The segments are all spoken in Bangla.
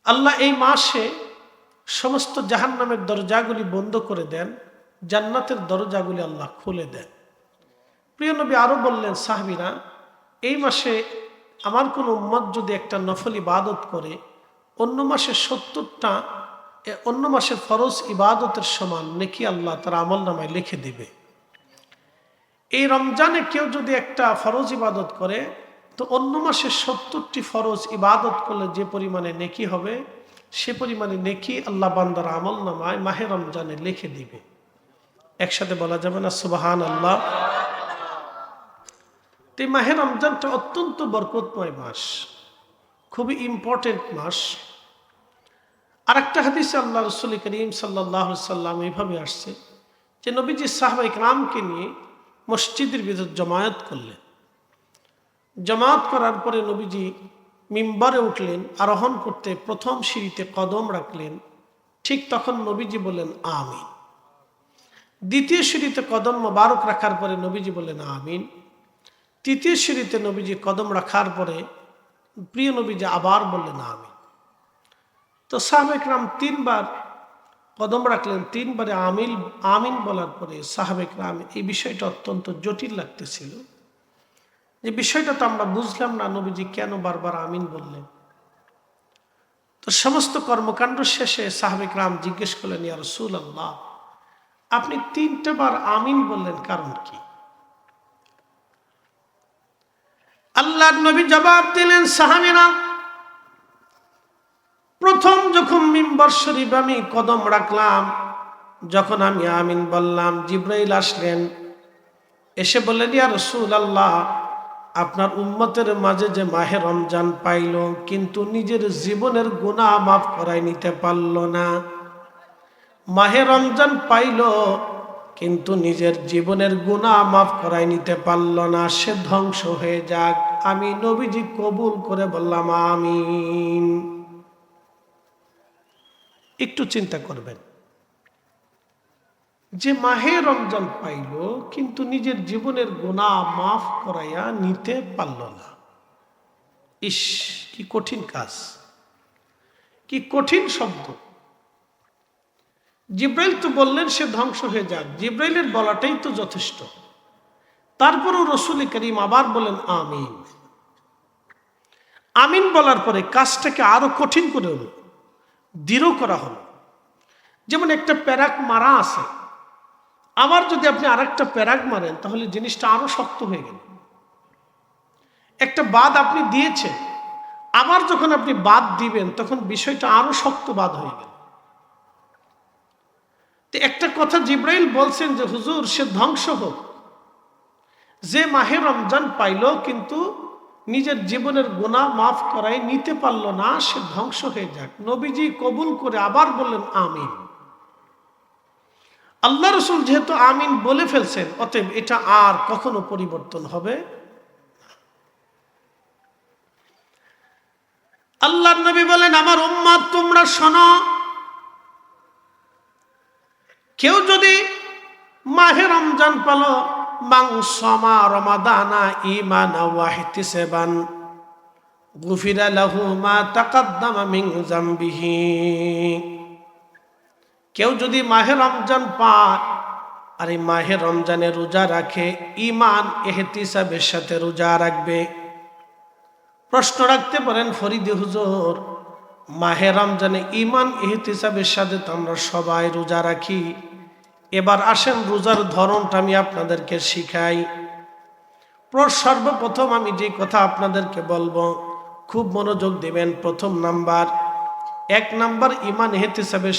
আল্লাহ এই মাসে সমস্ত জাহান্নামের দরজাগুলি বন্ধ করে দেন, জান্নাতের দরজাগুলি আল্লাহ খুলে দেন। প্রিয় নবী আরো বললেন, সাহাবীরা, এই মাসে আমার কোন উম্মত যদি একটা নফল ইবাদত করে অন্য মাসে 70টা অন্য মাসের ফরজ ইবাদতের সমান নেকি আল্লাহ তার আমল নামায় লিখে দিবে। এই রমজানে কেউ যদি একটা ফরজ ইবাদত করে তো অন্য মাসে 70টি ফরজ ইবাদত করলে যে পরিমাণে নেকি হবে সে পরিমাণে নেকি আল্লাহ বান্দার আমল নামায় মাহে রমজানে লিখে দিবে। একসাথে বলা যাবে না সুবহানাল্লাহ? এই মাহে রমজানটা অত্যন্ত বরকতময় মাস, খুবই ইম্পর্টেন্ট মাস। আর একটা হাদিসে আল্লাহ রাসূল করিম সাল্লাল্লাহু আলাইহি সাল্লাম এইভাবে আসছে যে নবীজি সাহাবায়ে কেরামকে নিয়ে মসজিদের ভিতর জমায়েত করলেন। জমায়েত করার পরে নবীজি মিম্বরে উঠলেন, আরোহণ করতে প্রথম সিঁড়িতে কদম রাখলেন। ঠিক তখন নবীজি বললেন আমিন। দ্বিতীয় সিঁড়িতে কদম মোবারক রাখার পরে নবীজি বললেন আমিন। তৃতীয় সিঁড়িতে নবীজি কদম রাখার পরে প্রিয় নবীজি আবার বললেন আমিন। তো সাহাবায়ে কেরাম 3বার কদম রাখলেন, 3বারে আমিন বলার পরে সাহাবায়ে কেরাম এই বিষয়টা অত্যন্ত জটিল লাগতেছিল, যে বিষয়টা তো আমরা বুঝলাম না নবীজি কেন বারবার আমিন বললেন। তো সমস্ত কর্মকাণ্ড শেষে সাহাবায়ে কেরাম জিজ্ঞেস করলেন, ইয়া রাসূলুল্লাহ, আপনি 3টা বার আমিন বললেন, কারণ কি? আল্লাহর নবী জবাব দিলেন, সাহাবীরা, প্রথম যখন মিম্বর শরীফ আমি কদম রাখলাম, যখন আমি আমিন বললাম, জিবরাইল আসলেন, এসে বললেন, ইয়া রাসূলুল্লাহ, আপনার উম্মতের মাঝে যে মাহে রমজান পাইল কিন্তু নিজের জীবনের গুনাহ মাফ করাই নিতে পারল না। মাহে রমজান পাইল কিন্তু নিজের জীবনের গুনাহ মাফ করাই নিতে পারল না, সে ধ্বংস হয়ে যাক। আমি নবীজি কবুল করে বললাম আমিন। একটু চিন্তা করবেন, যে মাহে রমজান পাইল কিন্তু নিজের জীবনের গুনাহ মাফ করাইয়া নিতে পারল না। ইস, কি কঠিন কাজ, কি কঠিন শব্দ। জিবরাইল তো বললেন সে ধ্বংস হয়ে যাক, জিবরাইলের বলাটাই তো যথেষ্ট। তারপরও রাসূল করিম আবার বলেন আমিন। আমিন বলার পরে কাজটাকে আরো কঠিন করে হলো, দৃঢ় করা হলো। যেমন একটা প্যারাক মারা আছে, আবার যদি আপনি আরেকটা প্যারাক মারেন তাহলে জিনিসটা আরো শক্ত হয়ে গেল। একটা বাদ আপনি দিয়েছেন, আবার যখন আপনি বাদ দিবেন তখন বিষয়টা আরো শক্ত বাদ হয়ে গেল। তো একটা কথা জিবরাইল বলছেন যে হুজুর সে ধ্বংস হোক, যে মাহে রমজান পাইল কিন্তু নিজের জীবনের গুনাহ মাফ করাই নিতে পারল না, সে ধ্বংস হয়ে যাক। নবীজি কবুল করে আবার বললেন আমিন। আল্লাহ রাসূল যেহেতু আমিন বলে ফেলছেন, অতএব এটা আর কখনো পরিবর্তন হবে। আল্লাহর নবী বলেন, আমার উম্মত তোমরা শোনো, কেউ যদি মাহে রমজান পালো মাংসমা রমাদানা ঈমানা ওয়া ইহতিসাবান গুফিরা লাহু মা তাকাদ্দামা মিন যামবিহি। কেউ যদি মাহে রমজান পায় আর এই মাহে রমজানে রোজা রাখে, ঈমান ইহতিসাবের সাথে রোজা রাখবে। প্রশ্ন রাখতে পারেন, ফরিদি হুজুর, মাহে রমজানে ঈমান ইহতিসাবের সাথে তো আমরা সবাই রোজা রাখি, এবার আসেন রোজার ধরনটা আমি আপনাদেরকে শিখাই। সর্বপ্রথম আমি যে কথা আপনাদেরকে বলবো খুব মনোযোগ দেবেন। প্রথম নাম্বার, 1 নাম্বার ঈমান ইহতিসাবের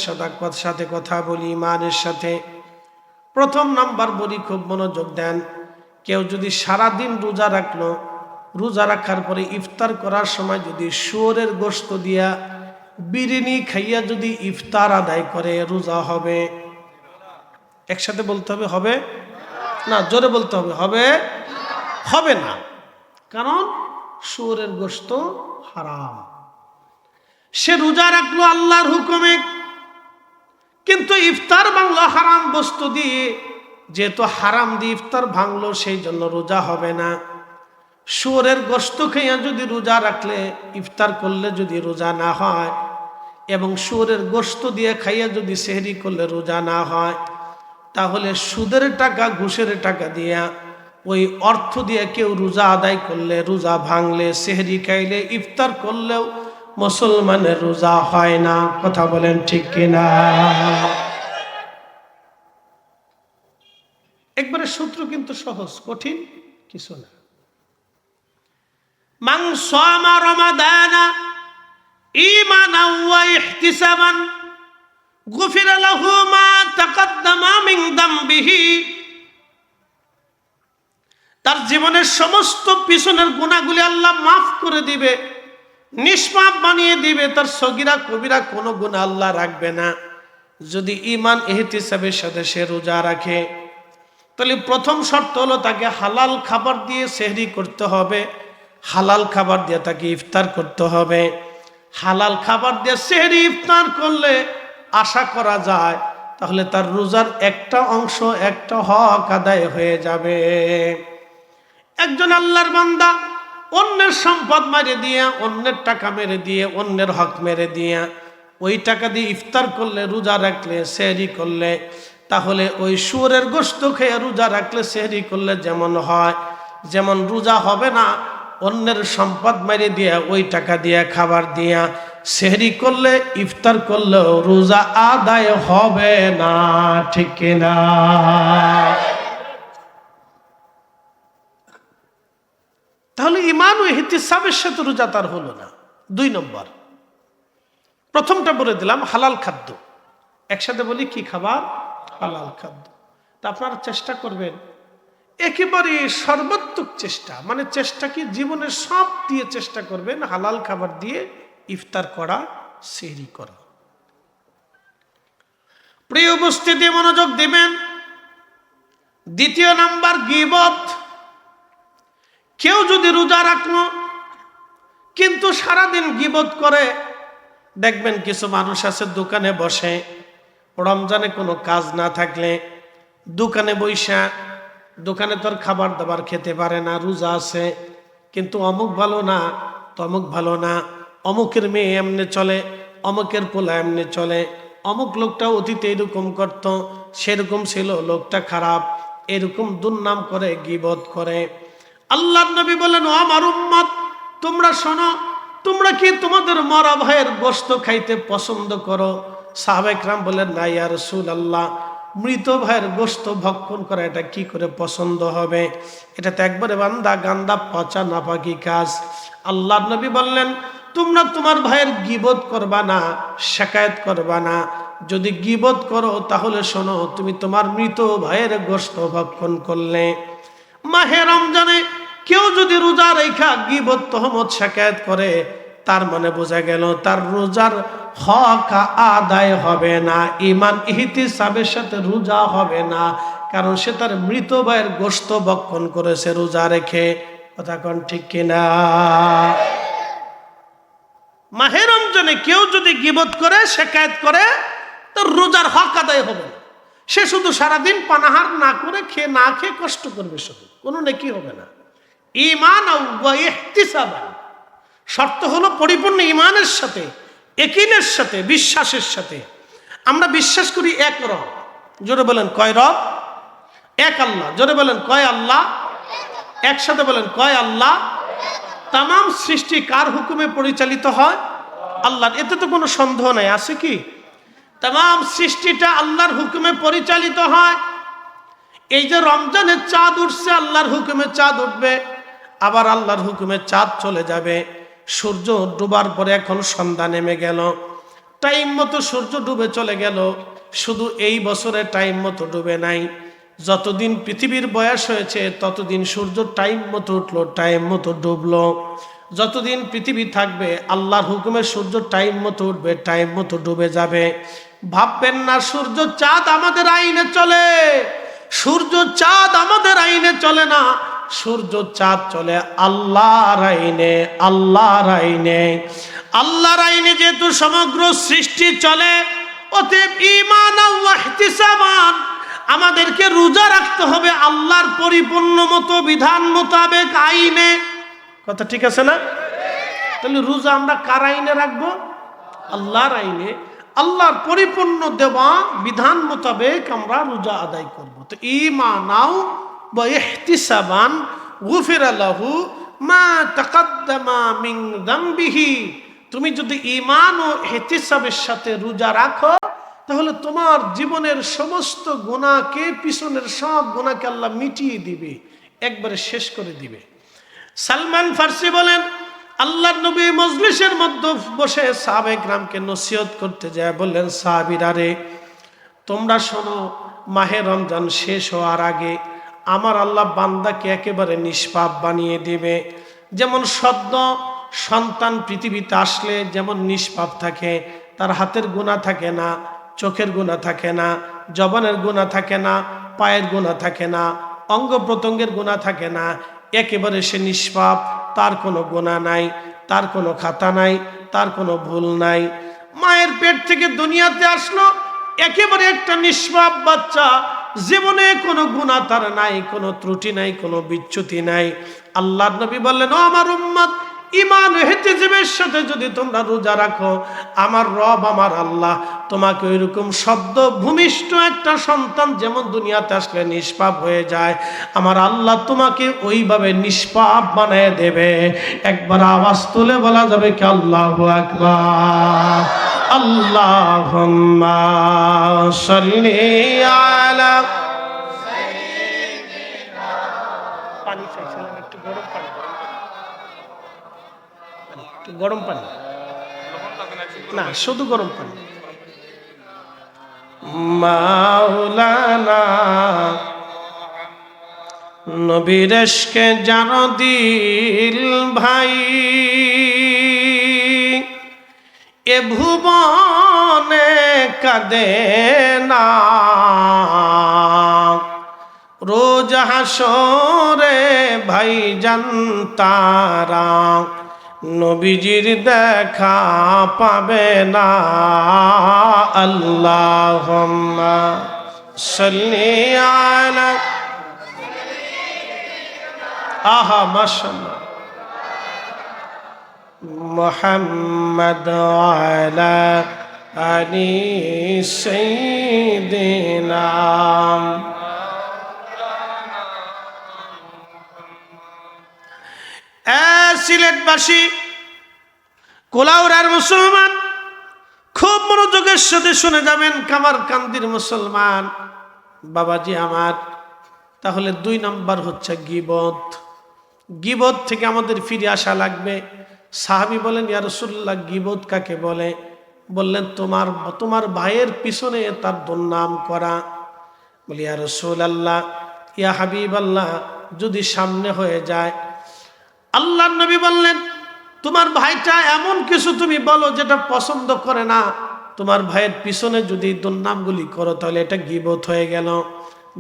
সাথে কথা বলি, ঈমানের সাথে। প্রথম নাম্বার বলি, খুব মনোযোগ দেন। কেউ যদি সারাদিন রোজা রাখলো, রোজা রাখার পরে ইফতার করার সময় যদি শুয়োরের গোশত দিয়া বিরিয়ানি খাইয়া যদি ইফতার আদায় করে, রোজা হবে? একসাথে বলতে হবে, হবে না? জোরে বলতে হবে, হবে? হবে না, কারণ শুয়োরের গোশত হারাম। সে রোজা রাখলো আল্লাহর হুকুমে, কিন্তু ইফতার ভাঙলো হারাম বস্তু দিয়ে। যেহেতু হারাম দিয়ে ইফতার ভাঙলো, সেই জন্য রোজা হবে না। শুয়োরের গোশত খাইয়া যদি রোজা রাখলে, ইফতার করলে যদি রোজা না হয়, এবং শুয়োরের গোশত দিয়ে খাইয়া যদি সেহরি করলে রোজা না হয়, তাহলে সুদের টাকা ঘুষের টাকা দিয়া ওই অর্থ দিয়ে কেউ রোজা আদায় করলে, রোজা ভাঙলে, সেহরি খাইলে, ইফতার করলেও মুসলমানের রোজা হয় না। কথা বলেন ঠিক কিনা? একবারে সূত্র কিন্তু সহজ, কঠিন কিছু না। মান সামা রমাদানা ঈমানান ওয়া ইহতিসাবান গুফিরা লাহু মা তাকাদ্দামা মিন যামবিহি। তার জীবনের সমস্ত পিছনের গুনাহগুলি আল্লাহ মাফ করে দিবে, নিষ্পাপ বানিয়ে দিবে। তার সগীরা কবিরা কোনো গুনাহ আল্লাহ রাখবে না যদি ঈমান ইহতিসাবের সাথে সে রোজা রাখে। তাহলে প্রথম শর্ত হলো তাকে হালাল খাবার দিয়ে সেহরি করতে হবে, হালাল খাবার দিয়ে তাকে ইফতার করতে হবে। হালাল খাবার দিয়ে সেহরি ইফতার করলে আশা করা যায় তাহলে তার রোজার একটা অংশ, একটা হক আদায় হয়ে যাবে। একজন আল্লাহর বান্দা অন্যের সম্পদ মেরে দিয়ে, অন্যের টাকা মেরে দিয়ে, অন্যের হক মেরে দিয়ে ওই টাকা দিয়ে ইফতার করলে, রোজা রাখলে, সেহরি করলে, তাহলে ওই শুয়োরের গোশত খেয়ে রোজা রাখলে, সেহরি করলে যেমন হয়, যেমন রোজা হবে না অন্যের সম্পদ মেরে দিয়ে ওই টাকা দিয়ে খাবার দিয়া সেহরি করলে, ইফতার করলেও রোজা আদায় হবে না। ঠিক কিনা? তাহলে ঈমান ও ইহতিসাবের সাথে রোজা তার হলো না। 2 নম্বর, প্রথমটা বলে দিলাম হালাল খাদ্য। একসাথে বলি কি খাবার? হালাল খাদ্য। তা আপনারা চেষ্টা করবেন, একেবারে সর্বাত্মক চেষ্টা, মানে চেষ্টা কি জীবনের সব দিয়ে চেষ্টা করবেন হালাল খাবার দিয়ে ইফতার করা, সেহরি করা। প্রিয় উপস্থিতি, মনোযোগ দিবেন। 2 নাম্বার গীবত। কেউ যদি রোজা রাখলো কিন্তু সারাদিন গীবত করে, দেখবেন কিছু মানুষ আছে দোকানে বসে, রমজানে কোনো কাজ না থাকলে দোকানে বইসা, দোকানে তোর খাবার দাবার খেতে পারে না, রোজা আছে, কিন্তু অমুক ভালো না, তমুক ভালো না, অমুকের মেয়ে এমনি চলে, অমুকের পোলা এমনি চলে, অমুক লোকটা অতীতে এরকম করতো, সেরকম ছিল, লোকটা খারাপ, এরকম দুর্নাম করে, গীবত করে। আল্লাহর নবী বলেন, ও আমার উম্মত, তোমরা শোনো, তোমরা কি তোমাদের মরা ভাইয়ের গোশত খাইতে পছন্দ করো? সাহাবায়ে কেরাম বলেন, না ইয়া রাসূলুল্লাহ, মৃত ভাইয়ের গোশত ভক্ষণ করা এটা কি করে পছন্দ হবে? এটা তো একবারে বান্দা গান্দা পচা নাপাকি কাজ। আল্লাহর নবী বললেন, তোমরা তোমার ভাইয়ের গীবত করবা না, শিকায়ত করবা না। যদি গীবত করো তাহলে শোনো, তুমি তোমার মৃত ভাইয়ের গোশত ভক্ষণ করলে। মাহে রমজানে কেউ যদি রোজা রেখা গীবত, তহমত, শিকায়ত করে, তার মানে বোঝা গেল তার রোজার হক আদায় হবে না, ঈমান ইহতিসাবের সাথে রোজা হবে না, কারণ সে তার মৃত ভাইয়ের গোশত ভক্ষণ করেছে রোজা রেখে। কথা কোন ঠিক কিনা? মাহে রমজানে কেউ যদি গীবত করে, শিকায়ত করে, তার রোজার হক আদায় হবে না। সে শুধু সারাদিন পানাহার না করে, খেয়ে না খেয়ে কষ্ট করবে, শুধু কোনো নেকি হবে না। ঈমান ওয়া ইহতিসাবান, শর্ত হলো পরিপূর্ণ ঈমানের সাথে, ইয়াকিনের সাথে, বিশ্বাসের সাথে। আমরা বিশ্বাস করি এক রব। জোরে বলেন কয় রব? এক আল্লাহ। জোরে বলেন কয় আল্লাহ? একসাথে বলেন কয় আল্লাহ? তামাম সৃষ্টি কার হুকুমে পরিচালিত হয়? আল্লাহর। এতে তো কোনো সন্দেহ নাই, আছে কি? তামাম সৃষ্টিটা আল্লাহর হুকুমে পরিচালিত হয়। এই যে রমজানের চাঁদ উঠছে, আল্লাহর হুকুমে চাঁদ উঠবে, আবার আল্লাহর হুকুমে চাঁদ চলে যাবে। সূর্য ডুবার পরে এখন সন্ধ্যা নেমে গেল, টাইম মতো সূর্য ডুবে চলে গেল। শুধু এই বছরে টাইম মতো ডুবে নাই, যতদিন পৃথিবীর বয়স হয়েছে ততদিন সূর্য টাইম মতো উঠলো, টাইম মতো ডুবলো। যতদিন পৃথিবী থাকবে আল্লাহর হুকুমে সূর্য টাইম মতো উঠবে, টাইম মতো ডুবে যাবে। ভাববেন না সূর্য চাঁদ আমাদের আইনে চলে, সূর্য চাঁদ আমাদের আইনে চলে না, সূর্য চাঁদ চলে আল্লাহর আইনে। আল্লাহর আইনে, আল্লাহর আইনে যেহেতু সমগ্র সৃষ্টি চলে, অতএব ঈমান ওয়া ইহতিসাবান, আমাদেরকে রোজা রাখতে হবে আল্লাহর পরিপূর্ণ মতো বিধান মোতাবেক, আইনে। কথা ঠিক আছে না? তাহলে রোজা আমরা কার আইনে রাখবো? আল্লাহর আইনে, আল্লাহর পরিপূর্ণ দেওয়া বিধান মোতাবেক আমরা রোজা আদায় করব। তো ঈমানাও ওয়া ইহতিসাবান গুফিরা লাহু মা তাকাদ্দামা মিন যামবিহি। তুমি যদি ঈমান ও ইহতিসাবের সাথে রোজা রাখো, তাহলে তোমার জীবনের সমস্ত গুনাহকে, পিছনের সব গুনাহকে আল্লাহ মিটিয়ে দিবে, একবারে শেষ করে দিবে। সালমান ফার্সি বলেন, আল্লাহর নবী মজলিসের মধ্যে বসে সাহাবায়ে কেরামকে নসিহত করতে যায়, বললেন, সাহাবীরা রে, তোমরা শোনো, মাহে রমজান শেষ হওয়ার আগে আমার আল্লাহ বান্দাকে একেবারে নিষ্পাপ বানিয়ে দিবে। যেমন সদ্য সন্তান পৃথিবীতে আসলে যেমন নিষ্পাপ থাকে, তার হাতের গুনাহ থাকে না, চোখের গুনাহ থাকে না, জবানের গুনাহ থাকে না, পায়ের গুনাহ থাকে না, অঙ্গ প্রত্যঙ্গের গুনাহ থাকে না, একেবারে সে নিষ্পাপ, তার কোনো গুনাহ নাই, তার কোনো খাতা নাই, তার কোনো ভুল নাই। মায়ের পেট থেকে দুনিয়াতে আসলো একেবারে একটা নিষ্পাপ বাচ্চা, জীবনে কোনো গুনাহ তার নাই, কোনো ত্রুটি নাই, কোনো বিচ্যুতি নাই। আল্লাহর নবী বললেন, ও আমার উম্মত, ঈমান ও ইহতিসাবের সাথে যদি তোমরা রোজা রাখো, আমার রব আমার আল্লাহ তোমাকে ওইরকম শব্দ ভূমিষ্ঠ একটা সন্তান যেমন দুনিয়াতে আসলে নিষ্পাপ হয়ে যায়, আমার আল্লাহ তোমাকে ওইভাবে নিষ্পাপ বানিয়ে দেবে। একবার আওয়াজ তুলে বলা যাবে কি আল্লাহু আকবার। আল্লাহুম্মা সাল্লি আলা। পানি চাইছিলাম, একটু গরম পানি, একটু গরম পানি না, শুধু গরম পানি। মাওলানা নবীর ইশকে জানো দিল ভাই, এ ভুবনে কাঁদে না, রোজ হাসরে ভাইজান তারা নবীজির দেখা পাবে না। আল্লাহুম্মা সাল্লি আলা। আহা মাশাআল্লাহ। মুহাম্মদ আলা আলি সাইয়্যিদিনা। সিলেটবাসী, কোলাউড়ার মুসলমান, খুব মনোযোগের সাথে শুনে যাবেন। কামারকান্দির মুসলমান বাবাজি আমার, তাহলে 2 নাম্বার হচ্ছে গীবত। গীবত থেকে আমাদের ফিরে আসা লাগবে। সাহাবী বলেন, ইয়া রাসূলুল্লাহ, গীবত কাকে বলে? বললেন, তোমার ভাইয়ের পিছনে তার দুর্নাম করা। বলি, ইয়া রাসূলুল্লাহ, ইয়া হাবিবাল্লাহ, যদি সামনে হয়ে যায়? আল্লাহর নবী বললেন, তোমার ভাইটা এমন কিছু তুমি বলো যেটা পছন্দ করে না, তোমার ভাইয়ের পিছনে যদি দুর্নামগুলি করো, তাহলে এটা গীবত হয়ে গেল।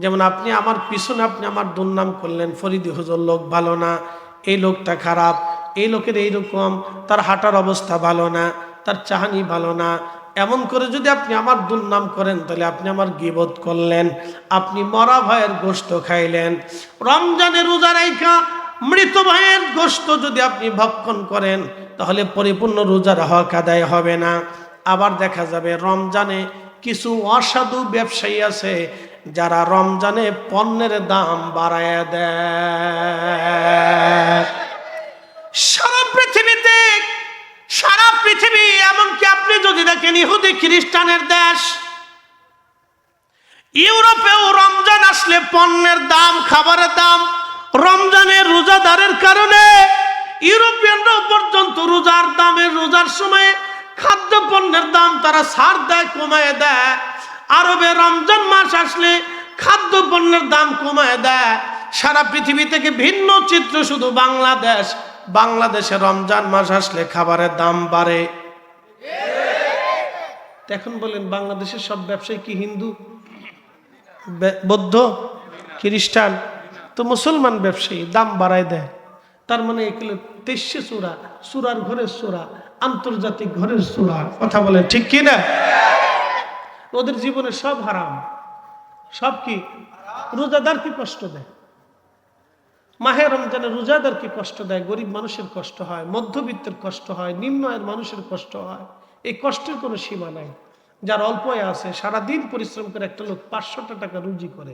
যেমন আপনি আমার পিছনে আপনি আমার দুর্নাম করলেন, ফরিদি হুজুর লোক ভালো না, এই লোকটা খারাপ, এই লোকের এইরকম, তার হাঁটার অবস্থা ভালো না, তার চাহানি ভালো না, এমন করে যদি আপনি আমার দুর্নাম করেন, তাহলে আপনি আমার গীবত করলেন, আপনি মরা ভাইয়ের গোশত খাইলেন। রমজানের রোজা রাইখা মৃত ভাইয়ের গোশত যদি আপনি ভক্ষণ করেন, তাহলে পরিপূর্ণ রোজার হক আদায় হবে না। আবার দেখা যাবে রমজানে কিছু অসাধু ব্যবসায়ী আছে যারা রমজানে পণ্যের দাম বাড়ায় দেয়। সারা পৃথিবী, এমনকি আপনি যদি দেখেন ইহুদি খ্রিস্টানের দেশ, ইউরোপেও রমজান আসলে পণ্যের দাম, খাবারের দাম, রমজানের রোজাদারের কারণে ইউরোপিয়ানরাও পর্যন্ত রোজার সময় খাদ্য পণ্যের দাম তারা ছাড় দেয়, কমায় দেয়। আরবে রমজান মাস আসলে খাদ্য পণ্যের দাম কমায় দেয়। সারা পৃথিবী থেকে ভিন্ন চিত্র শুধু বাংলাদেশে রমজান মাস আসলে খাবারের দাম বাড়ে। এখন বলেন, বাংলাদেশের সব ব্যবসায়ী কি হিন্দু, বৌদ্ধ, খ্রিস্টান? তো মুসলমান ব্যবসায়ী দাম বাড়ায় দেয়। তার মানে এগুলো 23 চূড়া, চূড়ার ঘরের চূড়া, আন্তর্জাতিক ঘরের চূড়া। কথা বলেন ঠিক কি না? ওদের জীবনে সব হারাম। সব কি? রোজাদার কি কষ্ট দেয়, মাহে রমজানে রোজাদার কি কষ্ট দেয়, গরিব মানুষের কষ্ট হয়, মধ্যবিত্তের কষ্ট হয়, নিম্ন আয়ের মানুষের কষ্ট হয়। এই কষ্টের কোনো সীমা নাই। যার অল্প আছে, সারাদিন পরিশ্রম করে একটা লোক 500 টাকা রুজি করে,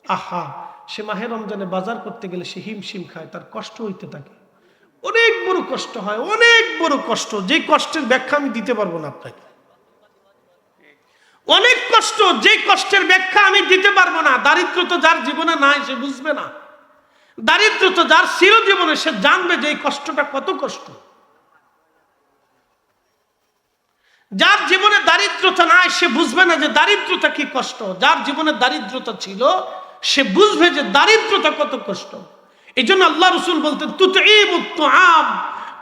আহা, সে মাহে রমজানে বাজার করতে গেলে সে হিমশিম খায়, তার কষ্ট হইতে থাকে। অনেক বড় কষ্ট হয়, অনেক বড় কষ্ট, যে কষ্টের ব্যাখ্যা আমি দিতে পারবো না আপনাকে। অনেক কষ্ট, যে কষ্টের ব্যাখ্যা আমি দিতে পারবো না। দারিদ্রতা যার জীবনে নাই সে বুঝবে না। দারিদ্রতা যার ছিল জীবনে সে জানবে যে এই কষ্টটা কত কষ্ট। যার জীবনে দারিদ্রতা নাই সে বুঝবে না যে দারিদ্রতা কি কষ্ট। যার জীবনে দারিদ্রতা ছিল সে বুঝবে যে দারিদ্রতা কত কষ্ট। এই জন্য আল্লাহ রাসূল বলতেন, তুতঈমুত তুআম,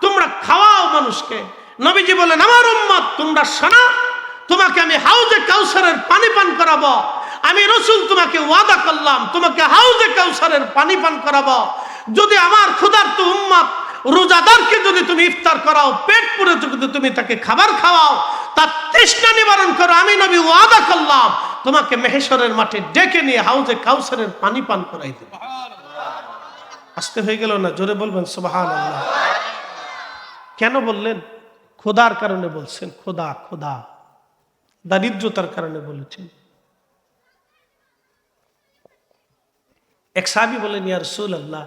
তোমরা খাওয়াও মানুষকে। নবীজি বলেন, আমার উম্মত তোমরা শোনো, তোমাকে আমি হাউজে কাউসারের পানি পান করাবো। আমি রাসূল তোমাকে ওয়াদা করলাম, তোমাকে হাউজে কাউসারের পানি পান করাবো যদি আমার ক্ষুধার্ত উম্মত রোজাদারকে যদি তুমি ইফতার করাও, পেট পুরে যদি তুমি তাকে খাবার খাওয়াও, তার তৃষ্ণা নিবারণ করো, আমি নবী ওয়াদা করলাম তোমাকে মেহেশরের মাঠে ডেকে নিয়ে হাউজে কাউসারের পানি পান করাই দেব। আসতে হয়ে গেল না? জোরে বলবেন সুবহানাল্লাহ। কেন বললেন? খোদার কারণে বলছেন। খোদা, খোদা, দারিদ্রতার কারণে বলেছেন। এক সাহাবী বলেন, ইয়া রাসূলুল্লাহ,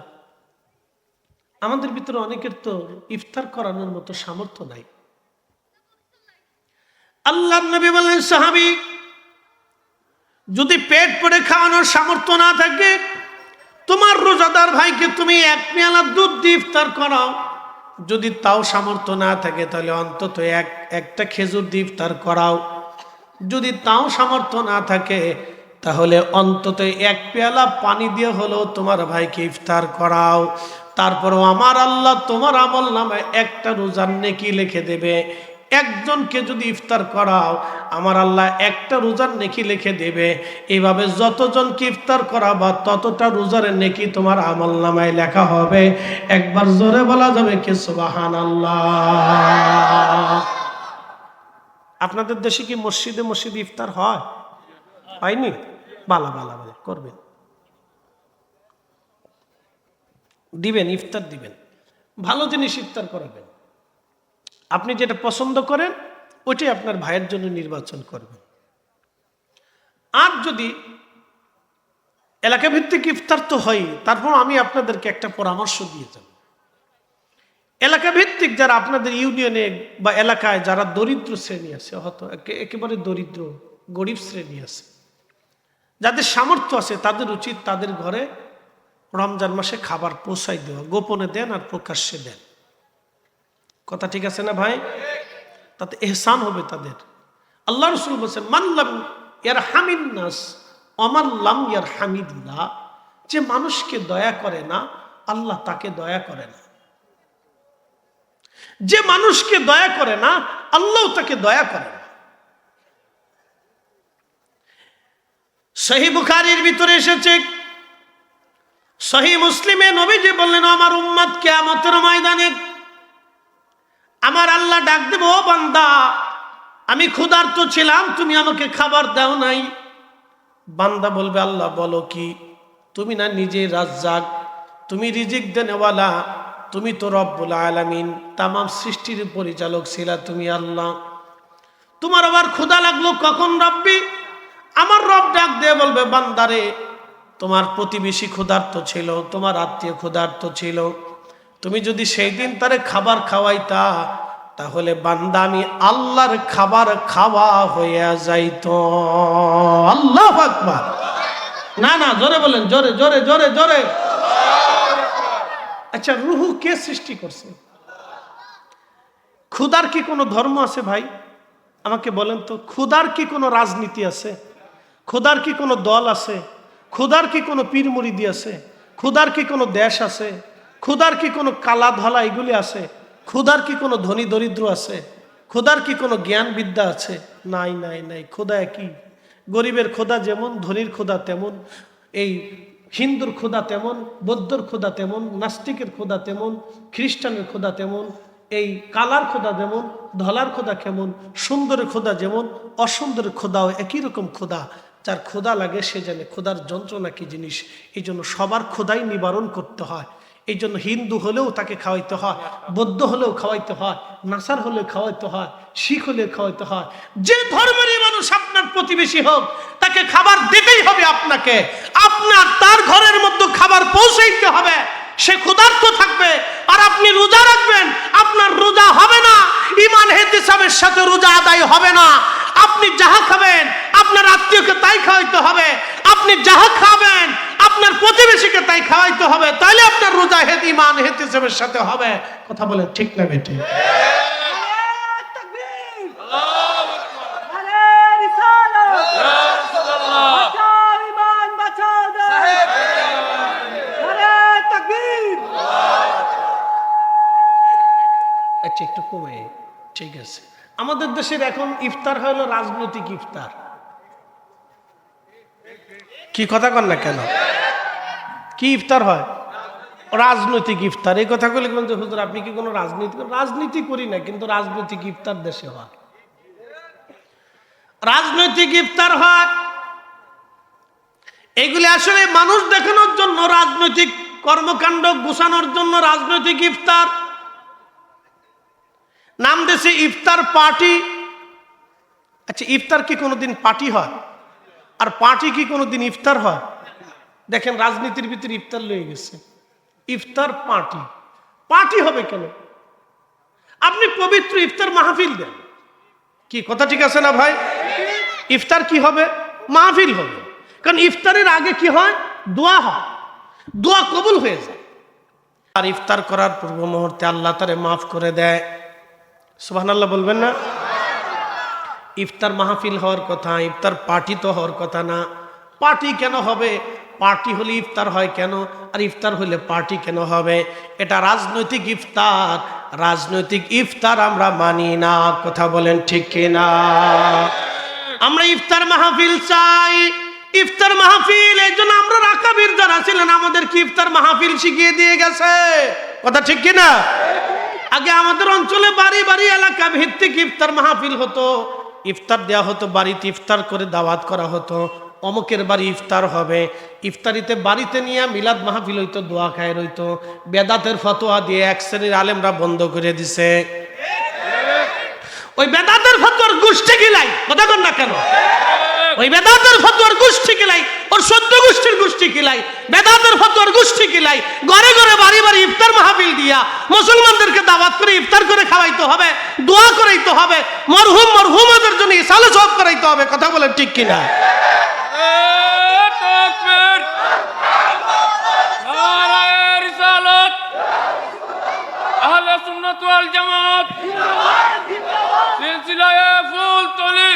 আমাদের ভিতরে অনেকের তো ইফতার করানোর মতো সামর্থ্য নাই। আল্লাহর নবী বললেন, সাহাবী, যদি পেট পড়ে খাওয়ানোর সামর্থ্য না থাকে, তোমার রোজাদার ভাইকে তুমি এক পেয়ালা দুধ দিয়ে ইফতার করাও। যদি তাও সামর্থ্য না থাকে তাহলে অন্তত একটা খেজুর দিয়ে ইফতার করাও। যদি তাও সামর্থ্য না থাকে তাহলে অন্তত এক পেয়ালা পানি দিয়ে হলেও তোমার ভাইকে ইফতার করাও। তারপরও আমার আল্লাহ তোমার আমলনামায় একটা রোজার নেকি লিখে দেবে। একজনকে যদি ইফতার করাও, আমার আল্লাহ একটা রোজার নেকি লিখে দেবে। এইভাবে যতজনকে ইফতার করাবা ততটা রোজার নেকি তোমার আমলনামায় লেখা হবে। একবার জোরে বলা যাবে কি সুবহানাল্লাহ? আপনাদের দেশে কি মসজিদে মসজিদে ইফতার হয়? হয়নি? বালা বালা বালা করবেন, দিবেন, ইফতার দিবেন, ভালো জিনিস ইফতার করাবেন। আপনি যেটা পছন্দ করেন ওইটাই আপনার ভাইয়ের জন্য নির্বাচন করবেন। আর যদি এলাকা ভিত্তিক ইফতার তো হয়, তারপর আমি আপনাদেরকে একটা পরামর্শ দিয়ে যাব। এলাকা ভিত্তিক যারা আপনাদের ইউনিয়নে বা এলাকায় যারা দরিদ্র শ্রেণী আছে, হয়তো একেবারে দরিদ্র গরিব শ্রেণী আছে, যাদের সামর্থ্য আছে, তাদের উচিত তাদের ঘরে রমজান মাসে খাবার পৌঁছাই দেওয়া। গোপনে দেন আর প্রকাশ্যে দেন। কথা ঠিক আছে না ভাই? তাতে এহসান হবে তাদের। আল্লাহ রাসূল বলেছেন, মান লাম ইয়ারহামিন নাস ওমান লাম ইয়ারহামিল্লাহ, যে মানুষকে দয়া করে না আল্লাহ তাকে দয়া করে না। যে মানুষকে দয়া করে না আল্লাহ তাকে দয়া করে না। সহিহ বুখারীর ভিতরে এসেছে, সহিহ মুসলিমে নবীজি বললেন, আমার উম্মত কিয়ামতের ময়দানে আমার আল্লাহ ডাক দেব, ও বান্দা, আমি ক্ষুধার্ত ছিলাম, তুমি আমাকে খাবার দাও নাই। বান্দা বলবে, আল্লাহ বলো কি? তুমি না নিজে রাজ্জাক, তুমি রিজিক দেনেওয়ালা, তুমি তো রব্বুল আলামিন, তামাম সৃষ্টির পরিচালক ছিলা তুমি আল্লাহ। তোমার আবার ক্ষুধা লাগলো কখন রব্বি? আমার রব ডাক দিয়ে বলবে, বান্দারে, তোমার প্রতিবেশী ক্ষুধার্ত ছিল, তোমার আত্মীয় ক্ষুধার্ত ছিল, তুমি যদি সেই দিন তারে খাবার খাওয়াইতা তাহলে বান্দা আমি আল্লাহর খাবার খাওয়া হইয়া যাইতো। আল্লাহু আকবার। না না, জোরে বলেন, জোরে জোরে জোরে জোরে। আচ্ছা, রুহু কে সৃষ্টি করছে? ক্ষুধার কি কোনো ধর্ম আছে ভাই? আমাকে বলেন তো, ক্ষুধার কি কোনো রাজনীতি আছে? ক্ষুধার কি কোনো দল আছে? ক্ষুধার কি কোনো পীর মুরিদি আছে? ক্ষুধার কি কোনো দেশ আছে? ক্ষুধার কি কোনো কালা ধলা এগুলি আছে? ক্ষুধার কি কোনো ধনী দরিদ্র আছে? ক্ষুধার কি কোনো জ্ঞান বিদ্যা আছে? নাই নাই নাই। ক্ষুধা একই। গরিবের ক্ষুধা যেমন, ধনীর ক্ষুধা তেমন, এই হিন্দুর ক্ষুধা তেমন, বৌদ্ধর ক্ষুধা তেমন, নাস্তিকের ক্ষুধা তেমন, খ্রিস্টানের ক্ষুধা তেমন, এই কালার ক্ষুধা যেমন, ধলার ক্ষুধা কেমন, সুন্দরের ক্ষুধা যেমন, অসুন্দরের ক্ষুধাও একই রকম ক্ষুধা। যার ক্ষুধা লাগে সে জানে ক্ষুধার যন্ত্রণা কি জিনিস। এই জন্য সবার ক্ষুধাই নিবারণ করতে হয়। এই জন্য হিন্দু হলেও তাকে খাওয়াইতে হয়, বৌদ্ধ হলেও খাওয়াইতে হয়, নাসার হলেও খাওয়াইতে হয়, শিখ হলেও খাওয়াইতে হয়। যে ধর্মেরই মানুষ আপনার প্রতিবেশী হোক, তাকে খাবার দিতেই হবে আপনাকে। আপনার তার ঘরের মধ্যে খাবার পৌঁছাইতে হবে। সে ক্ষুধার্ত থাকবে আর আপনি রোজা রাখবেন, আপনার রোজা হবে না, ঈমান ইহতিসাবের সাথে রোজা আদায় হবে না। আপনি যাহা খাবেন আপনার আত্মীয়কে তাই খাওয়াইতে হবে, আপনি যাহা খাবেন আপনার প্রতিবেশীকে তাই খাওয়াইতে হবে, তাহলে আপনার রোজা ঈমান ইহতিসাবের সাথে হবে। কথা বলেন ঠিক না বেটে? আচ্ছা একটু কমে, ঠিক আছে। আমাদের দেশের এখন ইফতার হলো রাজনৈতিক ইফতার। কি কথা কন না কেন? কি ইফতার হয়? রাজনৈতিক ইফতার। এই কথা বলে হুজুর আপনি কি কোনো রাজনীতি করি না, কিন্তু রাজনৈতিক ইফতার দেশে হয়। রাজনৈতিক ইফতার হয়, এগুলি আসলে মানুষ দেখানোর জন্য, রাজনৈতিক কর্মকাণ্ড গুছানোর জন্য রাজনৈতিক ইফতার। নাম দেশে ইফতার পার্টি। আচ্ছা ইফতার কি কোনোদিন পার্টি হয়? আর পার্টি কি কোনোদিন ইফতার হয়? দেখেন রাজনীতির ভিতরে ইফতার লয়ে গেছে, ইফতার পার্টি। পার্টি হবে কেন? আপনি পবিত্র ইফতার মাহফিল দেন। কি কথা ঠিক আছে না ভাই? ইফতার কি হবে? মাহফিল হবে। কারণ ইফতারের আগে কি হয়? দোয়া হয়, দোয়া কবুল হয়ে যায়। আর ইফতার করার পূর্ব মুহূর্তে আল্লাহ তারে মাফ করে দেয়। সুবহানাল্লাহ বলবেন না? ইফতার মাহফিল হওয়ার কথা, ইফতার পার্টি তো হওয়ার কথা না। পার্টি কেন হবে? পার্টি হলে ইফতার হয় কেন, আর ইফতার হলে পার্টি কেন হবে? এটা রাজনৈতিক ইফতার। রাজনৈতিক ইফতার আমরা মানি না। কথা বলেন ঠিক কিনা? আমরা ইফতার মাহফিল চাই। ইফতার মাহফিল, এই জন্য আমরা রাকাবির যারা ছিলেন আমাদেরকে ইফতার মাহফিল শিখিয়ে দিয়ে গেছে। কথা ঠিক কিনা? আগে আমাদের অঞ্চলে বাড়ি বাড়ি এলাকা ভিত্তিক ইফতার মাহফিল হতো, ইফতার দেওয়া হতো, বাড়িতে ইফতার করে দাওয়াত করা হতো। অমুকের বাড়ি ইফতার হবে, ইফতারিতে বাড়িতে নিয়ে মিলাদ মাহফিল হইতো, দোয়া খায় রইতো। বেদাতের ফতোয়া দিয়ে এক শ্রেণীর আলেমরা বন্ধ করে দিছে। ওই বেদাতের ফতোয়ার গোষ্ঠী গিলাই, কথা কন না কেন? ওই বেদাতের ফতোয়ার গোষ্ঠী কিলাই, ওর 14 গোষ্ঠীর গোষ্ঠী কিলাই, বেদাতের ফতোয়ার গোষ্ঠী কিলাই ঘরে ঘরে বাড়ি বাড়ি ইফতার মাহফিল দিয়া মুসলমানদেরকে দাওয়াত করে ইফতার করে খাওয়াইতে হবে, দোয়া করাইতে হবে, মরহুম মরহুমাদের জন্য ইসালে সওয়াব করাইতে হবে। কথা বলেন ঠিক কিনা? আহলে সুন্নাত ওয়াল জামাত সিলসিলায়ে ফুলতলি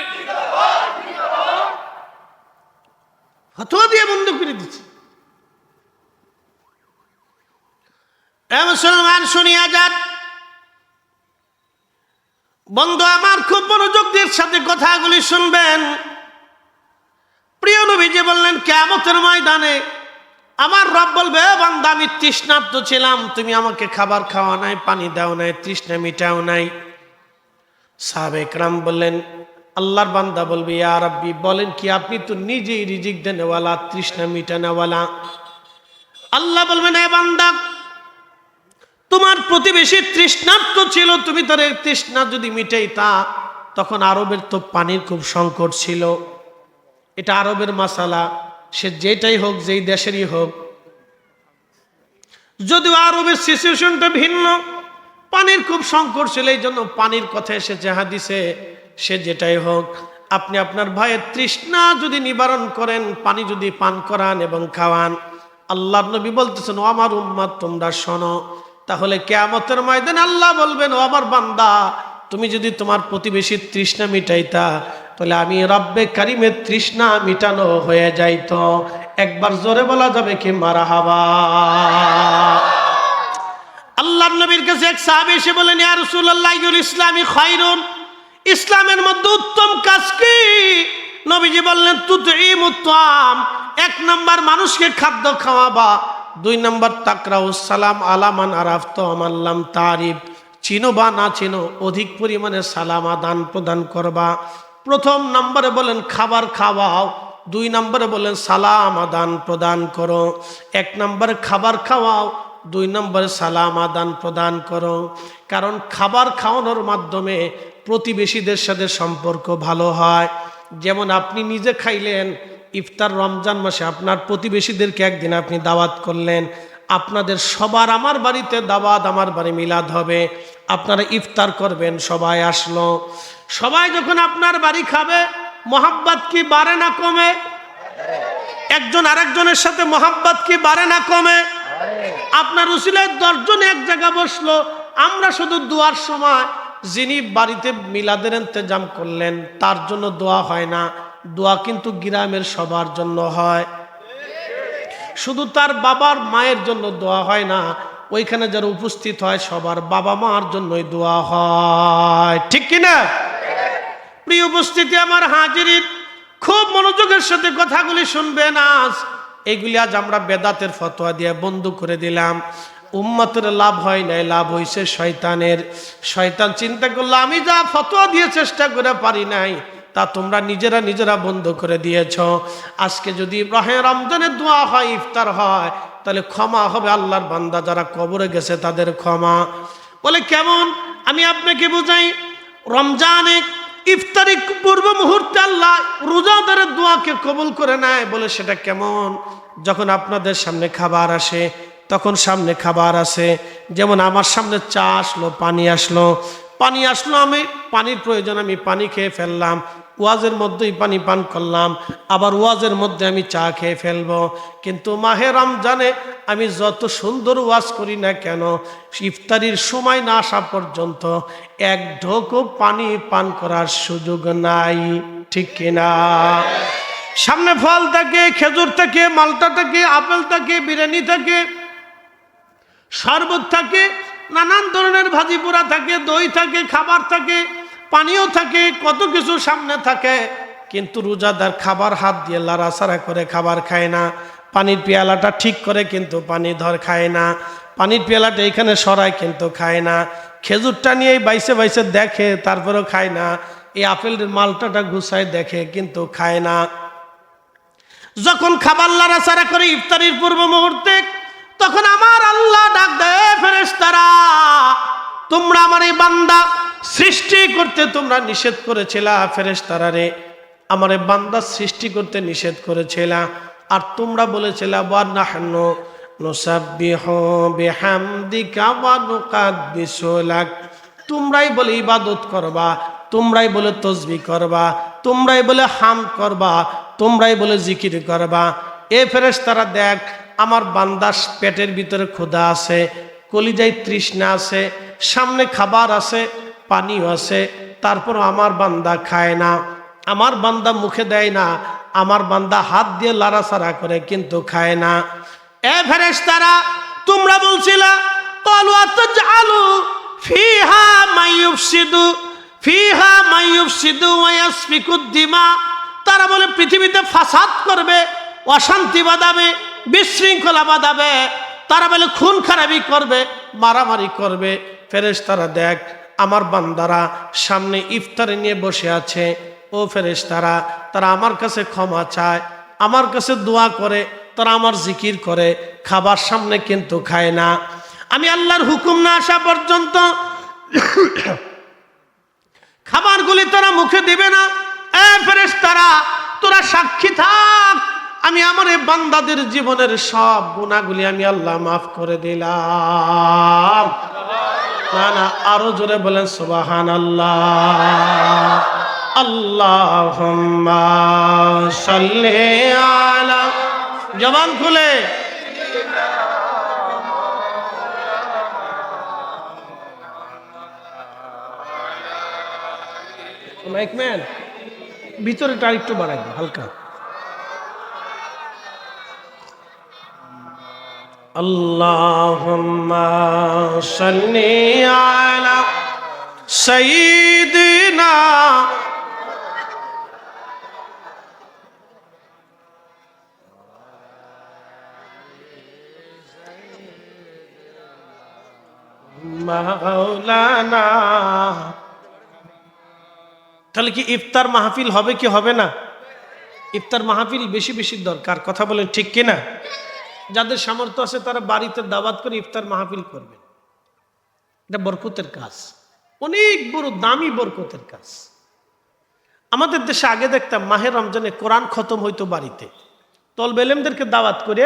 ফতোয়া দিয়ে বন্ধ করে দিচ্ছে। মুসলমান শুনিয়া যান, বন্ধু আমার খুব মনোযোগের সাথে কথাগুলি শুনবেন। প্রিয় নবীজি বললেন কিয়ামতের ময়দানে আমার রব বলবে, বান্দা আমি তৃষ্ণার্ত ছিলাম, তুমি আমাকে খাবার খাওয়া নাই, পানি দাও নাই, তৃষ্ণা মিটাও নাই। সাহাবে কেরাম বললেন, আল্লাহর বান্দা বলবে, ইয়া রাব্বি, বলেন কি আপনি তো নিজেই রিজিক দেনেওয়ালা, তৃষ্ণা মিটানেওয়ালা। আল্লাহ বলবেন, এ বান্দা তোমার প্রতিবেশী তৃষ্ণার্ত ছিল, তুমি তার তৃষ্ণা যদি মিটাইতা, তখন আরবের তো পানির খুব সংকট ছিল। এটা আরবের মাসালা, সে যেটাই হোক, যেই দেশেরই হোক। যদিও আরবের সিচুয়েশনটা ভিন্ন, পানির খুব সংকট ছিল, এই জন্য পানির কথা এসেছে হাদিসে। সে যেটাই হোক, আপনি আপনার ভাইয়ের তৃষ্ণা যদি নিবারণ করেন, পানি যদি পান করান এবং খাওয়ান, আল্লাহর নবী বলতেছেন, ও আমার উম্মত তোমরা শোনো, তাহলে কিয়ামতের ময়দানে আল্লাহ বলবেন, ও আমার বান্দা তুমি যদি তোমার প্রতিবেশীর তৃষ্ণা মিটাইতা, তাহলে আমি রব্বে কারিমের তৃষ্ণা মিটানো হয়ে যাইতো। একবার জোরে বলা যাবে কি মারহাবা? আল্লাহর নবীর কাছে এক সাহাবী এসে বলেন, ইয়া রাসূলুল্লাহ, ইসলামি খায়রুন, ইসলামের মধ্যে উত্তম কাজ কি? নবীজি বললেন, তুতঈমুত তাআম, 1 নাম্বার মানুষকে খাদ্য খাওয়াবা, 2 নাম্বার তাকরাউস সালাম আলা মান আরাফতা ওয়া মান লাম তারিফ, চিনো বা না চিনো অধিক পরিমাণে সালাম আদান প্রদান করবা। প্রথম নম্বরে বলেন খাবার খাওয়াও, 2 নম্বরে বলেন সালাম আদান প্রদান করো। 1 নম্বরে খাবার খাওয়াও, 2 নম্বরে সালাম আদান প্রদান করো। কারণ খাবার খাওয়ানোর মাধ্যমে প্রতিবেশীদের সাথে সম্পর্ক ভালো হয়। যেমন আপনি নিজে খাইলেন, ইফতার রমজান মাসে আপনার প্রতিবেশীদেরকে একদিন আপনি দাওয়াত করলেন, আপনাদের সবার আমার বাড়িতে দাওয়াত, আমার বাড়ি মিলাদ হবে, আপনারা ইফতার করবেন, সবাই আসলো। সবাই যখন আপনার বাড়ি খাবে, মোহাব্বত কি বাড়ে না কমে? একজন আরেকজনের সাথে মোহাব্বত কি বাড়ে না কমে? আপনার উসিলায় 10 জন এক জায়গা বসলো, আমরা শুধু দোয়ার সময় যিনি বাড়িতে মিলাদের ইন্তজাম করলেন তার জন্য দোয়া হয় না, দোয়া কিন্তু গ্রামের সবার জন্য হয়। শুধু তার বাবার মায়ের জন্য দোয়া হয় না, ওইখানে যারা উপস্থিত হয় সবার বাবা মার জন্যই দোয়া হয়, ঠিক কিনা? প্রিয় উপস্থিতি, আমার হাজিরিন, খুব মনোযোগের সাথে কথাগুলি শুনবেন। আজ এগুলি আজ আমরা বেদাতের ফতোয়া দিয়ে বন্ধ করে দিলাম। উম্মতের লাভ হয় নাই, লাভ হয়েছে শয়তানের। শয়তান চিন্তা করলো আমি যা ফতোয়া দিয়ে চেষ্টা করে পারি নাই, তা তোমরা নিজেরা বন্ধ করে দিয়েছ। আজকে যদি রমজানের দোয়া হয়, ইফতার হয়, তাহলে ক্ষমা হবে আল্লাহর বান্দা যারা কবরে গেছে তাদের ক্ষমা। বলে কেমন? আমি আপনাকে বুঝাই। রমজানে ইফতারি পূর্ব মুহূর্তে আল্লাহ রোজাদারের দোয়াকে কবুল করে নেয়। বলে সেটা কেমন? যখন আপনাদের সামনে খাবার আসে, তখন সামনে খাবার আসে, যেমন আমার সামনে চা আসলো, পানি আসলো, আমি পানির প্রয়োজন, আমি পানি খেয়ে ফেললাম, ওয়াজের মধ্যেই পানি পান করলাম, আবার ওয়াজের মধ্যে আমি চা খেয়ে ফেলবো। কিন্তু মাহে রমজানে আমি যত সুন্দর ওয়াজ করি না কেন, ইফতারির সময় না আসা পর্যন্ত এক ঢোকও পানি পান করার সুযোগ নাই, ঠিক কিনা? সামনে ফল থাকে, খেজুর থাকে, মালটা থাকে, আপেল থাকে, বিরিয়ানি থাকে, শরবত থাকে, নানান ধরনের ভাজি পোড়া থাকে, দই থাকে, খাবার থাকে, পানিও থাকে, কত কিছু সামনে থাকে। কিন্তু রোজাদার খাবার হাত দিয়ে লাড়াচাড়া করে খাবার খায় না। পানির পেয়ালাটা ঠিক করে কিন্তু পানি খায় না। পানির পেয়ালাটা এখানে সরায় কিন্তু খায় না। খেজুরটা নিয়ে বাইসে বাইসে দেখে, তারপরেও খায় না। এই আপেলের মালটাটা গুছায় দেখে, কিন্তু খায় না। যখন খাবার লাড়াচাড়া করে ইফতারির পূর্ব মুহূর্তে, তখন আমার আল্লাহ ডাক দেয়, ফেরেশতারা, তোমরা আমার এই বান্দা সৃষ্টি করতে তোমরা নিষেধ করেছিলা। ফেরেশতারা রে, আমার এই বান্দা সৃষ্টি করতে নিষেধ করেছিলা, আর তোমরা বলেছিলা ওয়া নাহনু নুসাব্বিহু বিহামদিকা ওয়া নুকাদ্দিসু লাক। তোমরাই বলে ইবাদত করবা, তোমরাই বলে তসবিহ করবা, তোমরাই বলে হামদ করবা, তোমরাই বলে জিকির করবা। এ ফেরেশতারা দেখ, আমার বান্দার পেটের ভিতরে ক্ষুধা আছে, কলিজায় তৃষ্ণা আছে, সামনে খাবার আছে, পানিও আছে, তারপর আমার বান্দা খায় না, আমার বান্দা মুখে দেয় না, আমার বান্দা হাত দিয়ে লাড়াচাড়া করে কিন্তু খায় না। এ ফেরেশতারা, তোমরা বলছিলা ক্বালু আতাজআলু ফিহা মাইয়ুফসিদু ওয়া ইয়াসফিকুদ দিমা। তারা বলে পৃথিবীতে ফাসাদ করবে, অশান্তি বাঁধাবে, বিশৃঙ্খলা বাঁধাবে, তারা বলে খুন খারাপি করবে, মারামারি করবে। ফেরেশতারা দেখ, আমার বান্দারা সামনে ইফতারে নিয়ে বসে আছে। ও ফেরেশতারা, তারা আমার কাছে ক্ষমা চায়, আমার কাছে দোয়া করে, তারা আমার জিকির করে, খাবার সামনে কিন্তু খায় না। আমি আল্লাহর হুকুম না আসা পর্যন্ত খাবারগুলি তারা মুখে দিবে না। এ ফেরেশতারা, তোরা সাক্ষী থাক, আমি আমার এই বান্দাদের জীবনের সব গুনাহগুলি আমি আল্লাহ মাফ করে দিলাম। না না, আরো জোরে বলেন সুবহানাল্লাহ। আল্লাহুম্মা সাল্লি আলা, জবান খুলে মাইকম্যান, ভিতরেটা একটু বাড়াই দাও হালকা। আল্লাহুম্মা সাল্লি আলা সাইয়্যিদিনা মাওলানা। তাহলে কি ইফতার মাহফিল হবে কি হবে না? ইফতার মাহফিল বেশি বেশি দরকার, কথা বলেন ঠিক কিনা? যাদের সামর্থ্য আছে তারা বাড়িতে দাওয়াত করে ইফতার মাহফিল করবেন। এটা বরকতের কাজ, অনেক বড় দামি বরকতের কাজ। আমাদের দেশে আগে দেখতাম মাহে রমজানে কোরআন খতম হইতো বাড়িতে, তলবে ইলমদেরকে দাওয়াত করে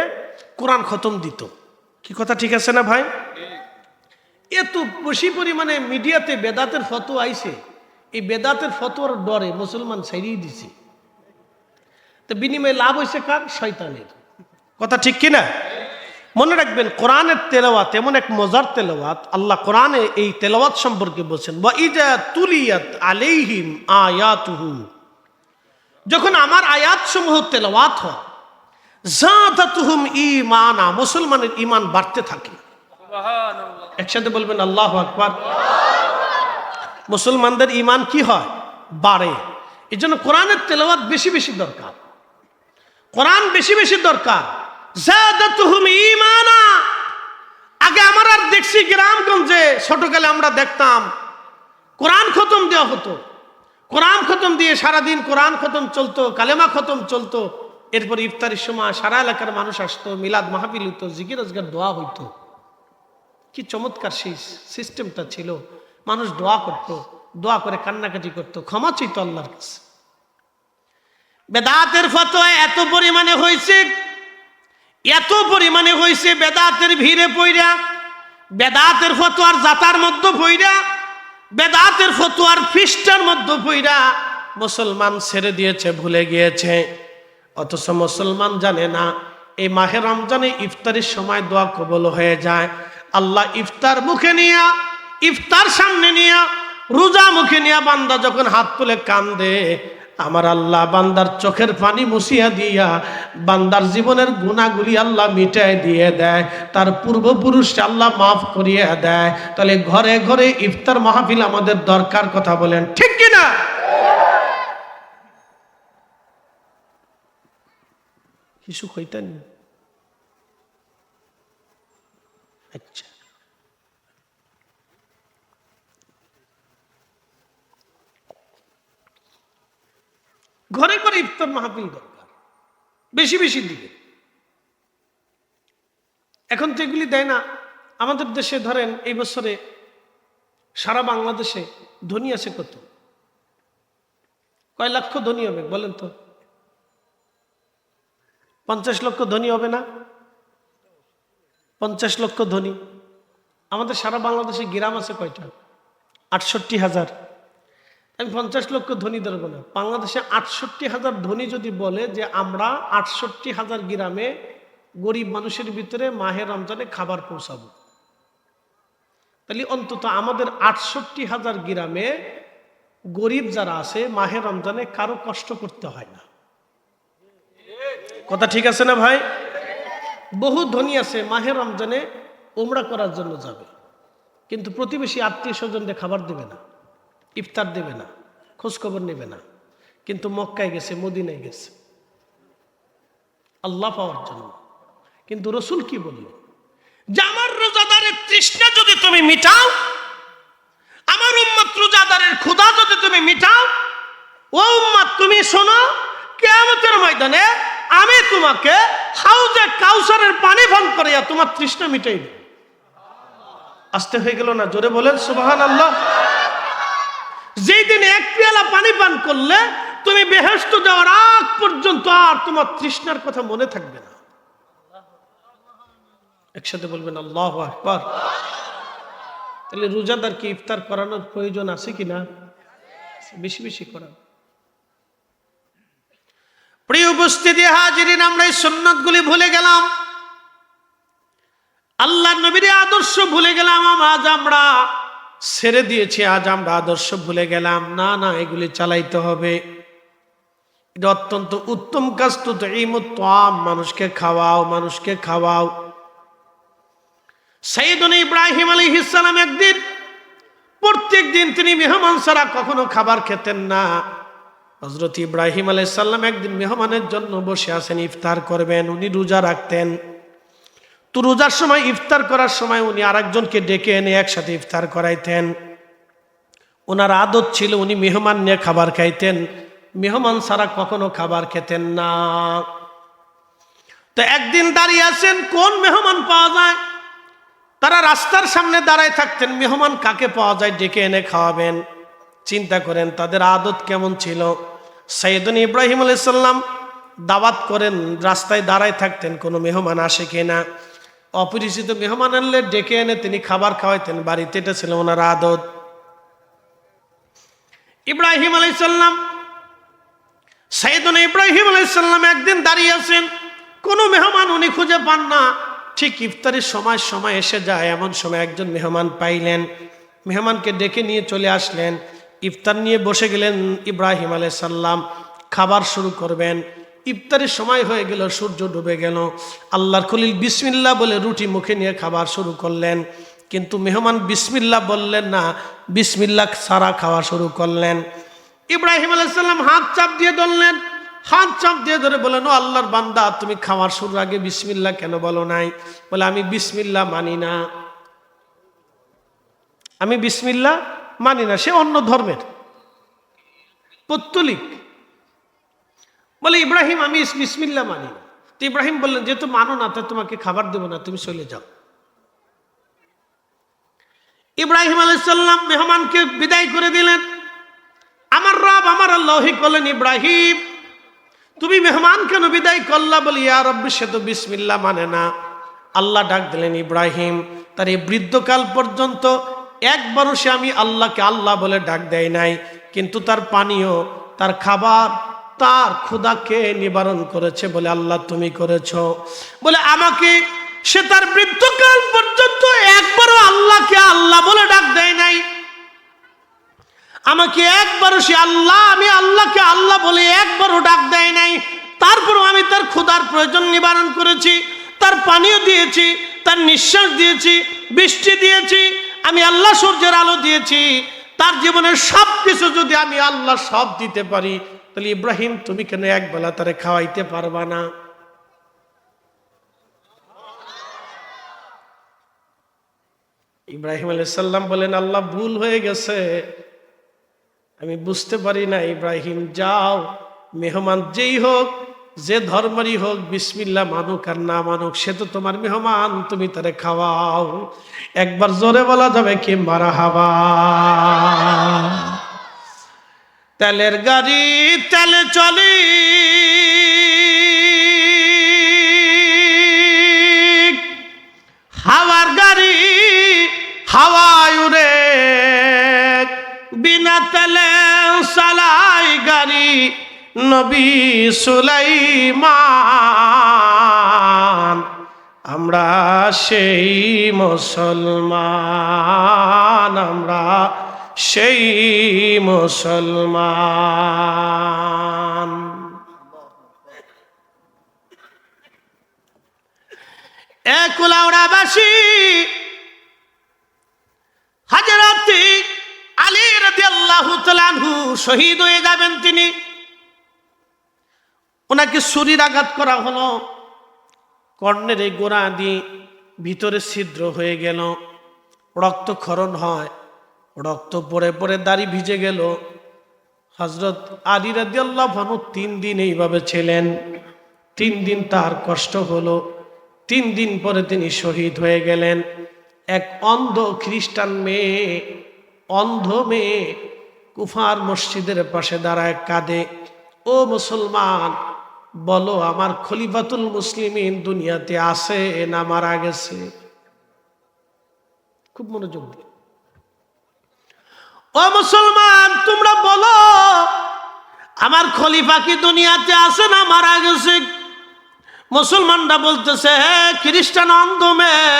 কোরআন খতম দিত। কি কথা ঠিক আছে না ভাই? এত বেশি পরিমাণে মিডিয়াতে বেদাতের ফতোয়া আইছে, এই বেদাতের ফতোয়ার ডরে মুসলমান ছাড়িয়ে দিছে। তো বিনিময়ে লাভ হয়েছে কার? শয়তানের। কথা ঠিক কিনা? মনে রাখবেন, কোরআনের তেলাওয়াত এমন এক মজার তেলাওয়াত। আল্লাহ কোরআনে এই তেলাওয়াত সম্পর্কে বলছেন, ওয়া ইযা তুলিয়াত আলাইহিম আয়াতুহু, যখন আমার আয়াত সমূহ তেলাওয়াত হয়, যাদাতুহুম ঈমানা, মুসলমানের ঈমান বাড়তে থাকে। সুবহানাল্লাহ। একসাথে বলবেন আল্লাহু আকবার। মুসলমানদের ঈমান কি হয়? বাড়ে। এই জন্য কোরআনের তেলাওয়াত বেশি বেশি দরকার, কোরআন বেশি বেশি দরকার। যাদাতুহুম ঈমানা। আগে আমরা আর দেখছি গ্রামগঞ্জে ছোটকালে আমরা দেখতাম কোরআন খতম দেওয়া হতো, কোরআন খতম দিয়ে সারাদিন কোরআন খতম চলতো, কালেমা খতম চলতো। এরপর ইফতারের সময় সারা এলাকার মানুষ আসতো, মিলাদ মাহফিল হইতো, জিকির আজগার দোয়া হইতো। কি চমৎকার সেই সিস্টেমটা ছিল। মানুষ দোয়া করত, দোয়া করে কান্নাকাটি করতো, ক্ষমা চাইতো আল্লাহর কাছে। বেদাতের ফতোয়া এত পরিমাণে হয়েছে, এত পরিমাণে হয়েছে, বেদাতের ভিড়ে পইরা, বেদাতের ফতোয়ার জাতার মধ্যে পইরা, বেদাতের ফতোয়ার ফিস্টার মধ্যে পইরা মুসলমান ছেড়ে দিয়েছে, ভুলে গিয়েছে। অথচ মুসলমান জানে না এই মাহে রমজানে ইফতারের সময় দোয়া কবুল হয়ে যায়। আল্লাহ ইফতার মুখে নিয়া, ইফতার সামনে নিয়া, রোজা মুখে নিয়া বান্দা যখন হাত তুলে কান্দে, আমার আল্লাহ বান্দার চোখের পানি মুছিয়া দিয়া বান্দার জীবনের গুনাহগুলি আল্লাহ মিটাই দিয়ে দেয়, তার পূর্বপুরুষকে আল্লাহ মাফ করিয়ে দেয়। তাহলে ঘরে ঘরে ইফতার মাহফিল আমাদের দরকার। কথা বলেন ঠিক কিনা? কিছু কইতেন? আচ্ছা, ঘরে ঘরে ইফতার মাহফিল দরকার, বেশি বেশি দিবে। এখন তো এগুলি দেয় না। আমাদের দেশে ধরেন এই বছরে সারা বাংলাদেশে ধনী আছে কত? কয় লক্ষ ধনী হবে বলেন তো? 50 লক্ষ ধনী হবে না? 50 লক্ষ ধনী। আমাদের সারা বাংলাদেশে গ্রাম আছে কয়টা? 68,000। আমি 50 লক্ষ ধনী ধরবো না, বাংলাদেশে 68,000 ধনী যদি বলে যে আমরা 68,000 গ্রামে গরিব মানুষের ভিতরে মাহে রমজানে খাবার পৌঁছাবো, তাহলে অন্তত আমাদের 68,000 গ্রামে গরিব যারা আছে মাহে রমজানে কারো কষ্ট করতে হয় না। কথা ঠিক আছে না ভাই? বহু ধনী আছে মাহে রমজানে উমরা করার জন্য যাবে, কিন্তু প্রতিবেশী আত্মীয় স্বজনদের খাবার দেবে না, ইফতার দেবে না, খোঁজখবর নেবে না, কিন্তু মক্কায় গেছে, মদিনায় গেছে আল্লাহ পাওয়ার জন্য। কিন্তু রসুল কি বলল? যে আমার রোজাদারের তৃষ্ণা যদি তুমি মিটাও, আমার উম্মত রোজাদারের ক্ষুধা যদি তুমি মিটাও, ও উম্মত তুমি শোনো, কিয়ামতের ময়দানে আমি তোমাকে হাউজে কাউসারের পানি পান করিয়া তোমার তৃষ্ণা মিটাই দেব। আস্তে হয়ে গেল না? জোরে বলেন সুবহানাল্লাহ। যেই দিন এক পেয়ালা পানি পান করলে তুমি বেহেশত যাওয়ার আগ পর্যন্ত আর তোমার তৃষ্ণার কথা মনে থাকবে না। একসাথে বলবেন আল্লাহু আকবার। তাহলে রোজাদারকে ইফতার করানোর প্রয়োজন আছে কিনা? বেশি বেশি করা। প্রিয় উপস্থিতি হাজিরিন, আমরা এই সুন্নাতগুলি ভুলে গেলাম, আল্লাহ নবীর আদর্শ ভুলে গেলাম। আজ আমরা ছেড়ে দিয়েছি, আজ আমরা আদর্শ ভুলে গেলাম। না না, এগুলি চালাইতে হবে। এটা অত্যন্ত উত্তম কাজ। তো ইমুত্তাম, মানুষকে খাওয়াও, মানুষকে খাওয়াও। সাইয়েদুনা ইব্রাহিম আলাইহিস সালাম একদিন, প্রত্যেক দিন তিনি মেহমান ছাড়া কখনো খাবার খেতেন না। হযরত ইব্রাহিম আলাইহিস সালাম একদিন মেহমানের জন্য বসে আছেন, ইফতার করবেন। উনি রোজা রাখতেন। তো রোজার সময়, ইফতার করার সময় উনি আরেকজনকে ডেকে এনে একসাথে ইফতার করাইতেন। ওনার আদত ছিল উনি মেহমান নিয়ে খাবার খাইতেন, মেহমান ছাড়া কখনো খাবার খেতেন না। তো একদিন দাঁড়িয়ে আছেন, কোন মেহমান পাওয়া যায়। তারা রাস্তার সামনে দাঁড়ায় থাকতেন, মেহমান কাকে পাওয়া যায় ডেকে এনে খাওয়াবেন। চিন্তা করেন তাদের আদত কেমন ছিল। সাইয়েদুনা ইব্রাহিম আলাইহিস সালাম দাওয়াত করেন, রাস্তায় দাঁড়ায় থাকতেন কোনো মেহমান আসে কিনা। অপরিচিত মেহমান আনলে ডেকে এনে তিনি খাবার খাওয়াইতেন বাড়িতে, এটা ছিল ওনার আদত। ইব্রাহিম আলাইহিস সালাম, সাইয়েদুনা ইব্রাহিম আলাইহিস সালাম একদিন দাঁড়িয়ে আছেন, কোনো মেহমান উনি খুঁজে পান না। ঠিক ইফতারের সময় এসে যায়, এমন সময় একজন মেহমান পাইলেন। মেহমানকে ডেকে নিয়ে চলে আসলেন, ইফতার নিয়ে বসে গেলেন। ইব্রাহিম আলাইহিস সালাম খাবার শুরু করবেন। ইফতারের সময় হয়ে গেল, সূর্য ডুবে গেল। আল্লাহর খলিল বিসমিল্লাহ বলে রুটি মুখে নিয়ে খাবার শুরু করলেন, কিন্তু মেহমান বিসমিল্লাহ বললেন না, বিসমিল্লাহ ছাড়া খাওয়া শুরু করলেন। ইব্রাহিম আলাইহিস সালাম হাত চাপ দিয়ে ধরলেন, হাত চাপ দিয়ে ধরে বলেন, ও আল্লাহর বান্দা, তুমি খাওয়ার শুরুর আগে বিসমিল্লাহ কেন বলো নাই? বলে, আমি বিসমিল্লাহ মানি না, আমি বিসমিল্লাহ মানি না। সে অন্য ধর্মের পৌত্তলিক। বলে, ইব্রাহিম আমি বিসমিল্লাহ মানি না। তো ইব্রাহিম বললেন, যেহেতু মানো না, তা তোমাকে খাবার দেবো না, তুমি চলে যাও। ইব্রাহিম আলাইহিস সালাম মেহমানকে বিদায় করে দিলেন। আমার রব, আমার আল্লাহ বললেন, ইব্রাহিম তুমি মেহমান কেন বিদায় করলা? বলি, ইয়া রব্বি, সে তো বিসমিল্লাহ মানে না। আল্লাহ ডাক দিলেন, ইব্রাহিম তার এই বৃদ্ধকাল পর্যন্ত একবারও সে আমি আল্লাহকে আল্লাহ বলে ডাক দেয় নাই, কিন্তু তার পানীয়, তার খাবার, তার ক্ষুধাকে নিবারণ করেছে বলে আল্লাহ তুমি করেছো। বলে, আমাকে সে তার বৃদ্ধকাল পর্যন্ত একবারও আল্লাহকে আল্লাহ বলে ডাক দেয় নাই। আমাকে একবারও সে আল্লাহ, আমি আল্লাহকে আল্লাহ বলে একবারও ডাক দেয় নাই। তারপরও আমি তার ক্ষুধার প্রয়োজন নিবারণ করেছি, তার পানীয় দিয়েছি, তার নিঃশ্বাস দিয়েছি, বৃষ্টি দিয়েছি, আমি আল্লাহ সূর্যের আলো দিয়েছি। তার জীবনের সব কিছু যদি আমি আল্লাহ সব দিতে পারি, তাহলে ইব্রাহিম তুমি কেন একবেলা তারে খাওয়াইতে পারবা না? ইব্রাহিম আলাইহিস সালাম বলেন, আল্লাহ ভুল হয়ে গেছে, আমি বুঝতে পারি না। ইব্রাহিম যাও, মেহমান যেই হোক, যে ধর্মেরই হোক, বিসমিল্লাহ মানুক আর না মানুক, সে তো তোমার মেহমান, তুমি তারে খাওয়াও। একবার জোরে বলা যাবে কি মারহাবা? তেলের গাড়ি তেলে চলে, হাওয়ার গাড়ি হাওয়ায় উড়ে, বিনা তেলে চালাই গাড়ি নবী সুলাইমান। আমরা সেই মুসলমান, আমরা সেই মুসলমান। কুলাউড়াবাসী হযরত আলী রাদিয়াল্লাহু তাআলা আনহু শহীদ হয়ে যাবেন। তিনি, ওনাকে ছুরির আঘাত করা হলো, কর্ণের এই গোড়া দিয়ে ভিতরে ছিদ্র হয়ে গেল, রক্তক্ষরণ হয়, রক্ত পড়ে পড়ে দাড়ি ভিজে গেল। হযরত আলী রাদিয়াল্লাহু আনহু 3 দিন এইভাবে ছিলেন। 3 দিন তার কষ্ট হলো। 3 দিন পরে তিনি শহীদ হয়ে গেলেন। এক অন্ধ খ্রিস্টান মেয়ে, অন্ধ মেয়ে কুফার মসজিদের পাশে দাঁড়ায় কাঁদে, ও মুসলমান বলো, আমার খলিফাতুল মুসলিমিন দুনিয়াতে আছে না মারা গেছে? খুব মনোযোগ দিয়ে, ও মুসলমান তোমরা বলো, আমার খলিফা কি দুনিয়াতে আছে না মারা গেছে? মুসলমানরা বলতেছে, হে খ্রিস্টান অন্ধ মেয়ে,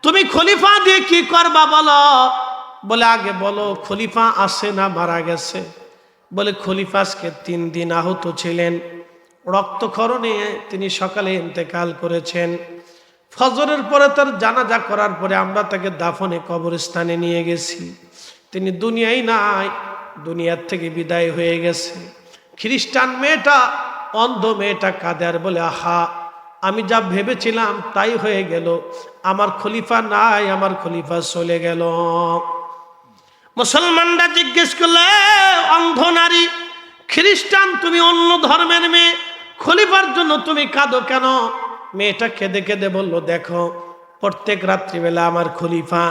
তুমি খলিফা দিয়ে কি করবা বলো? বলে, আগে বলো খলিফা আছে না মারা গেছে? বলে, খলিফা আজকে 3 দিন আহত ছিলেন, রক্তক্ষরণে তিনি সকালে ইন্তেকাল করেছেন। ফজরের পরে তার জানাজা করার পরে আমরা তাকে দাফনে কবরস্থানে নিয়ে গেছি। তিনি দুনিয়ায় নাই, দুনিয়ার থেকে বিদায় হয়ে গেছে। খ্রিস্টান মেয়েটা, অন্ধ মেয়েটা কাঁদে আর বলে, আহা, আমি যা ভেবেছিলাম তাই হয়ে গেল, আমার খলিফা নাই, আমার খলিফা চলে গেল। মুসলমানরা জিজ্ঞেস করলে, অন্ধ নারী, খ্রিস্টান তুমি অন্য ধর্মের মেয়ে, খলিফার জন্য তুমি কাঁদো কেন? মেয়েটা কেঁদে কেঁদে বলল, দেখো প্রত্যেক রাত্রিবেলা আমার খলিফা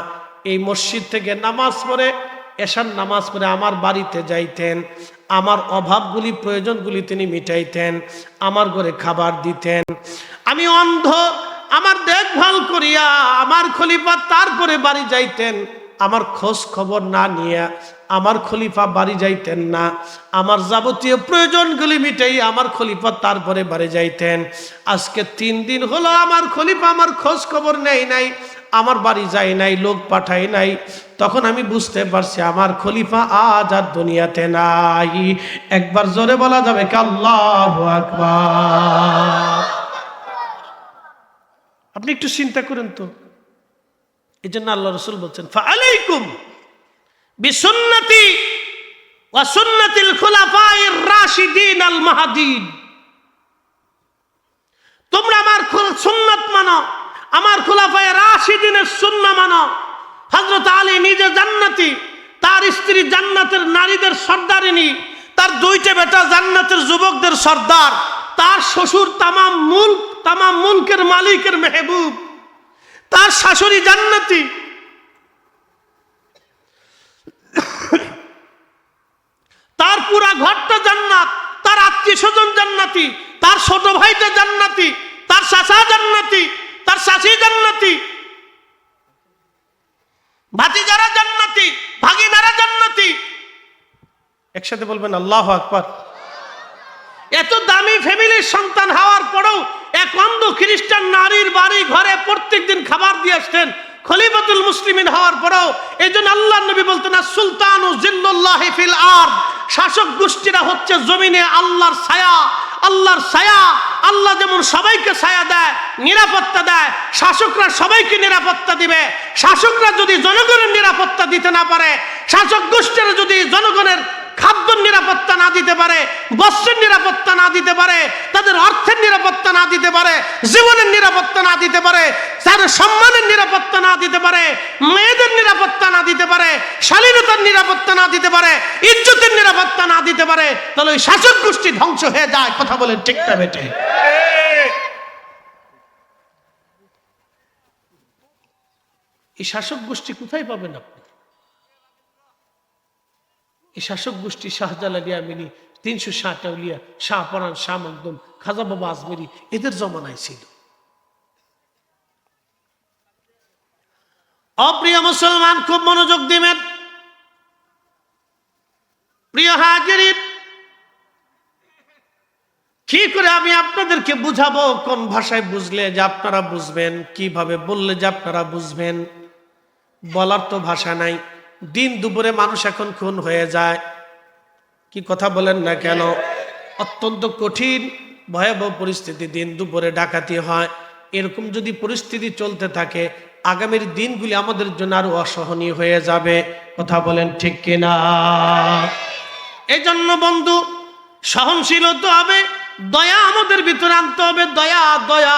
এই মসজিদ থেকে নামাজ পড়ে, এশার নামাজ পড়ে আমার বাড়িতে যাইতেন, আমার অভাবগুলি প্রয়োজনগুলি তিনি মিটাইতেন, আমার ঘরে খাবার দিতেন। আমি অন্ধ, আমার দেখভাল করিয়া আমার খলিফা তারপরে বাড়ি যাইতেন। আমার খোঁজ খবর না নিয়ে আমার খলিফা বাড়ি যাইতেন না। আমার যাবতীয় প্রয়োজনগুলি মিটাই আমার খলিফা তারপরে বাড়ি যাইতেন। আজকে 3 দিন হলো আমার খলিফা আমার খোঁজ খবর নেই নাই, আমার বাড়ি যায় নাই, লোক পাঠাই নাই। তখন আমি বুঝতে পারছি আমার খলিফা আজ আর দুনিয়াতে নাই। একবার জোরে বলা যাবে কি আল্লাহু আকবার? আপনি একটু চিন্তা করেন তো। এই জন্য আল্লাহ রাসূল বলছেন, ফাআলাইকুম বিসুন্নতি ওয়া সুন্নাতিল খুলাফায়ে রাশিদিন আল মাহদিন। তোমরা আমার সুন্নাত মানো, আমার খুলাফায়ে রাশিদিনের সুন্নাহ মানো। হযরত আলী নিজে জান্নাতি, তার স্ত্রী জান্নাতের নারীদের সর্দারিনী, তার 2টা বেটা জান্নাতের যুবকদের সর্দার, তার শ্বশুর তামাম মুলকের মালিকের মেহবুব, তার শাশুড়ি জান্নাতি, তার পুরা ঘরটা জান্নাত, তার আত্মীয় স্বজন জান্নাতি, তার ছোট ভাইটা জান্নাতি, তার চাচা জান্নাতি, তার চাচি জান্নাতি, ভাতিজারা জান্নাতি, ভাগিনারা জান্নাতি। একসাথে বলবেন আল্লাহু আকবার। এত দামি ফ্যামিলির সন্তান হওয়ার পরেও এক অন্ধ খ্রিস্টান নারীর বাড়ি ঘরে প্রত্যেকদিন খাবার দিয়ে আসতেন, খলিফাতুল মুসলিমিন হওয়ার পরেও। এই জন্য আল্লাহর নবী বলতেন, সুলতানু জিল্লুল্লাহি ফিল আরদ, শাসক গোষ্ঠীরা হচ্ছে জমিনে আল্লাহর ছায়া। আল্লাহর ছায়া, আল্লাহ যেমন সবাইকে ছায়া দেয়, নিরাপত্তা দেয়, শাসকরা সবাইকে নিরাপত্তা দিবে। শাসকরা যদি জনগণের নিরাপত্তা দিতে না পারে, শাসক গোষ্ঠীরা যদি জনগণের খাদ্যের নিরাপত্তা না দিতে পারে, বস্ত্রের নিরাপত্তা না দিতে পারে, তাদের অর্থের নিরাপত্তা না দিতে পারে, জীবনের নিরাপত্তা না দিতে পারে, তাদের সম্মানের নিরাপত্তা না দিতে পারে, মেয়েদের নিরাপত্তা না দিতে পারে, শালীনতার নিরাপত্তা না দিতে পারে, ইজ্জতের নিরাপত্তা না দিতে পারে, তাহলে ওই শাসক গোষ্ঠী ধ্বংস হয়ে যায়। কথা বলেন ঠিক না বেটে? এই শাসক গোষ্ঠী কোথায় পাবেন আপনি? এই শাসক গোষ্ঠী শাহজালালি, আমিনী, 360 আউলিয়া, শাহপরান, শাহ মখদুম, খাজা বাবা আজমেরি, এদের জমানায় ছিল। অপ্রিয় মুসলমান, খুব মনোযোগ দিবেন। প্রিয় হাজিরিন, কি করে আমি আপনাদেরকে বুঝাবো? কোন ভাষায় বুঝলে যে আপনারা বুঝবেন, কিভাবে বললে যে আপনারা বুঝবেন? বলার তো ভাষা নাই। দিন দুপুরে মানুষ এখন খুন হয়ে যায়, কি কথা বলেন না কেন? অত্যন্ত কঠিন ভয়াবহ পরিস্থিতি, দিন দুপুরে ডাকাতি হয়। এরকম যদি পরিস্থিতি চলতে থাকে, আগামীর দিনগুলি আমাদের জন্য আরো অসহনীয় হয়ে যাবে। কথা বলেন ঠিক কিনা? এই জন্য বন্ধু, সহনশীল হতে হবে, দয়া আমাদের ভিতরে আনতে হবে। দয়া, দয়া।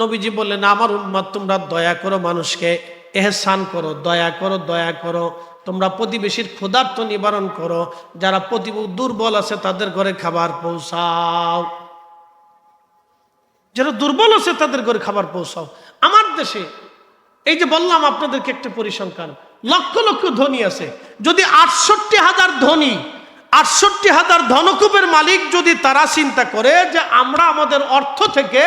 নবীজি বললেন, আমার উম্মত তোমরা দয়া করো, মানুষকে এহসান করো, দয়া করো, দয়া করো। তোমরা প্রতিবেশীর ক্ষুধার্ত নিবারণ করো, যারা দুর্বল আছে তাদের ঘরে খাবার পৌঁছাও, যারা দুর্বল আছে তাদের ঘরে খাবার পৌঁছাও। আমার দেশে এই যে বললাম আপনাদেরকে একটা পরিসংখ্যান, লক্ষ লক্ষ ধনী আছে। যদি 68,000 ধনী, 68,000 ধনকুবের মালিক যদি তারা চিন্তা করে যে আমরা আমাদের অর্থ থেকে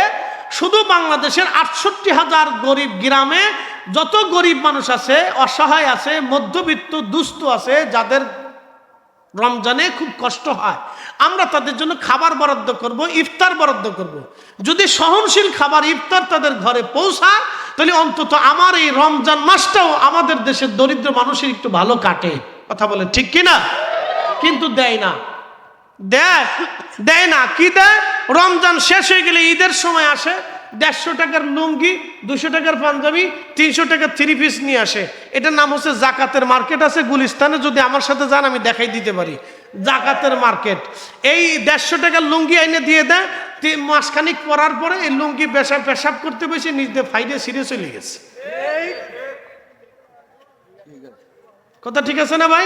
শুধু বাংলাদেশের 68,000 গরিব গ্রামে যত গরিব মানুষ আছে, অসহায় আছে, মধ্যবিত্ত দুস্থ আছে, যাদের রমজানে খুব কষ্ট হয়, আমরা তাদের জন্য খাবার বরাদ্দ করব, ইফতার বরাদ্দ করব। যদি সহনশীল খাবার ইফতার তাদের ঘরে পৌঁছায়, তাহলে অন্তত আমার এই রমজান মাসটাও আমাদের দেশের দরিদ্র মানুষের একটু ভালো কাটে। কথা বলে ঠিক কিনা? কিন্তু দেয় না, দেয় না। কি দেয়? রমজান শেষ হয়ে গেলে ঈদের সময় আসে, 150 টাকার লুঙ্গি, 200 টাকার পাঞ্জাবি, 300 টাকার 3 পিস নিয়ে আসে। এটার নাম হচ্ছে জাকাতের মার্কেট। আছে গুলিস্তানে, যদি আমার সাথে যান আমি দেখাই দিতে পারি। জাকাতের মার্কেট। এই 150 টাকার লুঙ্গি এনে দিয়ে দেয়, মাসখানিক পরার পরে এই লুঙ্গি পেশাব করতে বসে নিজ দিয়ে ফাইডে সিরিয়ে চলে গেছে। কথা ঠিক আছে না ভাই?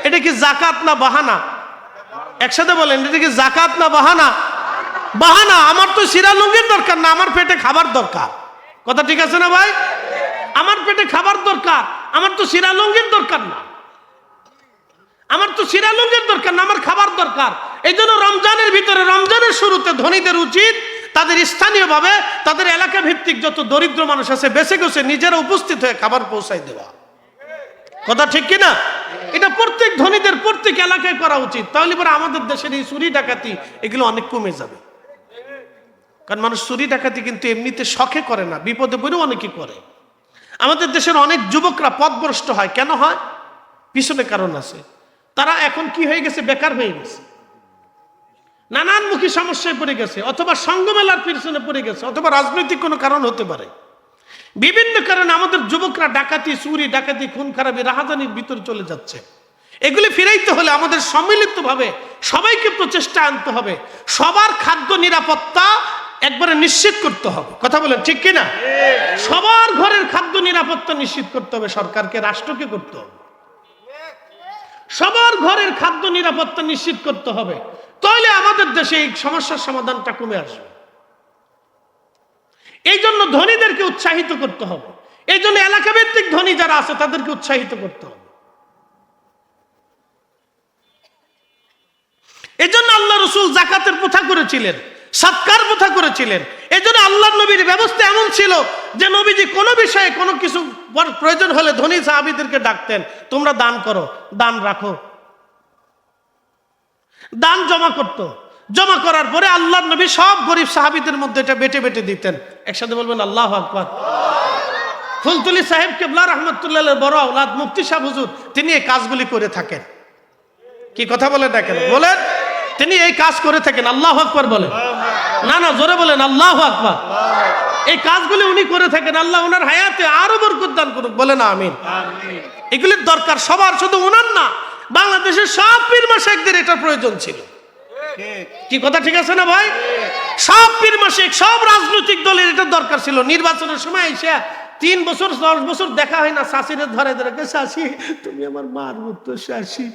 এটা কি জাকাত না বাহানা? একসাথে বলেন, এটা কি জাকাত না বাহানা? বাহানা। আমার তো সিরা লুঙ্গির দরকার না, আমার পেটে খাবার দরকার। কথা ঠিক আছে না ভাই? আমার পেটে খাবার দরকার, আমার তো সিরা লুঙ্গির দরকার না, আমার তো সিরা লুঙ্গির দরকার না, আমার খাবার দরকার। এই জন্য রমজানের ভিতরে, রমজানের শুরুতে ধনীদের উচিত তাদের স্থানীয়ভাবে তাদের এলাকা ভিত্তিক যত দরিদ্র মানুষ আছে বেছে গেছে নিজেরা উপস্থিত হয়ে খাবার পৌঁছাই দেওয়া। কথা ঠিক কিনা? এটা প্রত্যেক ধনীদের প্রত্যেক এলাকায় করা উচিত। তাহলে পরে আমাদের দেশের এই চুরি ডাকাতি এগুলো অনেক কমে যাবে। কারণ মানুষ চুরি ডাকাতি কিন্তু এমনিতে শখে করে না, বিপদে পড়েও অনেকে করে। আমাদের দেশের অনেক যুবকরা পথভ্রষ্ট হয়। কেন হয়? পিছনে কারণ আছে। তারা এখন কি হয়ে গেছে? বেকার হয়ে গেছে, নানানমুখী সমস্যায় পড়ে গেছে, অথবা সঙ্গমেলার পিছনে পড়ে গেছে, অথবা রাজনৈতিক কোনো কারণ হতে পারে। বিভিন্ন কারণে আমাদের যুবকরা ডাকাতি, চুরি ডাকাতি, খুন খারাপি, রাহাজানির ভিতরে চলে যাচ্ছে। এগুলি ফিরাইতে হলে আমাদের সম্মিলিতভাবে সবাইকে প্রচেষ্টা আনতে হবে। সবার খাদ্য নিরাপত্তা একবারে নিশ্চিত করতে হবে। কথা বলেন ঠিক কিনা? সবার ঘরের খাদ্য নিরাপত্তা নিশ্চিত করতে হবে। সরকারকে, রাষ্ট্রকে করতে হবে। সবার ঘরের খাদ্য নিরাপত্তা নিশ্চিত করতে হবে। তাহলে আমাদের দেশে এই সমস্যার সমাধানটা কমে আসবে। এই জন্য ধনীদেরকে উৎসাহিত করতে হবে। এই জন্য এলাকা ভিত্তিক ধনী যারা আছে তাদেরকে উৎসাহিত করতে হবে। এই জন্য আল্লাহ রসুল যাকাতের প্রথা করেছিলেন, সৎকার প্রথা করেছিলেন। এই জন্য আল্লাহ নবীর ব্যবস্থা এমন ছিল যে নবীজি কোনো বিষয়ে কোনো কিছু প্রয়োজন হলে ধনী সাহাবীদেরকে ডাকতেন, তোমরা দান করো, দান রাখো। দান জমা করত। জমা করার পরে আল্লাহ নবী সব গরিব সাহাবীদের মধ্যে এটা বেটে বেটে দিতেন। একসাথে বলবেন আল্লাহু আকবার। ফুলতুলি সাহেব কেবলা রহমতুল্লাহ বড় আওলাদ মুফতি সাহেব হুজুর, তিনি এই কাজগুলি করে থাকেন। কি কথা বলেন না কেন? বলেন, তিনি এই কাজ করে থাকেন। আল্লাহু আকবার বলেন না, না জোরে বলেন আল্লাহু আকবার। এই কাজগুলি উনি করে থাকেন। আল্লাহ ওনার হায়াতে আরো বরকত দান করুক। বলেন আমিন। এগুলির দরকার সবার, শুধু ওনার না, বাংলাদেশের সব পীর মাশায়েখদের এটার প্রয়োজন ছিল। কি কথা ঠিক আছে না ভাই? সব পীর মাশায়েখ, সব রাজনৈতিক দলের এটার দরকার ছিল। নির্বাচনের সময় এসে 3 বছর 10 বছর দেখা হয় না, শাশিরে ধরে ধরে, শাশি তুমি আমার মার মতো, শাশি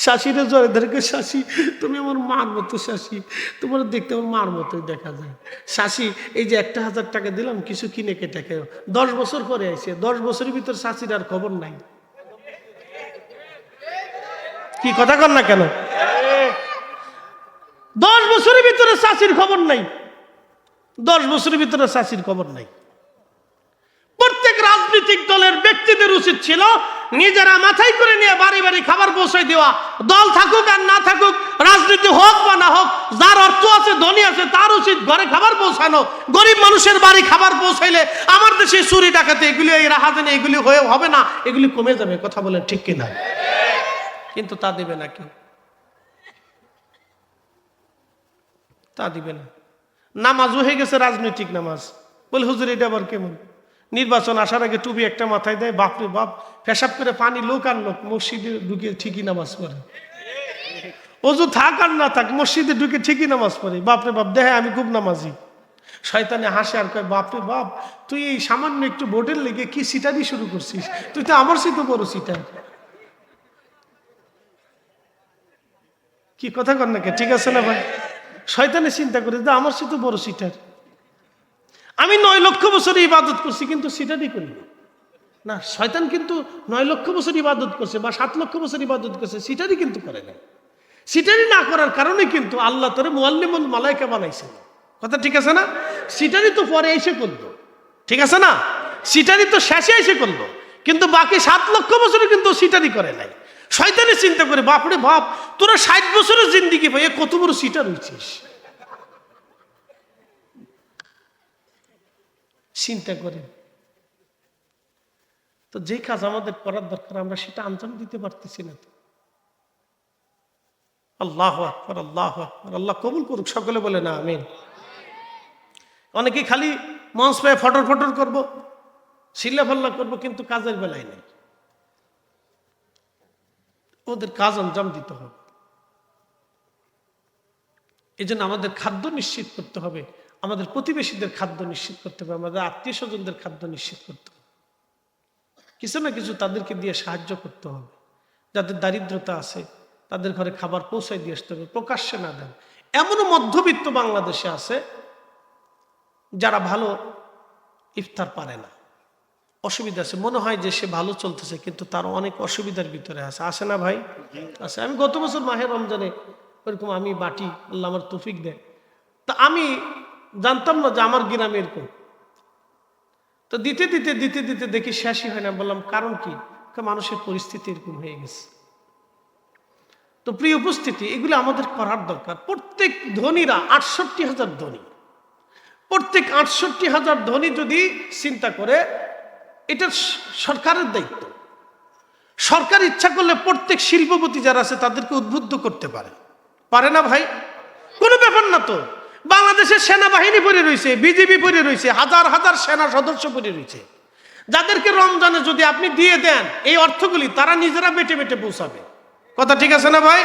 শাশিরে ধরে ধরে, শাশি তুমি আমার মার মতো, শাশি তোমার দেখতে আমার মার মতোই দেখা যায়। শাশি এই যে 1000 টাকা দিলাম কিছু কিনে কেটে খেয়ে। 10 বছর পরে এসে 10 বছরের ভিতর শাশির আর খবর নাই। কি কথা কর না কেন? 10 বছরের ভিতরে শাশির খবর নাই। 10 বছরের ভিতরে শাশির খবর নাই। প্রত্যেক রাজনৈতিক দলের ব্যক্তিদের উচিত ছিল নিজেরা মাথায় করে নিয়ে বাড়ি বাড়ি খাবার পৌঁছায় দেওয়া। দল থাকুক আর না থাকুক, রাজনীতি হোক বা না হোক, যার অর্থ আছে, ধনী আছে, তার উচিত ঘরে খাবার পৌঁছানো। গরিব মানুষের বাড়ি খাবার পৌঁছাইলে আমার দেশে চুরি ডাকাতি এগুলি, এই রাহাজানি এগুলি হয়ে হবে না, এগুলি কমে যাবে। কথা বলেন ঠিক কিনা? কিন্তু তা দিবে না কেউ, তা দিবে না। নামাজ হয়ে গেছে রাজনৈতিক নামাজ। বলে হুজুর এটা আবার কেমন? নির্বাচন আসার আগে টুপি একটা মাথায় দেয়, বাপরে বাপ, পেশাব করে পানি লোক আর লোক মসজিদে ঢুকে ঠিকই নামাজ পড়ে। অজু থাক আর না থাক, মসজিদে ঢুকে ঠিকই নামাজ পড়ে। বাপরে বাপ, দেখে আমি খুব নামাজি। শয়তানে হাসে আর কয়, বাপরে বাপ, তুই এই সামান্য একটু ভোটের লেগে কি সিটারি শুরু করছিস? তুই তো আমার সাথে বড় সিটার। কি কথা কর না কে? ঠিক আছে না ভাই? শয়তানে চিন্তা করে যে আমার সাথে বড় সিটার। আমি 9 লক্ষ বছর ইবাদত করছি কিন্তু সিটারি করি না। শয়তান কিন্তু 9 লক্ষ বছর ইবাদত করছে বা 7 লক্ষ বছর ইবাদত করছে, সিটারি কিন্তু করে না। সিটারি না করার কারণে কিন্তু আল্লাহ তোরে মুআল্লিমুল মালায়েকা বানাইছে। কথা ঠিক আছে না? সিটারি তো পরে এসে করলো, ঠিক আছে না? সিটারি তো শেষে এসে করলো, কিন্তু বাকি 7 লক্ষ বছরে কিন্তু সিটারি করে নাই। শয়তানে চিন্তা করে, বাপরে বাপ, তোরা 60 বছরের জিন্দিগি ভাই কত বড় সিটার হয়েছিস। চিন্তা করেন তো, যে কাজ আমাদের করার দরকার আমরা সেটা আঞ্জাম দিতে পারতেছি না তো। আল্লাহু আকবার, আল্লাহু আকবার। আল্লাহ কবুল করুক। সকলে বলে না আমিন। অনেকে খালি মঞ্চ পেয়ে ফটর ফটর করবো, চিল্লা ফাল্লা করবো, কিন্তু কাজের বেলায় নেই। ওদের কাজ আঞ্জাম দিতে হবে। এই জন্য আমাদের খাদ্য নিশ্চিত করতে হবে, আমাদের প্রতিবেশীদের খাদ্য নিশ্চিত করতে হবে, আমাদের আত্মীয় স্বজনদের খাদ্য নিশ্চিত করতে হবে। কিছু না কিছু তাদেরকে দিয়ে সাহায্য করতে হবে। যাদের দারিদ্রতা আছে তাদের ঘরে খাবার পৌঁছাই দিয়ে আসতে হবে, প্রকাশ্যে না দেন। এমনও মধ্যবিত্ত বাংলাদেশে আছে যারা ভালো ইফতার পারে না, অসুবিধা আছে, মনে হয় যে সে ভালো চলতেছে কিন্তু তার অনেক অসুবিধার ভিতরে আছে না ভাই? আছে। আমি গত বছর মাহে রমজানে ওরকম আমি বাটি, আল্লাহ আমার তৌফিক দেয়, তা আমি জানতাম না যে আমার গ্রামে এরকম। তো দিতে দিতে দিতে দিতে দেখি শেষই হয় না। বললাম কারণ কি? মানুষের পরিস্থিতি এরকম হয়ে গেছে। তো প্রিয় উপস্থিতি, এগুলো আমাদের করার দরকার। প্রত্যেক ধনীরা ৬৮,০০০ ধনী, প্রত্যেক ৬৮,০০০ ধনী যদি চিন্তা করে, এটা সরকারের দায়িত্ব। সরকার ইচ্ছা করলে প্রত্যেক শিল্পপতি যারা আছে তাদেরকে উদ্বুদ্ধ করতে পারে, পারে না ভাই? কোনো ব্যাপার না তো। বাংলাদেশের সেনাবাহিনী পড়ে রয়েছে, বিজিবি পড়ে রয়েছে, হাজার হাজার সেনা সদস্য পড়ে রয়েছে, যাদেরকে রমজানে যদি আপনি দিয়ে দেন এই অর্থগুলি, তারা নিজেরা বেটে বেটে পৌঁছাবে। কথা ঠিক আছে না ভাই?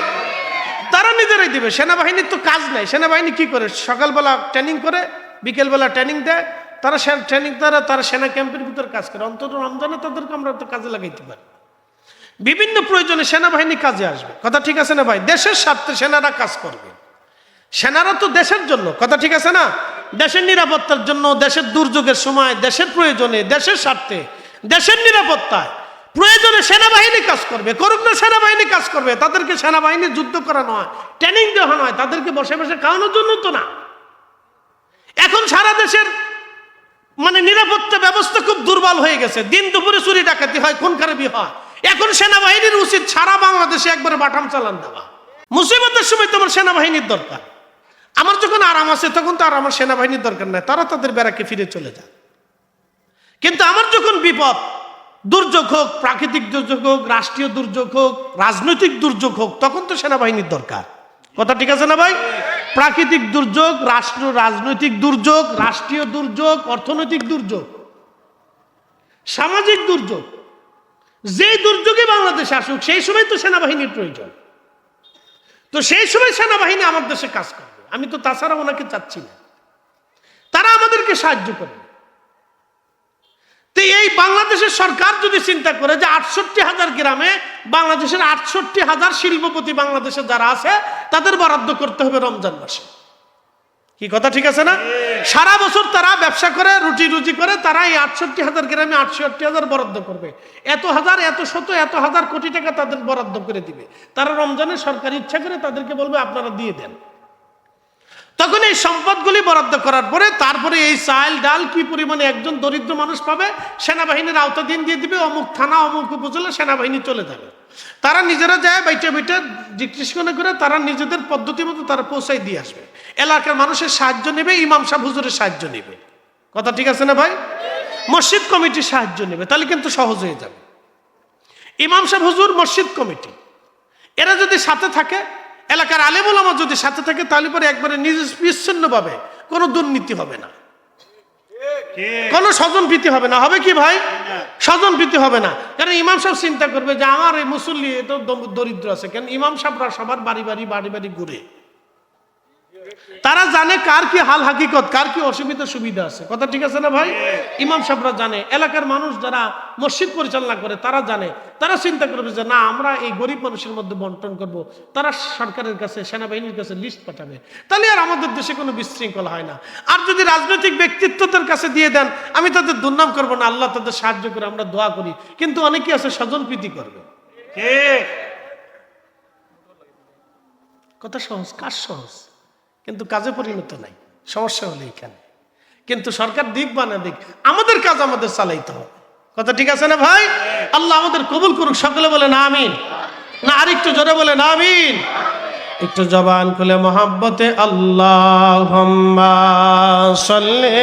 তারা নিজেরাই দিবে। সেনাবাহিনীর তো কাজ নাই। সেনাবাহিনী কি করে? সকালবেলা ট্রেনিং করে, বিকেলবেলা ট্রেনিং দেয়। তারা ট্রেনিং দ্বারা তারা সেনা ক্যাম্পের ভিতরে কাজ করে। অন্তত রমজানে তাদেরকে আমরা তো কাজে লাগাইতে পারি। বিভিন্ন প্রয়োজনে সেনাবাহিনী কাজে আসবে। কথা ঠিক আছে না ভাই? দেশের স্বার্থে সেনারা কাজ করবে। সেনারা তো দেশের জন্য, কথা ঠিক আছে না? দেশের নিরাপত্তার জন্য, দেশের দুর্যোগের সময়, দেশের প্রয়োজনে, দেশের স্বার্থে, দেশের নিরাপত্তায় প্রয়োজনে সেনাবাহিনী কাজ করবে। করুক না, সেনাবাহিনী কাজ করবে। তাদেরকে সেনাবাহিনীর যুদ্ধ করানো হয়, ট্রেনিং দেওয়া নয়, তাদেরকে বসে বসে খাওয়ানোর জন্য তো না। এখন সারা দেশের নিরাপত্তা ব্যবস্থা খুব দুর্বল হয়ে গেছে। দিন দুপুরে চুরি ডাকাতি হয়, খুন খারাপি হয়। এখন সেনাবাহিনীর উচিত সারা বাংলাদেশে একবারে বাটাম চালান দেওয়া। মুসিবতের সময় তোমার সেনাবাহিনীর দরকার। আমার যখন আরাম আছে তখন তো আর আমার সেনাবাহিনীর দরকার নাই, তারা তাদের ব্যারাকে ফিরে চলে যায়। কিন্তু আমার যখন বিপদ, দুর্যোগ হোক, প্রাকৃতিক দুর্যোগ হোক, রাষ্ট্রীয় দুর্যোগ হোক, রাজনৈতিক দুর্যোগ হোক, তখন তো সেনাবাহিনীর দরকার। কথা ঠিক আছে না ভাই? প্রাকৃতিক দুর্যোগ, রাজনৈতিক দুর্যোগ, রাষ্ট্রীয় দুর্যোগ, অর্থনৈতিক দুর্যোগ, সামাজিক দুর্যোগ, যে দুর্যোগে বাংলাদেশে আসুক সেই সময় তো সেনাবাহিনীর প্রয়োজন। তো সেই সময় সেনাবাহিনী আমার দেশে কাজ করবে। আমি তো তাছাড়া ওনাকে চাচ্ছি না। তারা আমাদেরকে সাহায্য করবে। তো এই বাংলাদেশের সরকার যদি চিন্তা করে যে ৬৮,০০০ গ্রামে বাংলাদেশের ৬৮,০০০ শিল্পপতি বাংলাদেশে যারা আছে তাদের বরাদ্দ করতে হবে রমজান মাসে। কি কথা ঠিক আছে না? সারা বছর তারা ব্যবসা করে, রুটি রুজি করে, তারা এই ৬৮,০০০ গ্রামে ৬৮,০০০ বরাদ্দ করবে। এত হাজার, এত শত, এত হাজার কোটি টাকা তাদের বরাদ্দ করে দিবে। তারা রমজানে সরকার ইচ্ছা করে তাদেরকে বলবে আপনারা দিয়ে দেন। তখন এই সম্পদগুলি বরাদ্দ করার পরে তারপরে এই চাল ডাল কি পরিমাণে একজন দরিদ্র মানুষ পাবে, সেনাবাহিনীর আওতাধীন দিয়ে দিবে। অমুক থানা, অমুক উপজেলা, সেনাবাহিনী চলে যাবে। তারা নিজেরা যায় বাইটা বাইটা ডিসকাশন করে তারা নিজেদের পদ্ধতি মতো তারা পৌঁছাই দিয়ে আসবে। এলাকার মানুষের সাহায্য নেবে, ইমাম সাহেব হুজুরের সাহায্য নেবে। কথা ঠিক আছে না ভাই? মসজিদ কমিটির সাহায্য নেবে, তাহলে কিন্তু সহজ হয়ে যাবে। ইমাম সাহেব হুজুর, মসজিদ কমিটি, এরা যদি সাথে থাকে, এলাকার আলেম ওলামা যদি সাথে থাকে, তাহলে পরে একবারে নিরবিচ্ছিন্নভাবে কোনো দুর্নীতি হবে না, কোনো স্বজনপ্রীতি হবে না। হবে কি ভাই? স্বজনপ্রীতি হবে না। কারণ ইমাম সাহেব চিন্তা করবে যে আমার এই মুসল্লি তো দরিদ্র আছে, কেন ইমাম সাহেবরা সবার বাড়ি বাড়ি ঘুরে, তারা জানে কার কি হাল হাকিকত, কার কি অসুবিধা সুবিধা আছে। কথা ঠিক আছে না ভাই? ইমাম সাহেবরা জানে, এলাকার মানুষ যারা মসজিদ পরিচালনা করে তারা জানে। তারা চিন্তা করবে যে না, আমরা এই গরিব মানুষের মধ্যে বন্টন করব। তারা সরকারের কাছে, সেনাবাহিনীর কাছে লিস্ট পাঠাবে, তাহলে আর আমাদের দেশে কোনো বিশৃঙ্খলা হয় না। আর যদি রাজনৈতিক ব্যক্তিত্বদের কাছে দিয়ে দেন, আমি তাদের দুর্নাম করবো না, আল্লাহ তাদের সাহায্য করে, আমরা দোয়া করি, কিন্তু অনেকে আছে স্বজনপ্রীতি করবে। কথা সহজ, কাজ সহজ, কিন্তু কাজে পরিণত নাই। সমস্যা হলো এখানে। কিন্তু সরকার দিক বা না দিক, আমাদের কাজ আমাদের চালাইতে হবে। কথা ঠিক আছে না ভাই? আল্লাহ আমাদের কবুল করুক। সকলে বলেন আমিন। না আরেকটু জোরে বলেন আমিন। একটু জবান খুলে মহাব্বতে আল্লাহুম্মা সাল্লি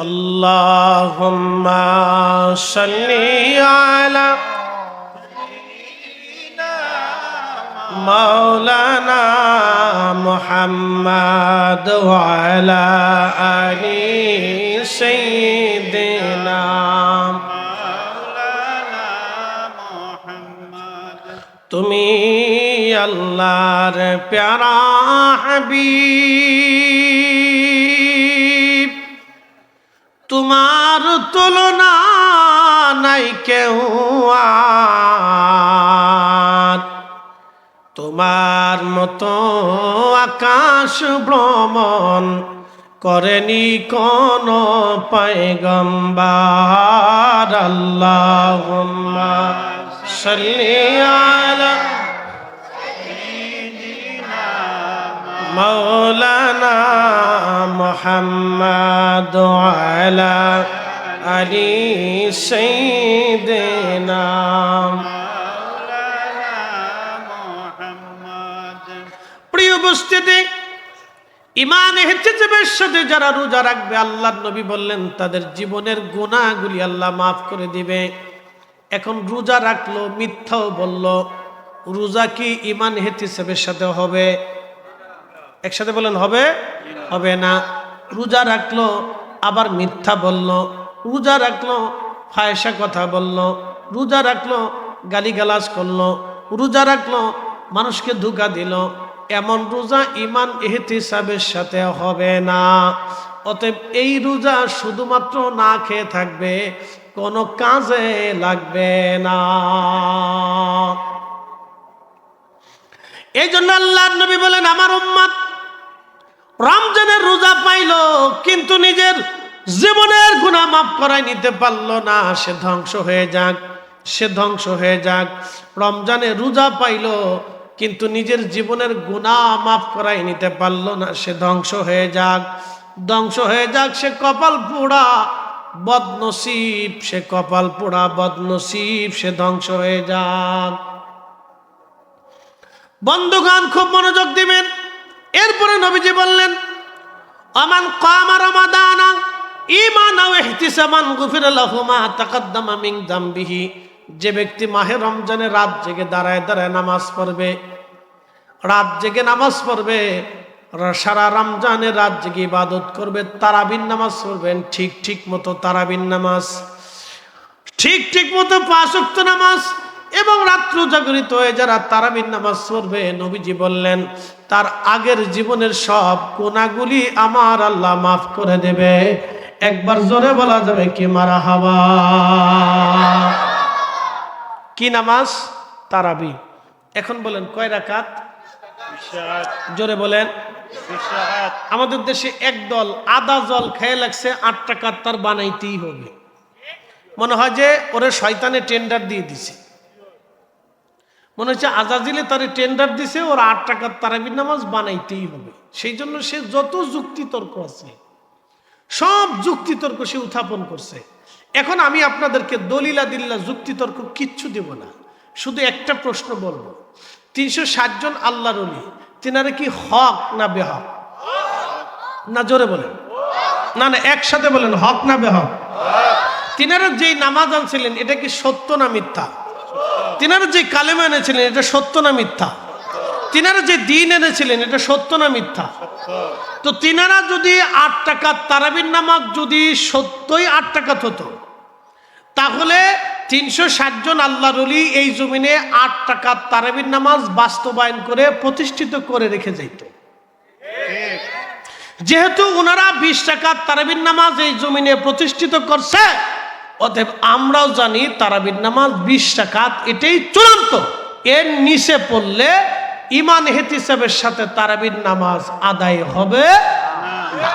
Allahumma salli ala Maulana Muhammad wa ala ali Sayyidina Maulana Muhammad তুমি আল্লাহর প্যারা হাবিব, তোমার তুলনা নাই কেউ আর, তোমার মতো আকাশ ভ্রমণ করেনি কোন পয়গম্বর। আল্লাহুম্মা সাল্লি আলা মাওলানা মুহাম্মদ ওয়া আলা আলি সাইয়্যিদিনা। প্রিয় উপস্থিতি, ঈমান ইহতিসাবের সাথে যারা রোজা রাখবে, আল্লাহর নবী বললেন তাদের জীবনের গুনাহগুলি আল্লাহ মাফ করে দিবে। এখন রোজা রাখলো, মিথ্যাও বলল, রোজা কি ঈমান ইহতিসাবের সাথে হবে? একসাথে বলেন হবে? হবে না। রোজা রাখলো আবার মিথ্যা বলল, রোজা রাখলো ফায়সা কথা বলল, রোজা রাখলো গালিগালাজ করলো, রোজা রাখলো মানুষকে ধোঁকা দিল, এমন রোজা ঈমান ইহতিসাবের সাথে হবে না। অতএব এই রোজা শুধুমাত্র না খেয়ে থাকবে, কোনো কাজে লাগবে না। এই জন্য আল্লাহর নবী বলেন, আমার উম্মত রমজানের রোজা পাইলো কিন্তু নিজের জীবনের গুনাহ মাফ করাই নিতে পারলো না, সে ধ্বংস হয়ে যাক, সে ধ্বংস হয়ে যাক। রমজানে রোজা পাইলো কিন্তু নিজের জীবনের গুনাহ মাফ করাই নিতে পারলো না, সে ধ্বংস হয়ে যাক, ধ্বংস হয়ে যাক। সে কপাল পোড়া বদনসিব, সে কপাল পোড়া বদনসিব, সে ধ্বংস হয়ে যাক। বন্ধুগণ খুব মনোযোগ দিবেন। এরপরে নবীজি বললেন, আমান কামা রমাদানা ঈমানাও ইহতিসাবান গুফিরা লাহু মা তাকাদ্দামা মিন যামবিহি। যে ব্যক্তি মাহে রমজানে রাত জেগে দাঁড়ায় দাঁড়ায় নামাজ পড়বে, রাত জেগে নামাজ পড়বে, সারা রমজানে রাত জেগে ইবাদত করবে, তারাবির নামাজ পড়বেন, ঠিক মতো তারাবির নামাজ, ঠিক মতো 5 ওয়াক্ত নামাজ, এবং রাত্র জাগরিত হয়ে যারা তারাবির নামাজ পড়বে, নবীজি বললেন তার আগের জীবনের সব গুনাহগুলি আমার আল্লাহ মাফ করে দেবে। একবার জোরে বলা যাবে কি মারহাবা? কি নামাজ? তারাবি। এখন বলেন কয় রাকাত? জোরে বলেন। আমাদের দেশে একদল আদা জল খেয়ে লাগছে 8 টাকার, তার বানাইতেই হবে। মনে হয় যে ওরে শয়তানে টেন্ডার দিয়ে দিছে, মনে হচ্ছে আজাজিলে তারে টেন্ডার দিছে, ওর 8 টাকার তারাবির নামাজ বানাইতেই হবে। সেই জন্য সে যত যুক্তিতর্ক আছে সব যুক্তিতর্ক সে উত্থাপন করছে। এখন আমি আপনাদেরকে দলিলা দিল্লা যুক্তিতর্ক কিচ্ছু দেব না, শুধু একটা প্রশ্ন বলবো, 360 জন আল্লাহর ওলি, তিনারা কি হক না বেহক? না জোরে বলেন, না একসাথে বলেন, হক না বেহক? তিনারা যেই নামাজ আনছিলেন এটা কি সত্য না মিথ্যা? তিনারা যে কালেমা এনেছিলেন এটা সত্য না মিথ্যা? তিনারা যে দিন এনেছিলেন এটা সত্য না মিথ্যা? তো তিনারা যদি 8 টাকার তারাবির নামাজ যদি সত্যই 8 টাকা হতো, তাহলে 360 জন আল্লাহর ওলি এই জমিনে 8 টাকার তারাবির নামাজ বাস্তবায়ন করে প্রতিষ্ঠিত করে রেখে যাইত। যেহেতু ওনারা 20 টাকার তারাবির নামাজ এই জমিনে প্রতিষ্ঠিত করছে, অতএব আমরাও জানি তারাবির নামাজ 20 টাকাত, এটাই চূড়ান্ত। এর নিচে পড়লে ঈমান ইহতিসাবের সাথে তারাবির নামাজ আদায় হবে না।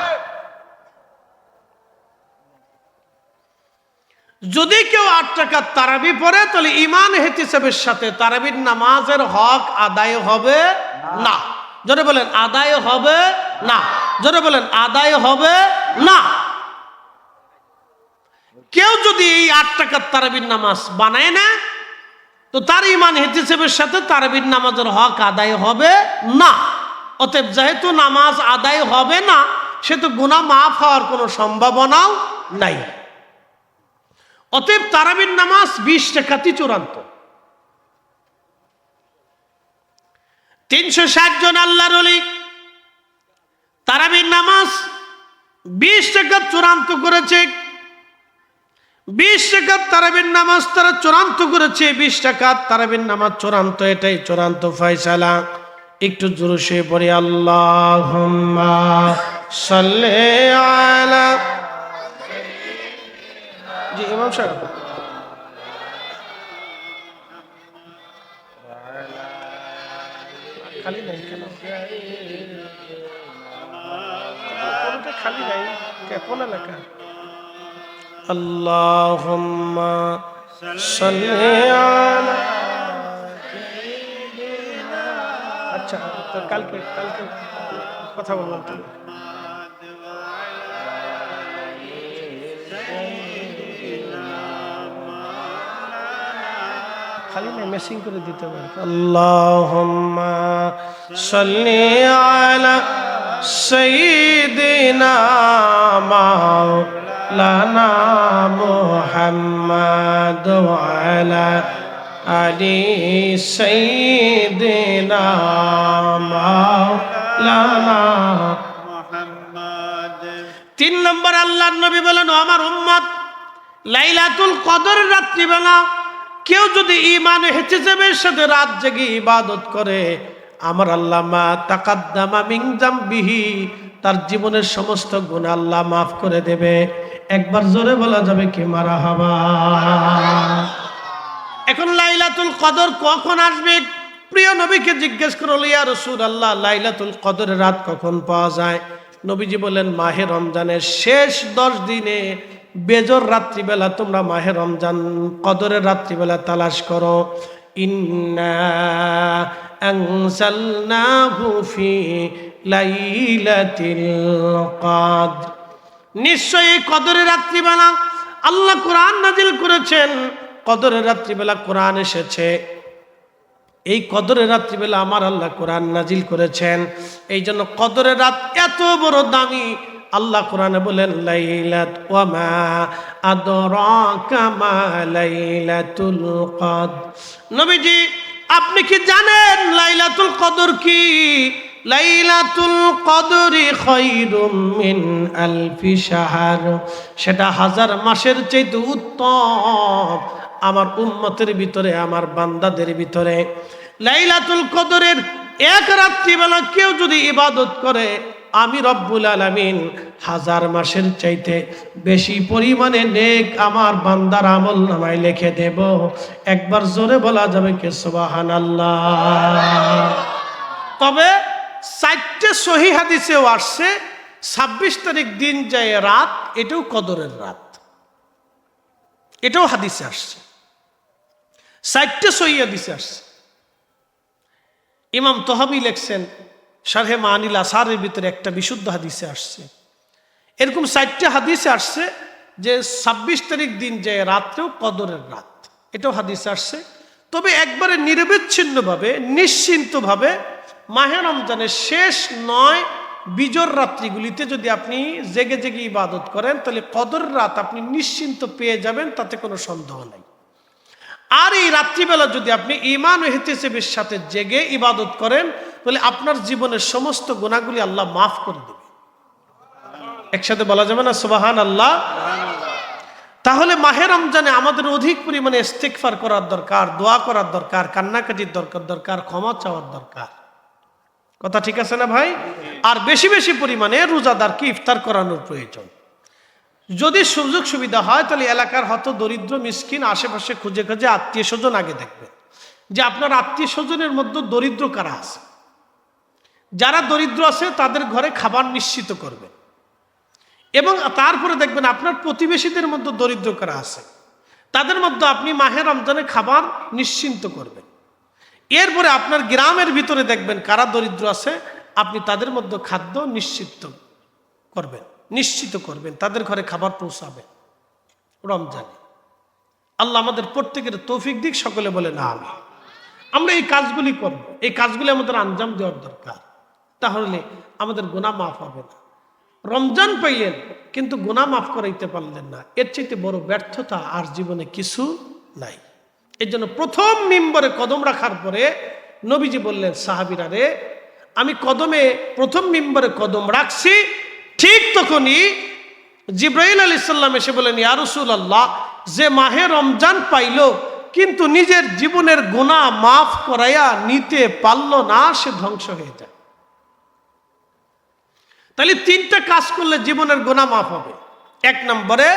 যদি কেউ 8 টাকার তারাবি পড়ে, তাহলে ঈমান ইহতিসাবের সাথে তারাবির নামাজের হক আদায় হবে না। জোরে বলেন আদায় হবে না। জোরে বলেন আদায় হবে না। কেউ যদি এই 8 টাকার তারাবির নামাজ বানায় না, তো তার ঈমান ইহতিসাবের সাথে তারাবির নামাজের হক আদায় হবে না। অতএব যেহেতু নামাজ আদায় হবে না, সে তো গুনাহ মাফ হওয়ার কোনো সম্ভাবনাও নাই। অতএব তারাবির নামাজ 20 টাকাতেই চূড়ান্ত। 360 জন আল্লাহর ওলি তারাবির নামাজ 20 টাকা চূড়ান্ত করেছে। 20 রাকাত তারাবির নামাজ তারা চূড়ান্ত করেছে। 20 রাকাত তারাবির নামাজ চূড়ান্ত, এটাই চূড়ান্ত ফয়সালা। একটু জোরে সে পড়ি আল্লাহুম্মা সাল্লি আলা। জি ইমাম সাহেব, খালি নাই কেন? কোনটা খালি নাই? কোন এলাকা? আল্লাহুম্মা সাল্লি আলা। আচ্ছা, তো কালকে কথা বললাম তো। খালি না, মেসিং করে দিতে পারে। আল্লাহুম্মা সাল্লি আলা সাইয়্যিদিনা মাওলানা মুহাম্মাদ ওয়া আলা আলি সাইয়্যিদিনা মাওলানা মুহাম্মাদ। 3 নম্বর আল্লাহর নবী বলেন, আমার উম্মত লাইলাতুল কদর রাত্রিবেলা কেউ যদি ঈমান ইহতিসাবের সাথে রাত জেগে ইবাদত করে, আমার আল্লাহ মা তাকাদ্দামা মিন যামবিহি, তার জীবনের সমস্ত গুনাহ আল্লাহ মাফ করে দেবে। একবার জোরে বলা যাবে কি মারহাবা। এখন লাইলাতুল কদর কখন আসবে? প্রিয় নবীকে জিজ্ঞেস করল, ইয়া রাসূলুল্লাহ, লাইলাতুল কদরের রাত কখন পাওয়া যায়? নবীজি বলেন, মাহে রমজানের শেষ 10 দিনে বেজর রাত্রিবেলা তোমরা মাহে রমজান কদরের রাত্রিবেলা তালাশ করো। ইন্না আনজালনাহু ফি লাইলাতিল কদর, নিশ্চয়ই কদরের রাত্রিবেলা আল্লাহ কোরআন নাজিল করেছেন। কদরের রাত্রিবেলা কোরআন এসেছে, এই কদরের রাত্রিবেলা আমার আল্লাহ কোরআন নাজিল করেছেন। এই জন্য কদরের রাত এত বড় দামি। আল্লাহ কোরআনে বলেন, লাইলাত ওয়া মা আদরাকা মা লাইলাতুল কদর। নবীজি আপনি কি জানেন লাইলাতুল কদর কি? লাইলাতুল কদরি খায়রুম মিন আলফি শাহর, সেটা 1000 মাসের চাইতে উত্তম আমার উম্মতের ভিতরে, আমার বান্দাদের ভিতরে। লাইলাতুল কদরের এক রাত্রিবেলা কেউ যদি ইবাদত করে, আমি রব্বুল আলামিন 1000 মাসের চাইতে বেশি পরিমাণে নেক আমার বান্দার আমল নামায় লিখে দেব। একবার জোরে বলা যাবে কি সুবহানাল্লাহ। তবে 4টে সহিহ হাদিসেও আসছে 26 তারিখ দিন যায় রাত, এটাও কদরের রাত, এটাও হাদিসে আসছে। 4টে সহিহ হাদিসে আসছে। ইমাম তহাবি লেখছেন শারহে মানিল আসারের ভিতরে একটা বিশুদ্ধ হাদিসে আসছে। এরকম 4টে হাদিসে আসছে যে 26 তারিখ দিন যে রাত্রেও কদরের রাত, এটাও হাদিসে আসছে। তবে একবারে নিরবিচ্ছিন্নভাবে নিশ্চিন্তভাবে মাহে রমজানের শেষ 9 বিজর রাত্রিগুলিতে যদি আপনি জেগে জেগে ইবাদত করেন, তাহলে কদরের রাত আপনি নিশ্চিন্ত পেয়ে যাবেন, তাতে কোনো সন্দেহ নাই। আর এই রাত্রিবেলা যদি আপনি ঈমান ও ইহতিসাবের সাথে জেগে ইবাদত করেন, তাহলে আপনার জীবনের সমস্ত গুনাহগুলি আল্লাহ মাফ করে দেবে। একসাথে বলা যাবে না সুবহানাল্লাহ? তাহলে মাহে রমজানে আমাদের অধিক পরিমাণে ইস্তিগফার করার দরকার, দোয়া করার দরকার, কান্নাকাটির দরকার, ক্ষমা চাওয়ার দরকার। কথা ঠিক আছে না ভাই? আর বেশি বেশি পরিমাণে রোজাদারকে ইফতার করানোর প্রয়োজন। যদি সুযোগ সুবিধা হয় তাহলে এলাকার হত দরিদ্র মিসকিন আশেপাশে খুঁজে খুঁজে আত্মীয় স্বজন আগে দেখবেন যে আপনার আত্মীয় স্বজনের মধ্যে দরিদ্র কারা আছে। যারা দরিদ্র আছে তাদের ঘরে খাবার নিশ্চিত করবেন, এবং তারপরে দেখবেন আপনার প্রতিবেশীদের মধ্যে দরিদ্র কারা আছে, তাদের মধ্যে আপনি মাহে রমজানে খাবার নিশ্চিন্ত করবেন। এরপরে আপনার গ্রামের ভিতরে দেখবেন কারা দরিদ্র আছে, আপনি তাদের মধ্যে খাদ্য নিশ্চিত করবেন, তাদের ঘরে খাবার পৌঁছাবেন রমজানে। আল্লাহ আমাদের প্রত্যেকের তৌফিক দিক, সকলে বলে না আমি। আমরা এই কাজগুলি করব, এই কাজগুলি আমাদের আঞ্জাম দেওয়ার দরকার, তাহলে আমাদের গুনাহ মাফ হবে না। রমজান পাইলেন কিন্তু গুনাহ মাফ করাইতে পারলেন না, এর চাইতে বড় ব্যর্থতা আর জীবনে কিছু নাই। এর জন্য প্রথম মিম্বরে কদম রাখার পরে নবীজি বললেন, সাহাবীরা রে, আমি প্রথম মিম্বরে কদম রাখছি, ঠিক তখনই জিবরাইল আলাইহিস সালাম এসে বলেন, ইয়া রাসূলুল্লাহ, যে মাহে রমজান পাইল কিন্তু নিজের জীবনের গুনাহ মাফ করাইয়া নিতে পারল না, সে ধ্বংস হয়ে যায়। তাহলে তিনটা কাজ করলে জীবনের গুনাহ মাফ হবে। এক নম্বরে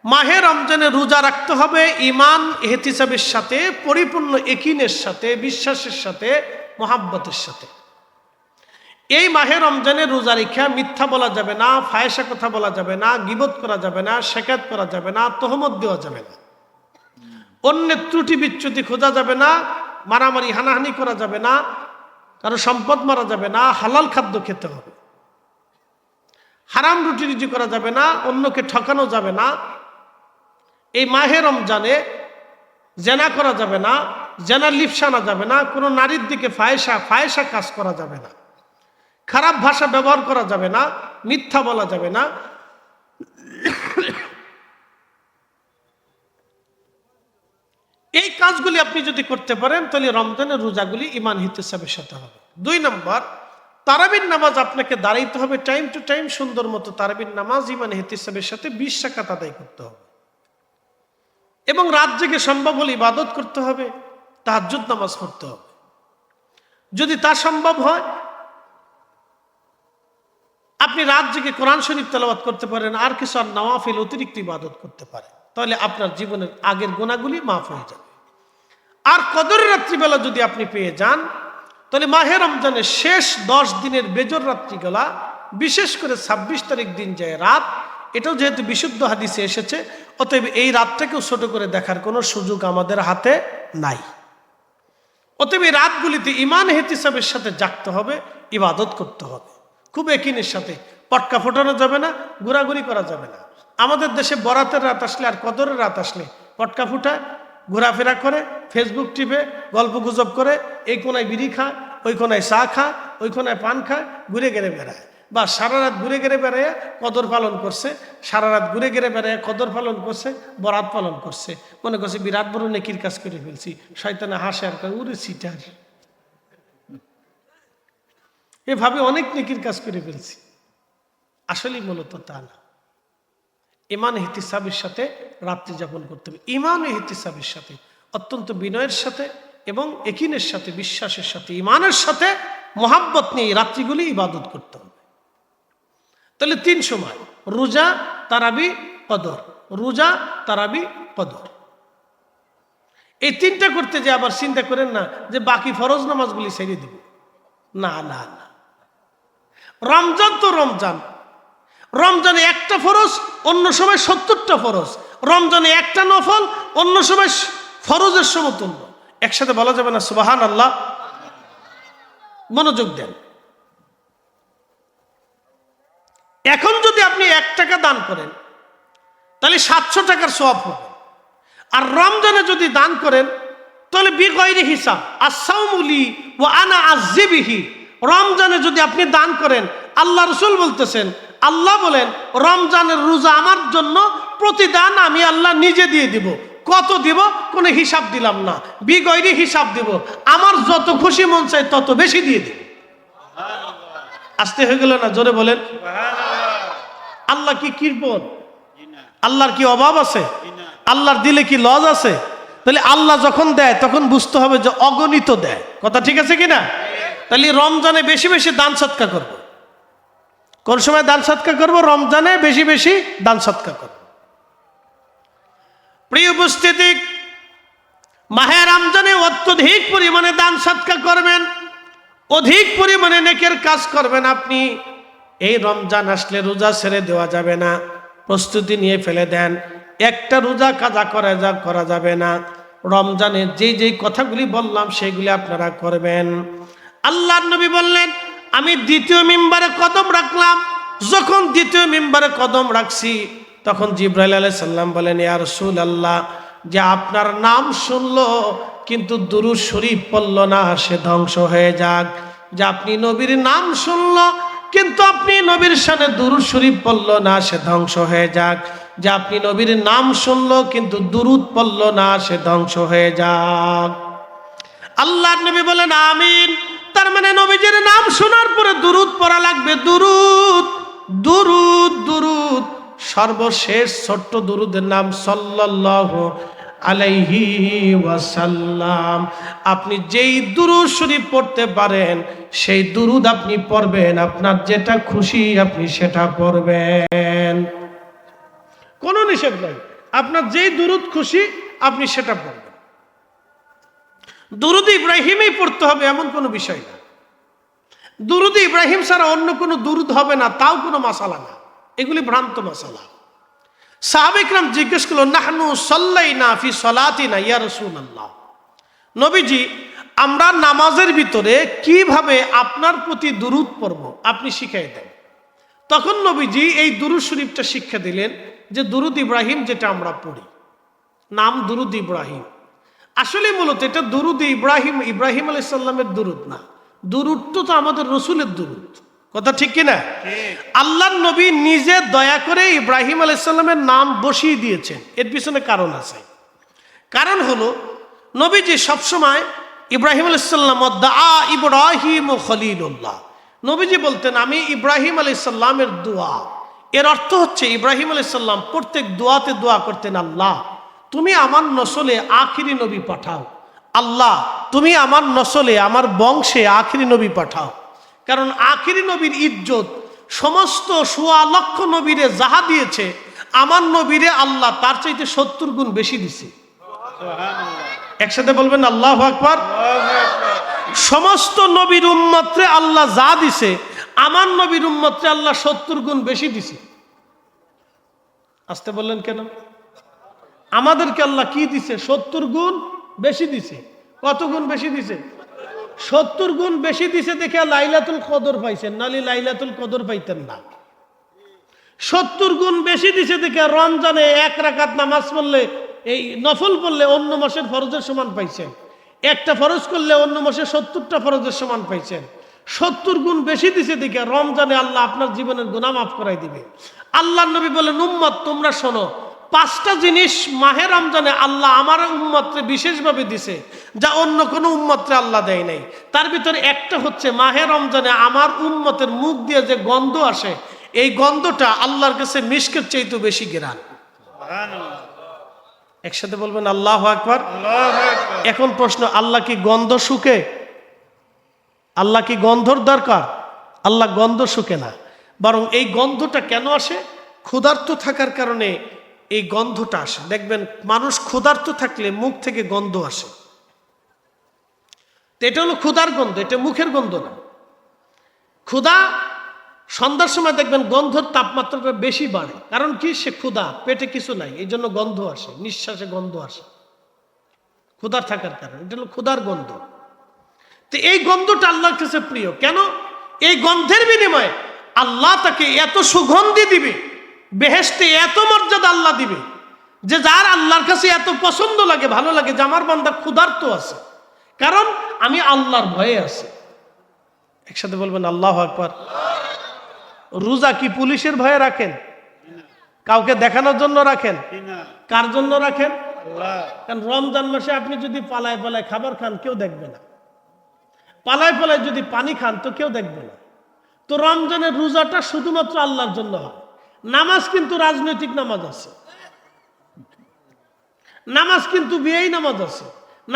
মাহে রমজানে রোজা রাখতে হবে ঈমান ইহতিসাবের সাথে, পরিপূর্ণ ইয়াকিনের সাথে, বিশ্বাসের সাথে, মহাব্বতের সাথে। এই মাহে রমজানে রোজা রেখা মিথ্যা বলা যাবে না, ফায়সা কথা বলা যাবে না, গীবত করা যাবে না, শেকায়ত করা যাবে না, তহমত দেওয়া যাবে না, অন্যের ত্রুটি বিচ্যুতি খোঁজা যাবে না, মারামারি হানাহানি করা যাবে না, কারো সম্পদ মারা যাবে না, হালাল খাদ্য খেতে হবে, হারাম রুটি রুজি করা যাবে না, অন্যকে ঠকানো যাবে না। এই মাহে রমজানে জেনা করা যাবে না, জেনার লিপ্সা আনা যাবে না, কোনো নারীর দিকে ফায়সা কাজ করা যাবে না, খারাপ ভাষা ব্যবহার করা যাবে না, মিথ্যা বলা যাবে না। এই কাজগুলি আপনি যদি করতে পারেন তাহলে রমজানের রোজাগুলি ঈমান ইহতিসাবের সাথে হবে। 2 নম্বর, তারাবির নামাজ আপনাকে দাঁড়াইতে হবে টাইম টু টাইম, সুন্দর মতো তারাবির নামাজ ঈমান ইহতিসাবের সাথে 20 রাকাত আদায় করতে হবে এবং রাত জেগে সম্ভব হলে ইবাদত করতে হবে, তাহাজ্জুদ নামাজ পড়তে হবে। যদি তা সম্ভব হয় আপনি রাত জেগে কোরআন শরীফ তেলাওয়াত করতে পারেন, আর কিছু আর নওয়াফিল অতিরিক্ত ইবাদত করতে পারেন, তাহলে আপনার জীবনের আগের গুনাহগুলি মাফ হয়ে যাবে। আর কদরের রাত্রিবেলা যদি আপনি পেয়ে যান তাহলে মাহে রমজানের শেষ 10 দিনের বেজর রাত্রিবেলা, বিশেষ করে 26 তারিখ দিন যায় রাত, এটাও যেহেতু বিশুদ্ধ হাদিসে এসেছে, অতএব এই রাতটাকেও ছোট করে দেখার কোনো সুযোগ আমাদের হাতে নাই। অতএব এই রাতগুলিতে ঈমান ইহতিসাবের সাথে জাগতে হবে, ইবাদত করতে হবে খুব ইয়াকিনের সাথে। পটকা ফোটানো যাবে না, ঘোরাঘুরি করা যাবে না। আমাদের দেশে বরাতের রাত আসলে আর কদরের রাত আসলে পটকা ফুটায়, ঘোরাফেরা করে, ফেসবুক টিপে, গল্প গুজব করে, এই কোনায় বিড়ি খায়, ওই কোনায় চা খায়, ওই কোনায় পান খায়, ঘুরে গেড়ে বেড়ায়, বা সারা রাত ঘুরে গেড়ে বেড়ায় কদর পালন করছে, সারা রাত ঘুরে গেড়ে বেড়ায় কদর পালন করছে, বরাত পালন করছে, মনে করছে বিরাট বড় নেকির কাজ করে ফেলছি। শয়তানে হাসে আর কয় উরে সিটার, এভাবে অনেক নেকির কাজ করে ফেলছি। আসলে মূলত তা না। ঈমান ইহতিসাবের সাথে রাত্রি যাপন করতে হবে, ঈমান ইহতিসাবের সাথে, অত্যন্ত বিনয়ের সাথে এবং ইয়াকিনের সাথে, বিশ্বাসের সাথে, ঈমানের সাথে মহাব্বত নিয়ে রাত্রিগুলি ইবাদত করতে হবে। তাহলে 3 সময়: রোজা, তারাবি, কদর। রোজা, তারাবি, কদর। এই 3টা করতে যে আবার চিন্তা করেন না যে বাকি ফরজ নামাজগুলি ছেড়ে দিব। না না না, রমজান তো রমজান, রমজানে একটা ফরজ, অন্য সময় 70টা ফরজ। রমজানে একটা নফল, অন্য সময় ফরজের সমতুল্য। একসাথে বলা যাবে না সুবহানাল্লাহ? মনোযোগ দেন। এখন যদি আপনি 1 টাকা দান করেন তাহলে 700 টাকার সওয়াব হবে। আর রমজানে যদি দান করেন তাহলে বিগয়রি হিসাব, আস-সাওমুলি ওয়া আনা আযিবিহি। রমজানে যদি আপনি দান করেন, আল্লাহ রাসূল বলতেছেন, আল্লাহ বলেন রমজানের রোজা আমার জন্য প্রতিদান আমি আল্লাহ নিজে দিয়ে দিব। কত দিব? কোনো হিসাব দিলাম না, বিগয়রি হিসাব দিব। আমার যত খুশি মন চাই তত বেশি দিয়ে দিব। আসতে হয়ে গেল না? জোরে বলেন। আল্লাহ কি কৃপণ? আল্লাহর কি অভাব আছে? আল্লাহর দিলে কি লজ আছে? তাহলে আল্লাহ যখন দেয় তখন বুঝতে হবে যে অগণিত দেয়। কথা ঠিক আছে কিনা? তাহলে রমজানে বেশি বেশি দান সৎকা করব। কোন সময় দান সৎকা করব? রমজানে বেশি বেশি দান সৎকা করব। প্রিয় উপস্থিতি, মাহে রমজানে অত্যধিক পরিমাণে দান সৎকা করবেন, অধিক পরিমাণে নেকের কাজ করবেন। আপনি এই রমজান আসলে রোজা ছেড়ে দেওয়া যাবে না, প্রস্তুতি নিয়ে ফেলে দেন। একটা রোজা কাজা করা যাবে না। রমজানে যেই কথাগুলি বললাম সেগুলি আপনারা করবেন। আল্লাহর নবী বললেন, আমি 2য় মিম্বারে কদম রাখলাম। যখন 2য় মিম্বারে কদম রাখছি তখন জিবরাইল আলাইহিস সালাম বলেন, ইয়া রাসূলুল্লাহ, যে আপনার নাম শুনলো কিন্তু দুরূদ শরীফ পড়ল না, সে ধ্বংস হয়ে যাক। যে আপনি নবীর নাম শুনলো কিন্তু আপনি নবীর শানে দুরূদ শরীফ পড়ল না, সে ধ্বংস হয়ে যাক। যে আপনি নবীর নাম শুনলো কিন্তু দুরূদ পড়ল না, সে ধ্বংস হয়ে যাক। আল্লাহর নবী বলেন আমিন। তার মানে নবীজির নাম শোনার পরে দুরূদ পড়া লাগবে। দুরূদ, দুরূদ, দুরূদ। সর্বশেষ ছোট্ট দুরুদের নাম সাল্লাল্লাহু আলাইহি ওয়াসাল্লাম। আপনি যেই দুরূদ শরীফ পড়তে পারেন সেই দুরুদ আপনি পড়বেন, আপনার যেটা খুশি আপনি সেটা পড়বেন, কোনো নিষেধ নাই। আপনার যেই দুরুদ খুশি আপনি সেটা পড়বেন। দুরুদ ইব্রাহিমই পড়তে হবে এমন কোনো বিষয় না। দুরুদ ইব্রাহিম ছাড়া অন্য কোনো দুরুদ হবে না, তাও কোনো মাসালা না, এগুলি ভ্রান্ত মাসালা। সাহাবা ইকরাম জিজ্ঞেস করলো, নাহনু সাল্লাইনা ফি সালাতিনা ইয়া রাসূলুল্লাহ, নবীজি আমরা নামাজের ভিতরে কিভাবে আপনার প্রতি দুরুদ পড়ব আপনি শিখিয়ে দেন। তখন নবীজি এই দুরুদ শরীফটা শিক্ষা দিলেন যে দুরুদ ইব্রাহিম যেটা আমরা পড়ি, নাম দুরুদ ইব্রাহিম। আসলে মূলত এটা দুরুদ ইব্রাহিম, ইব্রাহিম আলাইহিস সালামের দুরুদ না, দুরুদ তো আমাদের রসুলের দুরুদ। কথা ঠিক কিনা? আল্লাহর নবী নিজে দয়া করে ইব্রাহিম আলাইহিস সালামের নাম বসিয়ে দিয়েছেন, এর পিছনে কারণ আছে। কারণ হলো নবীজি সবসময় ইব্রাহিম আলাইহিস সালাম দা ইব্রাহিম খলিলুল্লাহ, নবীজি বলতেন আমি ইব্রাহিম আলাইহিস সালামের দোয়া। এর অর্থ হচ্ছে ইব্রাহিম আলাইহিস সালাম প্রত্যেক দোয়াতে দোয়া করতেন, আল্লাহ তুমি আমার নসলে আখিরি নবী পাঠাও, আল্লাহ তুমি আমার নসলে আমার বংশে আখিরি নবী পাঠাও। কারণ আখিরি নবীর ইজ্জত সমস্ত ১৬ লক্ষ নবীরে যাহা দিয়েছে আমার নবীরে আল্লাহ তার চাইতে ৭০ গুণ বেশি দিছে। একসাথে বলবেন আল্লাহু আকবার। সমস্ত নবীর উম্মতরে আল্লাহ যা দিছে আমার নবীর উম্মতরে আল্লাহ ৭০ গুণ বেশি দিছে। আসতে বললেন কেন? আমাদেরকে আল্লাহ কি দিছে? ৭০ গুণ বেশি দিছে। কত গুণ বেশি দিছে? ৭০ গুণ বেশি দিছে দেখে লাইলাতুল কদর পাইছেন, নালি লাইলাতুল কদর পাইতেন না। ৭০ গুণ বেশি দিছে দেখে রমজানে ১ রাকাত নামাজ পড়লে, এই নফল পড়লে অন্য মাসের ফরজের সমান পাইছেন, একটা ফরজ করলে অন্য মাসে ৭০টা ফরজের সমান পাইছেন। ৭০ গুণ বেশি দিছে দেখে রমজানে আল্লাহ আপনার জীবনের গুনাহ মাফ করাই দিবে। আল্লাহর নবী বলেন, উম্মত তোমরা শোনো, 5টা জিনিস মাহে রমজানে আল্লাহ আমার উম্মতরে বিশেষভাবে দিছে যা অন্য কোনো উম্মতরে আল্লাহ দেয় নাই। তার ভিতরে একটা হচ্ছে মাহে রমজানে আমার উম্মতের মুখ দিয়ে যে গন্ধ আসে, এই গন্ধটা আল্লাহর কাছে মিশকের চাইতে বেশি ঘ্রাণ। একসাথে বলবেন আল্লাহু আকবার। এখন প্রশ্ন, আল্লাহ কি গন্ধ শুকে? আল্লাহ কি গন্ধর দরকার? আল্লাহ গন্ধ শুকে না, বরং এই গন্ধটা কেন আসে? ক্ষুধার্ত থাকার কারণে এই গন্ধটা আসে। দেখবেন মানুষ ক্ষুধার্ত থাকলে মুখ থেকে গন্ধ আসে, এটা হলো ক্ষুধার গন্ধ, এটা মুখের গন্ধ না। ক্ষুধা সন্ধ্যার সময় দেখবেন গন্ধর তাপমাত্রাটা বেশি বাড়ে, কারণ কি? সে ক্ষুধা, পেটে কিছু নাই, এই জন্য গন্ধ আসে, নিঃশ্বাসে গন্ধ আসে, ক্ষুধার থাকার কারণে। এটা হলো ক্ষুধার গন্ধ। তো এই গন্ধটা আল্লাহর কাছে প্রিয় কেন? এই গন্ধের বিনিময়ে আল্লাহ তাকে এত সুগন্ধি দিবে, বেহেশতে এত মর্যাদা আল্লাহ দিবে যে যার আল্লাহর কাছে এত পছন্দ লাগে, ভালো লাগে যে আমার বান্দা ক্ষুধার্ত আছে, কারণ আমি আল্লাহর ভয়ে আছি। একসাথে বলবেন আল্লাহু আকবার। রোজা কি পুলিশের ভয়ে রাখেন? কাউকে দেখানোর জন্য রাখেন? কার জন্য রাখেন? কারণ রমজান মাসে আপনি যদি পালায় পালায় খাবার খান কেউ দেখবে না, পালায় পালায় যদি পানি খান তো কেউ দেখবে না। তো রমজানের রোজাটা শুধুমাত্র আল্লাহর জন্য হয়। নামাজ কিন্তু রাজনৈতিক নামাজ আছে, নামাজ কিন্তু বিয়েই নামাজ আছে,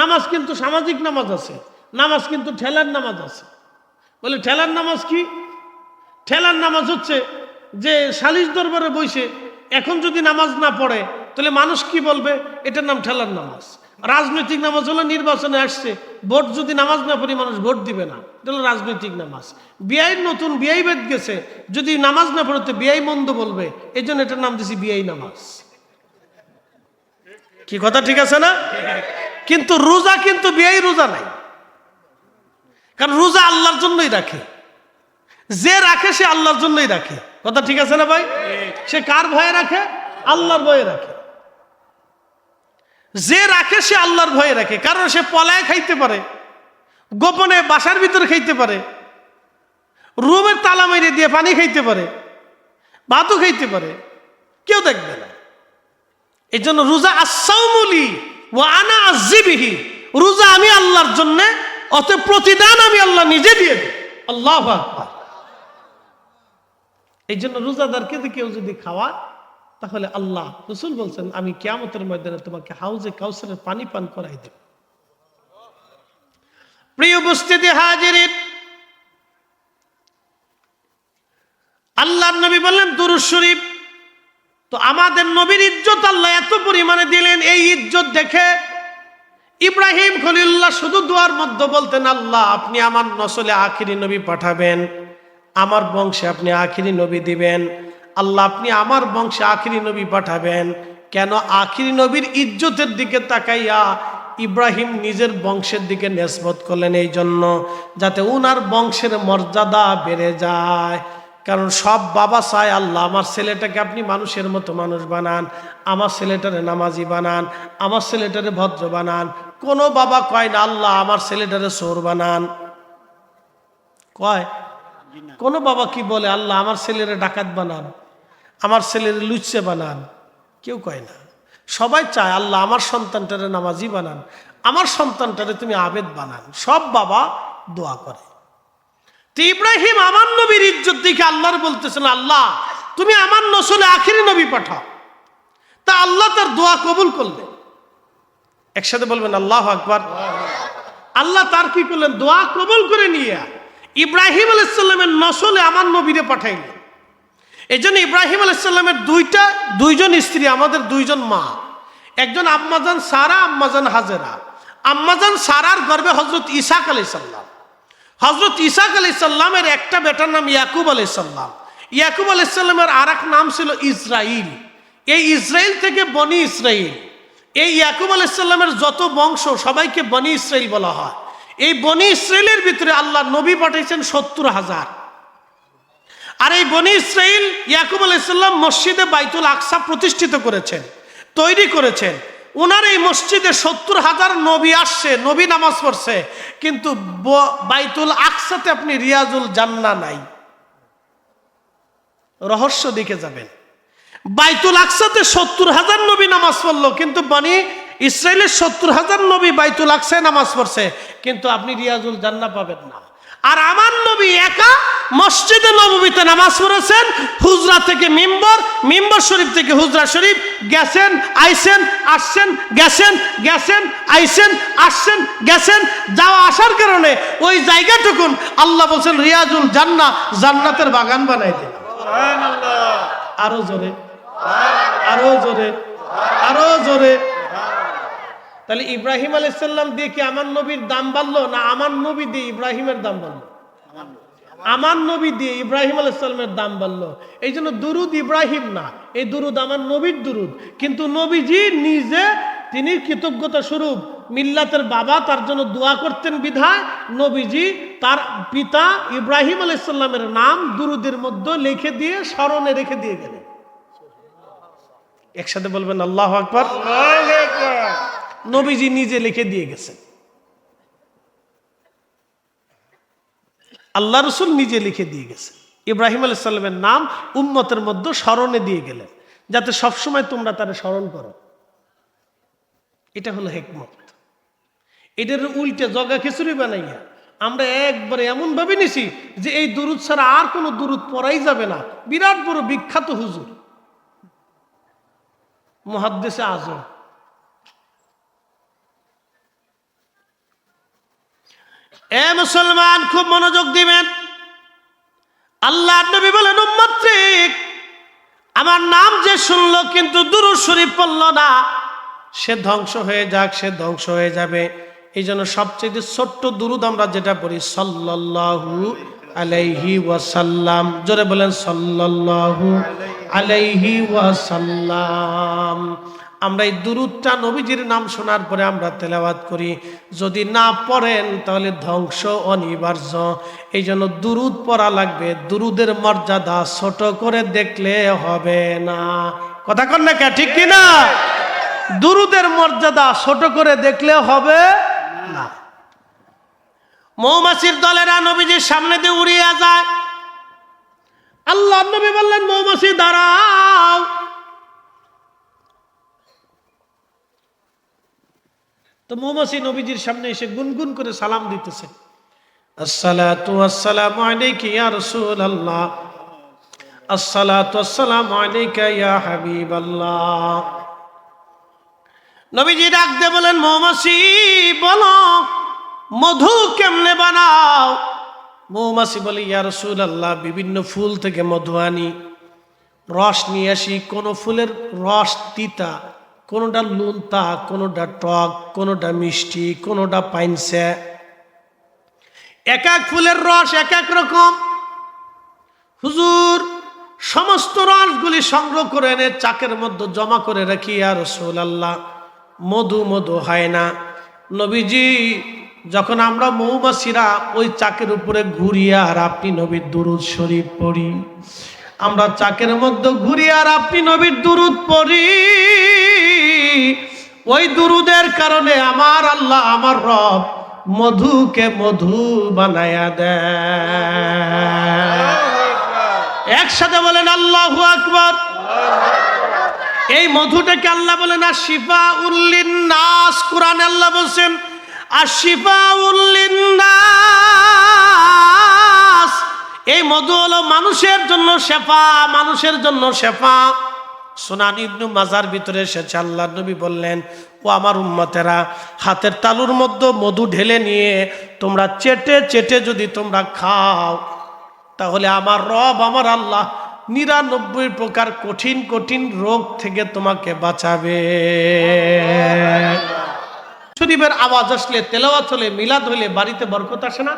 নামাজ কিন্তু সামাজিক নামাজ আছে, নামাজ কিন্তু ঠেলার নামাজ আছে। বলে ঠেলার নামাজ কি? ঠেলার নামাজ হচ্ছে যে সালিশ দরবারে বসে এখন যদি নামাজ না পড়ে তাহলে মানুষ কি বলবে? এটার নাম ঠেলার নামাজ। রাজনৈতিক নামাজ হলো নির্বাচনে আসছে, ভোট যদি নামাজ না পড়ি মানুষ ভোট দিবে না, এটা হলো রাজনৈতিক নামাজ। বিয়াই নতুন বিয়াই বেদ গেছে, যদি নামাজ না পড়ে তো বিয়াই মন্দ বলবে, এই জন্য এটার নাম দিছি বিয়াই নামাজ। কি কথা ঠিক আছে না? কিন্তু রোজা কিন্তু বিয়াই রোজা নাই, কারণ রোজা আল্লাহর জন্যই রাখে, যে রাখে সে আল্লাহর জন্যই রাখে। কথা ঠিক আছে না ভাই? সে কার ভয়ে রাখে? আল্লাহর ভয়ে রাখে। যে রাখে সে আল্লাহর ভয়ে রাখে, কারণ সে পলায় খাইতে পারে, গোপনে বাসার ভিতরে খাইতে পারে, রুমের তালা মেরে দিয়ে পানি খাইতে পারে, ভাতও খাইতে পারে, কেউ দেখবে না। এই জন্য রোজা আসাউমুলি ওয়া আনা আজিবিহি, রোজা আমি আল্লাহর জন্য, অত প্রতিদান আমি আল্লাহ নিজে দিয়ে দিই। আল্লাহু আকবার। এই জন্য রোজাদারকে কেউ যদি খাওয়া তাহলে আল্লাহ রাসূল বলছেন আমি কিয়ামতের ময়দানে তোমাকে হাউজে কাউসারের পানি পান করাই দেব। প্রিয় উপস্থিতি হাজিরিন, আল্লাহর নবী বললেন দুরূদ শরীফ। তো আমাদের নবীর ইজ্জত আল্লাহ এত পরিমাণে দিলেন, এই ইজ্জত দেখে ইব্রাহিম খলিলুল্লাহ শুধু দুয়ার মধ্যে বলতেন, আল্লাহ আপনি আমার নসলে আখিরি নবী পাঠাবেন, আমার বংশে আপনি আখিরি নবী দিবেন। আল্লাহ আপনি আমার বংশে আখিরি নবী পাঠাবেন। কেন? আখিরি নবীর ইজ্জতের দিকে তাকাইয়া ইব্রাহিম নিজের বংশের দিকে নেসবত করলেন, এই জন্য যাতে উনার বংশের মর্যাদা বেড়ে যায়। কারণ সব বাবা চায় আল্লাহ আমার ছেলেটাকে আপনি মানুষের মতো মানুষ বানান, আমার ছেলেটারে নামাজি বানান, আমার ছেলেটারে ভদ্র বানান। কোনো বাবা কয় না আল্লাহ আমার ছেলেটারে চোর বানান, কয়? কোনো বাবা কি বলে আল্লাহ আমার ছেলেরে ডাকাত বানান, আমার ছেলেরে লুচ্চে বানান? কেউ কয় না। সবাই চায় আল্লাহ আমার সন্তানটারে নামাজি বানান, আমার সন্তানটারে তুমি আবেদ বানান। সব বাবা দোয়া করে। তো ইব্রাহিম আমার নবীর ইজ্জত দেখে আল্লাহর বলতেছেন, আল্লাহ তুমি আমার নসলে আখিরি নবী পাঠাও। তা আল্লাহ তার দোয়া কবুল করলেন। একসাথে বলবেন আল্লাহু আকবার। আল্লাহ তার কি করলেন? দোয়া কবুল করে নিয়ে ইব্রাহিম আলাইহিস সালামের নসলে আমার নবীরে পাঠাইলেন। এই জন্য ইব্রাহিম আলাইহিস সালামের দুইজন স্ত্রী, আমাদের দুইজন মা, একজন আম্মাজান সারা, আম্মাজান হাজেরা। আম্মাজান সারার গর্ভে হযরত ইসাক আলাইহিস সালাম, হযরত ইসাক আলাইহিস সালামের একটা বেটার নাম ইয়াকুব আলাইহিস সালাম। ইয়াকুব আলাইহিস সালামের আরেক নাম ছিল ইসরাইল। এই ইসরাইল থেকে বনি ইসরাইল। এই ইয়াকুব আলাইহিস সালামের যত বংশ সবাইকে বনি ইসরাইল বলা হয়। এই বনি ইসরাইলের ভিতরে আল্লাহ নবী পাঠিয়েছেন 70,000। আর এই বনি ইসরাইল ইয়াকুব আলাইহিস সালাম মসজিদে বাইতুল আকসা প্রতিষ্ঠিত করেছেন, তৈরি করেছেন। ওনার এই মসজিদে 70,000 নবী আসছে, নবী নামাজ পড়ছে, কিন্তু বাইতুল আকসাতে আপনি রিয়াজুল জান্নাহ নাই। রহস্য দিকে যাবেন। বাইতুল আকসাতে 70,000 নবী নামাজ পড়লো, কিন্তু বনি ইসরায়েলের 70,000 নবী বাইতুল আকসায় নামাজ পড়ছে, কিন্তু আপনি রিয়াজুল জান্নাহ পাবেন না। আর আমার নবী একা মসজিদে নববীতে নামাজ পড়েছেন, হুজরা থেকে মিম্বর, মিম্বর শরীফ থেকে হুজরা শরীফ, গেছেন আইসেন আসছেন, গেছেন গেছেন আইসেন আসছেন গেছেন। যাওয়া আসার কারণে ওই জায়গাটুকুন আল্লাহ বলছেন রিয়াজুল জান্নাহ, জান্নাতের বাগান বানাই দিন। আরো জোরে, আরো জোরে, আরো জোরে। তাহলে ইব্রাহিম আলাইহিস সালাম দিয়ে কি আমার নবীর দাম বাড়লো, না আমার নবী দিয়ে ইব্রাহিমের দাম বাড়লো? আমার নবী দিয়ে ইব্রাহিম আলাইহিস সালামের দাম বাড়লো। এই জন্য দুরুদ ইব্রাহিম না, এই দুরুদ আমার নবীর দুরুদ। কিন্তু নবীজি নিজে তিনি কৃতজ্ঞতা স্বরূপ, মিল্লাতের বাবা তার জন্য দোয়া করতেন বিধায় নবীজি তার পিতা ইব্রাহিম আলাইহিস সালামের নাম দুরুদের মধ্যে লিখে দিয়ে স্মরণে রেখে দিয়ে গেলেন। একসাথে বলবেন আল্লাহু আকবার। নবীজি নিজে লিখে দিয়ে গেছেন, আল্লাহ রসুল নিজে লিখে দিয়ে গেছেন। ইব্রাহিম আলাইহিস সালামের নাম উম্মতের মধ্যে স্মরণে দিয়ে গেলেন, যাতে সবসময় তোমরা তারা স্মরণ করো। এটা হলো হিকমত। এটার উল্টে জগা খিচুড়ি বানাইয়া আমরা একবারে এমন ভাবে নিছি যে এই দুরুদ ছাড়া আর কোনো দুরুদ পড়াই যাবে না। বিরাট বড় বিখ্যাত হুজুর মুহাদ্দিসে আজম, এ মুসলমান খুব মনোযোগ দিবেন। আল্লাহর নবী বলেন উম্মতরিক আমার নাম যে শুনলো কিন্তু দুরূদ শরীফ পড়ল না, সে ধ্বংস হয়ে যাক, সে ধ্বংস হয়ে যাবে। এই জন্য সবচেয়ে ছোট্ট দুরূদ আমরা যেটা পড়ি সাল্লাল্লাহু আলাইহি ওয়াসাল্লাম। জোরে বলেন সাল্লাল্লাহু আলাইহি ওয়াসাল্লাম। আমরা এই দুরূদটা নবীজির নাম শোনার পরে আমরা তেলাওয়াত করি। যদি না পড়েন তাহলে ধ্বংস অনিবার্য। এই জন্য দুরূদ পড়া লাগবে। দুরূদের মর্যাদা ছোট করে দেখলে হবে না। কথা কন না কে, ঠিক কিনা? দুরূদের মর্যাদা ছোট করে দেখলে হবে না। মৌমাছির দলেরা নবীজির সামনে দিয়ে উড়িয়ে যায়। আল্লাহ নবী বললেন মৌমাছি দাঁড়াও। তো মৌমাছি নবীজির সামনে এসে গুনগুন করে সালাম দিতেছে, আসসালাতু ওয়াসসালামু আলাইকা ইয়া রাসূলুল্লাহ, আসসালাতু ওয়াসসালামু আলাইকা ইয়া হাবিবাল্লাহ। নবীজি ডাক দিয়ে বলেন, মৌমাছি বলো মধু কেমনে বানাও? মৌমাছি বলে, ইয়া রাসূলুল্লাহ, বিভিন্ন ফুল থেকে মধু আনি, রস নিয়ে আসি। কোন ফুলের রস তিতা, কোনোটা লুনতা, কোনোটা টক, কোনোটা মিষ্টি, কোনোটা পাইনসে। এক এক ফুলের রস এক এক রকম। হুজুর সমস্ত রসগুলি সংগ্রহ করে এনে চাকের মধ্যে জমা করে রাখি, ইয়া রাসূলুল্লাহ, মধু মধু হয় না। নবীজি যখন আমরা মৌমাছিরা ওই চাকের উপরে ঘুরি আর আপনি নবীর দুরূদ শরীফ পড়ি, আমরা চাকের মধ্যে ঘুরি আর আপনি নবীর দুরূদ পড়ি, ওই দুরূদের কারণে আমার আল্লাহ, আমার রব মধুকে মধু বানায়া দেয়। একসাথে বলেন আল্লাহু আকবার। এই মধুটাকে আল্লাহ বলেন আশিফাউল লিন্নাস। কোরআনে আল্লাহ বলেন আশিফাউল লিন্নাস। এই মধু হলো মানুষের জন্য শেফা, মানুষের জন্য শেফা। সুনান ইবনে মাজার ভিতরে এসেছে, আল্লাহর নবী বললেন, ও আমার উম্মতেরা, হাতের তালুর মধ্যে মধু ঢেলে নিয়ে তোমরা চেটে চেটে যদি তোমরা খাও, তাহলে আমার রব, আমার আল্লাহ 99 প্রকার কঠিন কঠিন রোগ থেকে তোমাকে বাঁচাবে। শরীফের আওয়াজ আসলে, তেলাওয়াত হলে, মিলাদ হলে বাড়িতে বরকত আসে না?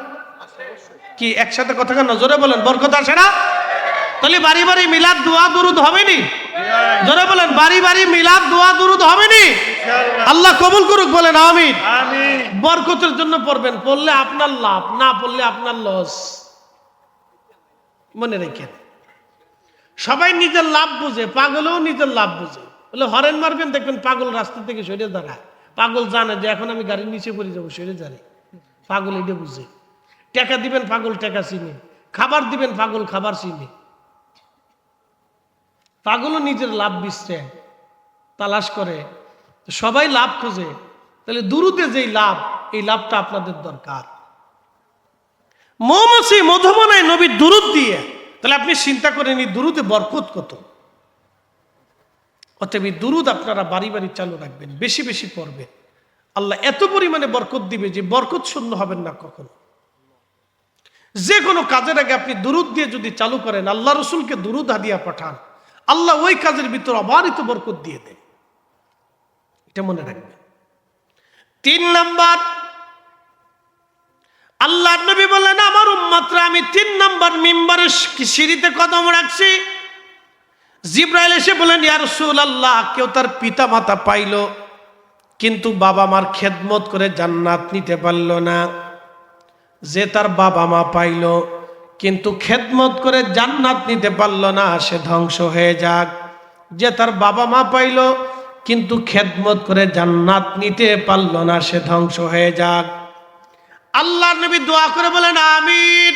কি একসাথে কথা কেন জোরে বলেন, বরকত আসে না? তাহলে বাড়ি বাড়ি মিলাদ দোয়া দুরুদ হবে নি? জোরে বলেন, বাড়ি বাড়ি মিলাদ দোয়া দুরুদ হবে নি? আল্লাহ কবুল করুক, বলেন আমিন। বরকতের জন্য পড়বেন, পড়লে আপনার লাভ, না পড়লে আপনার লস। মনে রেখেন, সবাই নিজের লাভ বুঝে, পাগলও নিজের লাভ বুঝে। বলে হরেন মারবেন, দেখবেন পাগল রাস্তা থেকে সরে দাঁড়ায়। পাগল জানে যে এখন আমি গাড়ির নিচে পড়ে যাবো, সরে যাবে। পাগল এটা বুঝে। টাকা দিবেন, পাগল টাকা চিনে। খাবার দিবেন, পাগল খাবার চিনে। পাগলও নিজের লাভ বিশ্রে তালাশ করে। সবাই লাভ খোঁজে, তাহলে দুরুদে যেই লাভ, এই লাভটা আপনাদের দরকার। মৌমাছি মধু বানায় নবীর দুরুদ দিয়ে, তাহলে আপনি চিন্তা করেন এই দুরুদে বরকত কত। অতএব এই দুরুদ আপনারা বাড়ি বাড়ি চালু রাখবেন, বেশি বেশি পড়বেন। আল্লাহ এত পরিমাণে বরকত দিবে যে বরকত শূন্য হবেন না কখনো। যে কোনো কাজের আগে আপনি দুরুদ দিয়ে যদি চালু করেন, আল্লাহ রসুলকে দুরুদ হাদিয়া পাঠান, আল্লাহ ওই কাজের ভিতর অবারিত বরকত দিয়ে দেন। এটা মনে রাখবেন। 3 নাম্বার, আল্লাহর নবী বললেন, আমার উম্মতরা আমি 3 নাম্বার মিম্বারের সিঁড়িতে কদম রাখছি। জিবরাইল এসে বলেন, ইয়া রাসূলুল্লাহ, কেউ তার পিতা মাতা পাইল কিন্তু বাবা মার খেদমত করে জান্নাত নিতে পারল না। যে তার বাবা মা পাইল কিন্তু খেদমত করে জান্নাত নিতে পারল না, সে ধ্বংস হয়ে যাক। যে তার বাবা মা পাইল কিন্তু খেদমত করে জান্নাত নিতে পারল না, সে ধ্বংস হয়ে যাক। আল্লাহর নবী দোয়া করে বলেন আমিন।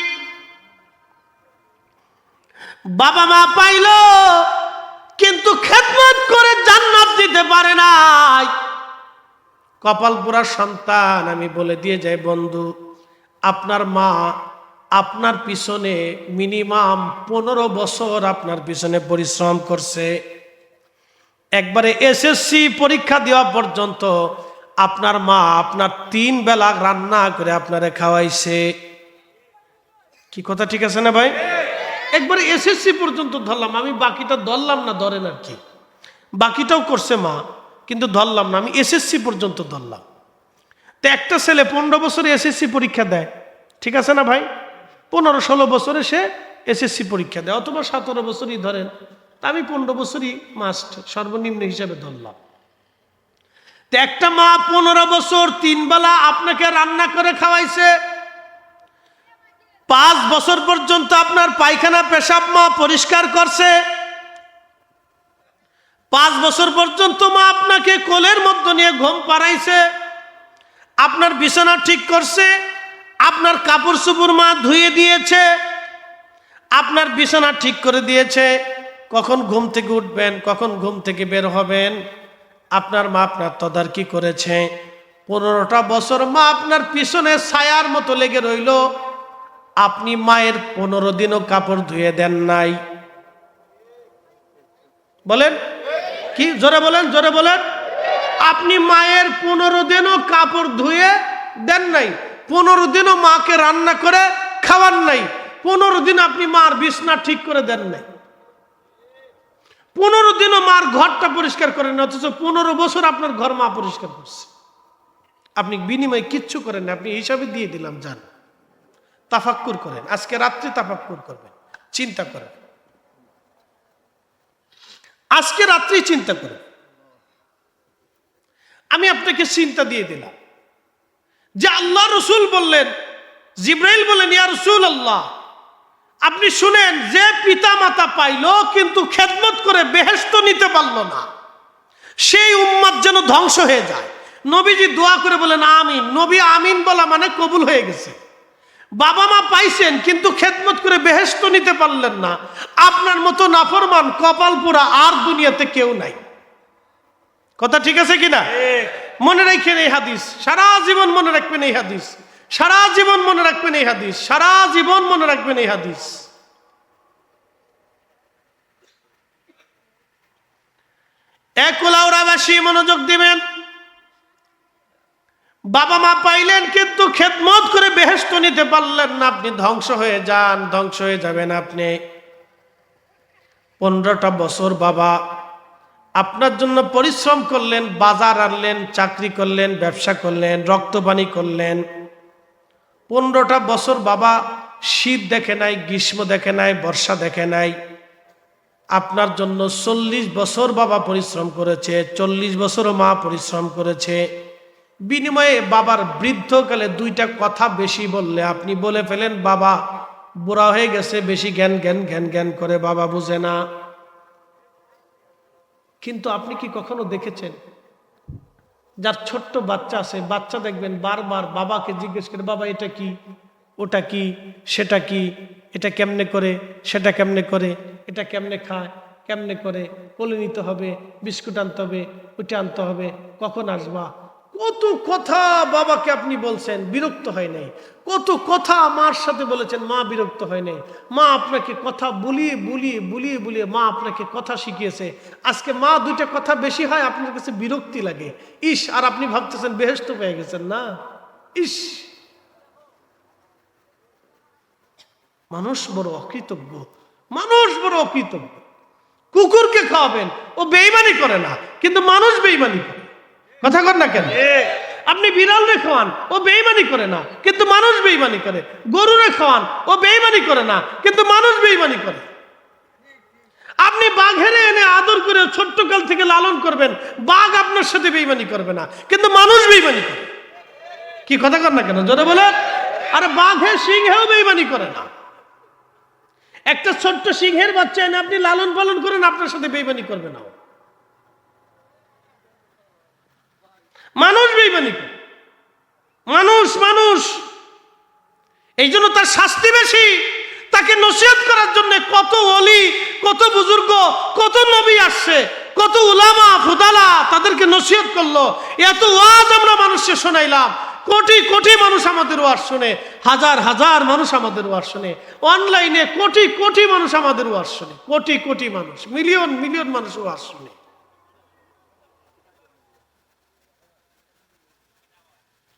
বাবা মা পাইল কিন্তু খেদমত করে জান্নাত দিতে পারে নাই, কপাল পোড়া সন্তান। আমি বলে দিয়ে যাই বন্ধু, আপনার মা আপনার পিছনে মিনিমাম 15 বছর আপনার পিছনে পরিশ্রম করছে। একবারে এসএসসি পরীক্ষা দেওয়া পর্যন্ত আপনার মা আপনার 3 বেলা রান্না করে আপনারে খাওয়াইছে। কি কথা ঠিক আছে না ভাই? একবারে এসএসসি পর্যন্ত ধরলাম, আমি বাকিটা ধরলাম না, ধরেন আর কি, বাকিটাও করছে মা, কিন্তু ধরলাম না, আমি এসএসসি পর্যন্ত ধরলাম। তো একটা ছেলে 15 বছরে এসএসসি পরীক্ষা দেয়, ঠিক আছে না ভাই? 15-16 বছরে সে এসএসসি পরীক্ষা দেয়, অথবা 17 বছরই ধরেন। তা আমি 15 বছরই মাস্ট সর্বনিম্ন হিসাবে ধরলাম। তো একটা মা 15 বছর 3 বেলা আপনাকে রান্না করে খাওয়াইছে। 5 বছর পর্যন্ত আপনার পায়খানা পেশাব মা পরিষ্কার করছে। 5 বছর পর্যন্ত মা আপনাকে কোলের মধ্যে নিয়ে ঘুম পাড়াইছে, আপনার বিছানা ঠিক করছে, আপনার কাপড় চোপড় মা ধুয়ে দিয়েছে, আপনার বিছানা ঠিক করে দিয়েছে। কখন ঘুম থেকে উঠবেন, কখন ঘুম থেকে বের হবেন, আপনার মা আপনার তদারকি করেছে। 15টা বছর মা আপনার পিছনে ছায়ার মতো লেগে রইল, আপনি মায়ের 15 দিনও কাপড় ধুয়ে দেন নাই। বলেন কি? জোরে বলেন, জোরে বলেন। আপনি মায়ের 15 দিনও কাপড় ধুয়ে দেন নাই, 15 দিনও মাকে রান্না করে খাওয়ান নাই, 15 দিন আপনি মার বিছনা ঠিক করে দেন নাই, 15 দিনও মার ঘরটা পরিষ্কার করেন না, অথচ 15 বছর আপনার ঘর মা পরিষ্কার করছে। আপনি বিনিময়ে কিচ্ছু করেন না, আপনি হিসাবে দিয়ে দিলাম। যান তাফাক্কুর করেন, আজকে রাত্রে তাফাক্কুর করবেন, চিন্তা করেন, আজকে রাত্রেই চিন্তা করেন। আমি আপনাকে চিন্তা দিয়ে দিলাম যে আল্লাহ রসুল বললেন, জিব্রাইল বললেন, ইয়া রাসূলুল্লাহ, আপনি শুনেন, যে পিতা মাতা পাইলো কিন্তু খেদমত করে বেহেশত নিতে পারলো না, সেই উম্মত যেন ধ্বংস হয়ে যায়। নবীজি দোয়া করে বলেন আমিন। নবী আমিন বলা মানে কবুল হয়ে গেছে। বাবা মা পাইছেন কিন্তু খেদমত করে বেহেশত নিতে পারলেন না, আপনার মতো নাফরমান কপাল পোড়া আর দুনিয়াতে কেউ নাই। কথা ঠিক আছে কিনা? মনে রাখবেন এই হাদিস, সারা জীবন মনে রাখবেন এই হাদিস, সারা জীবন মনে রাখবেন এই হাদিস, সারা জীবন মনে রাখবেন এই হাদিস। কুলাউড়াবাসী মনোযোগ দিবেন। বাবা মা পাইলেন কিন্তু খেদমত করে বেহেশত নিতে পারলেন না, আপনি ধ্বংস হয়ে যান, ধ্বংস হয়ে যাবেন আপনি। 15টা বছর বাবা আপনার জন্য পরিশ্রম করলেন, বাজার আনলেন, চাকরি করলেন, ব্যবসা করলেন, রক্তপানি করলেন। 15টা বছর বাবা শীত দেখে নাই, গ্রীষ্ম দেখে নাই, বর্ষা দেখে নাই। আপনার জন্য 40 বছর বাবা পরিশ্রম করেছে, 40 বছরও মা পরিশ্রম করেছে। বিনিময়ে বাবার বৃদ্ধকালে 2টা কথা বেশি বললে আপনি বলে ফেলেন বাবা বুড়া হয়ে গেছে, বেশি জ্ঞান জ্ঞান জ্ঞান জ্ঞান করে, বাবা বুঝে না। কিন্তু আপনি কি কখনো দেখেছেন যার ছোট্ট বাচ্চা আছে, বাচ্চা দেখবেন বারবার বাবাকে জিজ্ঞেস করে, বাবা এটা কি, ওটা কি, সেটা কি, এটা কেমনে করে, সেটা কেমনে করে, এটা কেমনে খায়, কেমনে করে, কোলে নিতে হবে, বিস্কুট আনতে হবে, ওইটা আনতে হবে, কখন আসবা। কত কথা বাবাকে আপনি বলছেন, বিরক্ত হয় নাই। কত কথা মার সাথে বলেছেন, মা বিরক্ত হয় নাই। মা আপনাকে কথা বুলিয়ে বুলিয়ে বুলিয়ে বুলিয়ে মা আপনাকে কথা শিখিয়েছে। আজকে মা 2টা কথা বেশি হয়, আপনার কাছে বিরক্তি লাগে। ইস, আর আপনি ভাবতেছেন বেহেশত পেয়ে গেছেন না। ইস, মানুষ বড় অকৃতজ্ঞ, মানুষ বড় অকৃতজ্ঞ। কুকুরকে খাওয়াবেন, ও বেঈমানি করে না, কিন্তু মানুষ বেঈমানি করে। কথা কর না কেন? আপনি বিড়ালরে খাওয়ান, ও বেঈমানি করে না, কিন্তু মানুষ বেঈমানি করে। গরুরে খাওয়ান, ও বেঈমানি করে না, কিন্তু মানুষ বেঈমানি করে। আপনি বাঘেরে এনে আদর করে ছোট্টকাল থেকে লালন করবেন, বাঘ আপনার সাথে বেঈমানি করবে না, কিন্তু মানুষ বেঈমানি করে। কি কথা কর না কেন? জোরে বলে। আরে বাঘের সিংহেও বেঈমানি করে না। একটা ছোট্ট সিংহের বাচ্চা এনে আপনি লালন পালন করেন, আপনার সাথে বেঈমানি করবে না। মানুষ বেঈমানি করে, মানুষ মানুষ। এই জন্য তার শাস্তি বেশি। তাকে নসিহত করার জন্য কত ওলি, কত বুজুর্গ, কত নবী আসছে, কত উলামা ফুদালা তাদেরকে নসিহত করলো। এত ওয়াজ আমরা মানুষকে শোনাইলাম, কোটি কোটি মানুষ আমাদের ওয়াজ শুনে, হাজার হাজার মানুষ আমাদের ওয়াজ শুনে, অনলাইনে কোটি কোটি মানুষ আমাদের ওয়াজ শুনে, কোটি কোটি মানুষ, মিলিয়ন মিলিয়ন মানুষ ওয়াজ শুনে।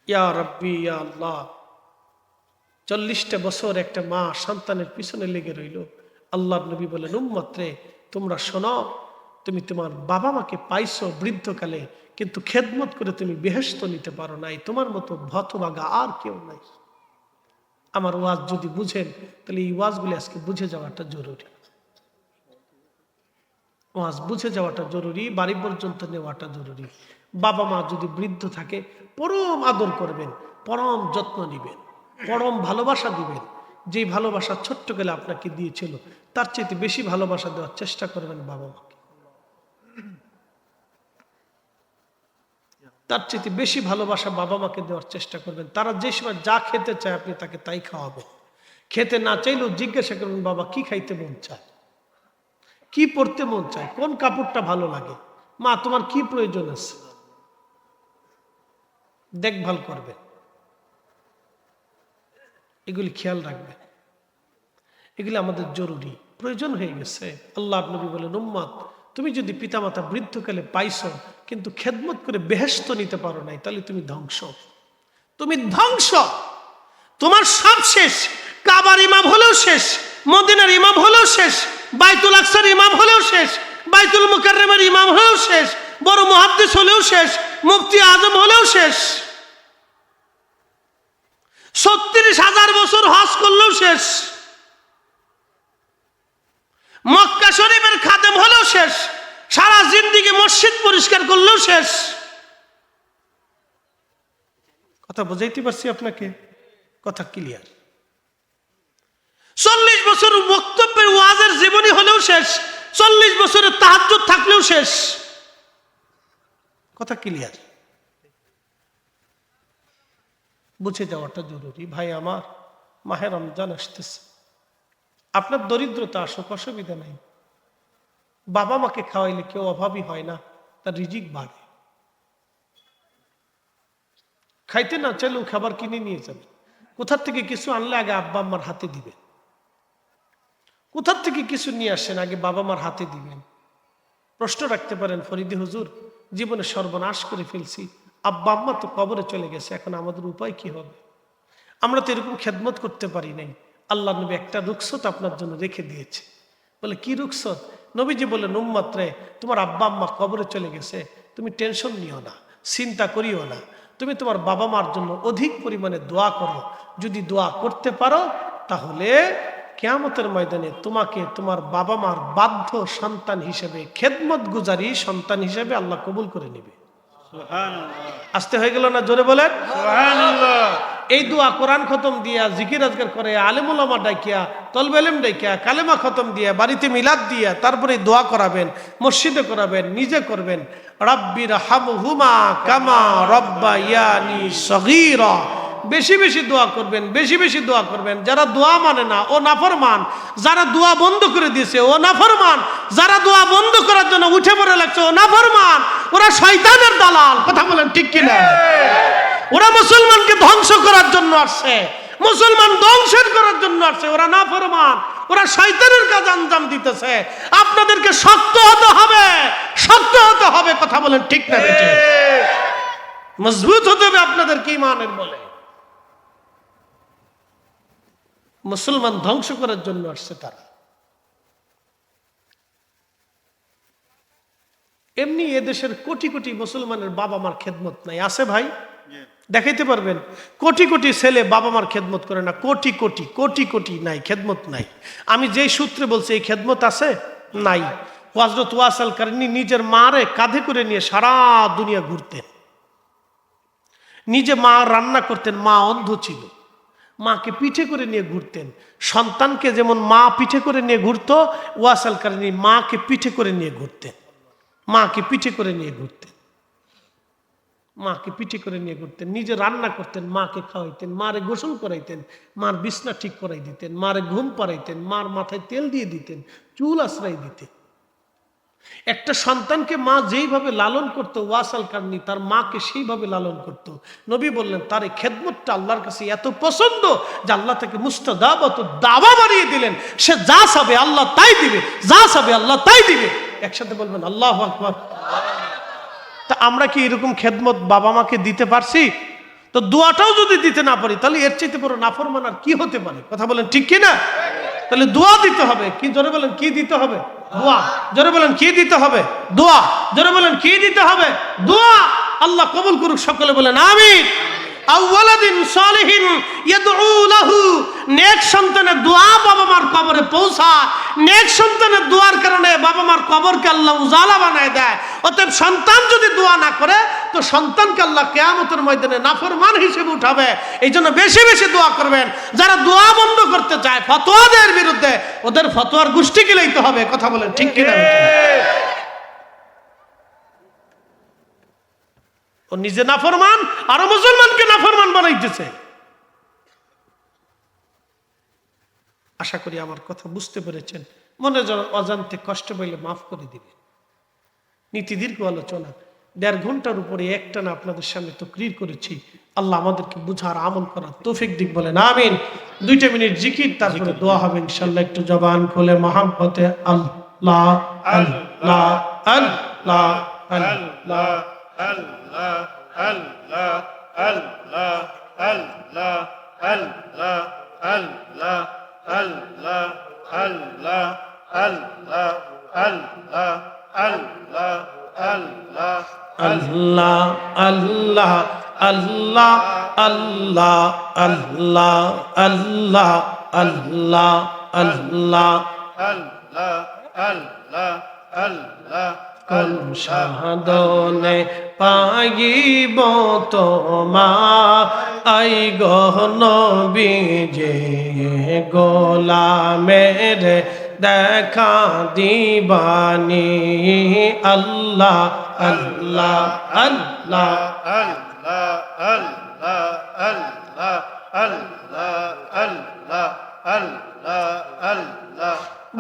ইয়া রব্বি ইয়া আল্লাহ, 40টা বছর একটা মা সন্তানের পিছনে লেগে রইল। আল্লাহর নবী বলেন, উম্মত রে, তোমরা শোনো, তুমি তোমার বাবা মাকে পাইছো বৃদ্ধকালে, কিন্তু খেদমত করে তুমি বেহেশত নিতে পারো নাই। তোমার মতো হতভাগা আর কেউ নাই। আমার ওয়াজ যদি বুঝেন, তাহলে এই ওয়াজগুলি আজকে বুঝে যাওয়াটা জরুরি। ওয়াজ বুঝে যাওয়াটা জরুরি, বাড়ি পর্যন্ত নেওয়াটা জরুরি। বাবা মা যদি বৃদ্ধ থাকে, পরম আদর করবেন, পরম যত্ন নিবেন, পরম ভালোবাসা দিবেন। যেই ভালোবাসা ছোট্ট গেলে আপনাকে দিয়েছিল, তার চেয়ে বেশি ভালোবাসা দেওয়ার চেষ্টা করবেন বাবা মাকে। তার চেয়ে বেশি ভালোবাসা বাবা মাকে দেওয়ার চেষ্টা করবেন। তারা যে সময় যা খেতে চায় আপনি তাকে তাই খাওয়াবেন। খেতে না চাইলেও জিজ্ঞাসা করবেন, বাবা কি খাইতে মন চায়, কি পড়তে মন চায়, কোন কাপড়টা ভালো লাগে, মা তোমার কি প্রয়োজন আছে, দেখভাল করবে। এগুলি খেয়াল রাখবে, এগুলি আমাদের জরুরি প্রয়োজন হয়ে গেছে। আল্লাহ নবী বলেন, উম্মত তুমি যদি পিতামাতা বৃদ্ধকালে পাইছো কিন্তু খেদমত করে বেহেশত নিতে পারো নাই, তাহলে তুমি ধ্বংস, তুমি ধ্বংস। তোমার সব শেষ। কাবার ইমাম হলেও শেষ, মদিনার ইমাম হলেও শেষ, বাইতুল আকসার ইমাম হলেও শেষ, বাইতুল মুকাররমের ইমাম হলেও শেষ, বড় মুহাদ্দিস হলেও শেষ, মুফতি আজম হলেও শেষ, ৩৬,০০০ বছর হজ করলেও শেষ, মক্কা শরীফের খাদেম হলেও শেষ, সারা জিন্দেগি মসজিদ পরিষ্কার করলেও শেষ। কথা বুঝাইতে পারছি আপনাকে? কথা ক্লিয়ার। ৪০ বছর বক্তব্যের ওয়াজের জীবনী হলেও শেষ, ৪০ বছরের তাহাজ্জুদ থাকলেও শেষ। কথা ক্লিয়ার? বুঝে যাওয়াটা জরুরি। ভাই আমার, মাহে রমজান আসতেছে, আপনার দরিদ্রতা আসুক, অসুবিধা নাই। বাবা মাকে খাওয়াইলে কেউ অভাবী হয় না, তার রিজিক বাড়ে। খাইতে না চাইলেও খাবার কিনে নিয়ে যাবে। কোথার থেকে কিছু আনলে আগে আব্বা আম্মার হাতে দিবেন। কোথার থেকে কিছু নিয়ে আসেন, আগে বাবা মার হাতে দিবেন। প্রশ্ন রাখতে পারেন, ফরিদি হুজুর, জীবনে সর্বনাশ করে ফেলছি, আব্বা আম্মা তো কবরে চলে গেছে, এখন আমাদের উপায় কি হবে? আমরা তো এরকম খেদমত করতে পারি নাই। আল্লাহ নবী একটা রুখসত আপনার জন্য রেখে দিয়েছে। বলে কি রুখসত? নবীজি বললেন, উম্মত রে, তোমার আব্বা আম্মা কবরে চলে গেছে, তুমি টেনশন নিও না, চিন্তা করিও না। তুমি তোমার বাবা মার জন্য অধিক পরিমাণে দোয়া করো। যদি দোয়া করতে পারো, তাহলে কিয়ামতের ময়দানে তোমাকে তোমার বাবা মার বাধ্য সন্তান হিসেবে, খেদমত গুজারি সন্তান হিসেবে আল্লাহ কবুল করে নেবে। আসতে হয়ে গেল না? জোরে বলেন সুবহানাল্লাহ। এই দোয়া কোরআন খতম দিয়া, জিকির আজকার করে, আলেম ওলামা ডাকিয়া, তলবে ইলম ডাকিয়া, কালেমা খতম দিয়া, বাড়িতে মিলাদ দিয়া, তারপরে দোয়া করাবেন, মসজিদে করাবেন, নিজে করবেন। রাব্বির হামহুমা কামা রাব্বায়ানি সগীরা। বেশি বেশি দোয়া করবেন, বেশি বেশি দোয়া করবেন। যারা দোয়া মানে না ও নাফরমান, যারা দোয়া বন্ধ করে দিয়েছে ও নাফরমান, যারা দোয়া বন্ধ করার জন্য উঠে পড়ে লাগছে ও নাফরমান, ওরা শয়তানের দালাল। কথা বলেন ঠিক কিনা? ওরা মুসলমানকে ধ্বংস করার জন্য আসছে, মুসলমান ধ্বংসের করার জন্য আসছে। ওরা নাফরমান, ওরা শয়তানের কাজ আঞ্জাম দিতেছে। আপনাদেরকে শক্ত হতে হবে, শক্ত হতে হবে। কথা বলেন ঠিক না? মজবুত হতে হবে আপনাদেরকে ঈমানের বলে। মুসলমান ধ্বংস করার জন্য আসছে তারা। এমনি এদেশের কোটি কোটি মুসলমানের বাবা মার খেদমত নাই, আছে ভাই? দেখাইতে পারবেন? কোটি কোটি ছেলে বাবা মার খেদমত করে না, কোটি কোটি কোটি কোটি নাই, খেদমত নাই। আমি যেই সূত্রে বলছি, এই খেদমত আছে নাই। হযরত ওয়াস আল কারনী নিজের মারে কাঁধে করে নিয়ে সারা দুনিয়া ঘুরতেন, নিজে মা রান্না করতেন, মা অন্ধ ছিল, মাকে পিঠে করে নিয়ে ঘুরতেন। সন্তানকে যেমন মা পিঠে করে নিয়ে ঘুরতো, ওয়াস আল কারনী মাকে পিঠে করে নিয়ে ঘুরতেন, মাকে পিঠে করে নিয়ে ঘুরতেন, মাকে পিঠে করে নিয়ে ঘুরতেন। নিজে রান্না করতেন, মাকে খাওয়াইতেন, মারে গোসল করাইতেন, মার বিছনা ঠিক করাই দিতেন, মারে ঘুম পাড়াইতেন, মার মাথায় তেল দিয়ে দিতেন, চুল আশ্রয় দিতেন। একটা সন্তানকে মা যেইভাবে লালন করতো, ওয়াস আল কারনী তার মাকে সেইভাবে লালন করত। নবী বললেন, তার এই খেদমতটা আল্লাহর কাছে এত পছন্দ যে আল্লাহ তাকে মুস্তাদাবাত দাবা বাড়িয়ে দিলেন। সে যা চাবে আল্লাহ তাই দিবে, যা চাবে আল্লাহ তাই দিবে। একসাথে বলবেন আল্লাহু আকবার। তা আমরা কি এরকম খেদমত বাবা মাকে দিতে পারছি? তো দোয়াটাও যদি দিতে না পারি, তাহলে এর চাইতে বড় নাফরমান আর কি হতে পারে? কথা বলেন ঠিক কিনা? তাহলে দোয়া দিতে হবে। কি জোরে বলেন, কি দিতে হবে? দোয়া। জোরে বলেন কি দিতে হবে? দোয়া। জোরে বলেন কি দিতে হবে? দোয়া। আল্লাহ কবুল করুক, সকলে বলেন আমিন। আউওয়ালাদিন সালিহিন ইয়াদউ লাহু। নেক সন্তানের দোয়া বাবা মার কবরে পৌঁছায়। নেক সন্তানের দোয়ার কারণে বাবা মার কবরকে আল্লাহ উজালা বানায় দেয়। অতএব সন্তান যদি দোয়া না করে, তো সন্তানকে আল্লাহ কিয়ামতের ময়দানে নাফরমান হিসেবে উঠাবে। এই জন্য বেশি বেশি দোয়া করবেন। যারা দোয়া বন্ধ করতে চায় ফতোয়াদের বিরুদ্ধে, ওদের ফতোয়ার গোষ্ঠী গিলাইতে হবে। কথা বলেন ঠিক কিনা? ও নিজে নাফরমান, আরো মুসলমানকে নাফরমান বানাইতেছে। আশা করি আমার কথা বুঝতে পেরেছেন। মনে অজান্তে কষ্ট পেলে মাফ করে দিবেন। নীতি দীর্ঘ আলোচনা, 1.5 ঘন্টার উপরে একটানা আপনাদের সামনে তাকরীর করেছি। আল্লাহ আমাদেরকে বুঝার, আমল করার তৌফিক দিক, বলেন আমিন। 2 মিনিট জিকির, তারপরে দোয়া হবে ইনশাআল্লাহ। একটু জবান খুলে মহাব্বতে আল্লাহ আল্লাহ। আল্লাহ আল্লাহ আল্লাহ আল্লাহ আল্লাহ আল্লাহ আল্লাহ আল্লাহ আল্লাহ আল্লাহ কোন সাধনে পাইব তোমার আই গহন বিজে গোলামের দেখা দিবানি আল্লাহ আল্লাহ আল্লাহ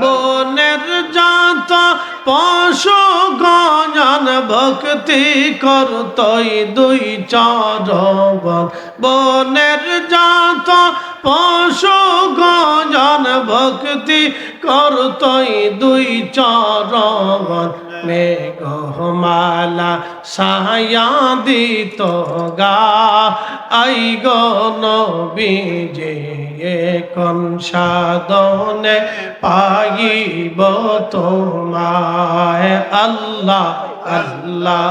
বনের জাত পশু গজন ভক্তি করতই দুই চরণ বনের জাত পশু গজন ভক্তি করতই দুই চরণ মেঘমালা সায়া দিত গা আই গন বিজে কোন সাধনে পাইব তোমায় আল্লাহ আল্লাহ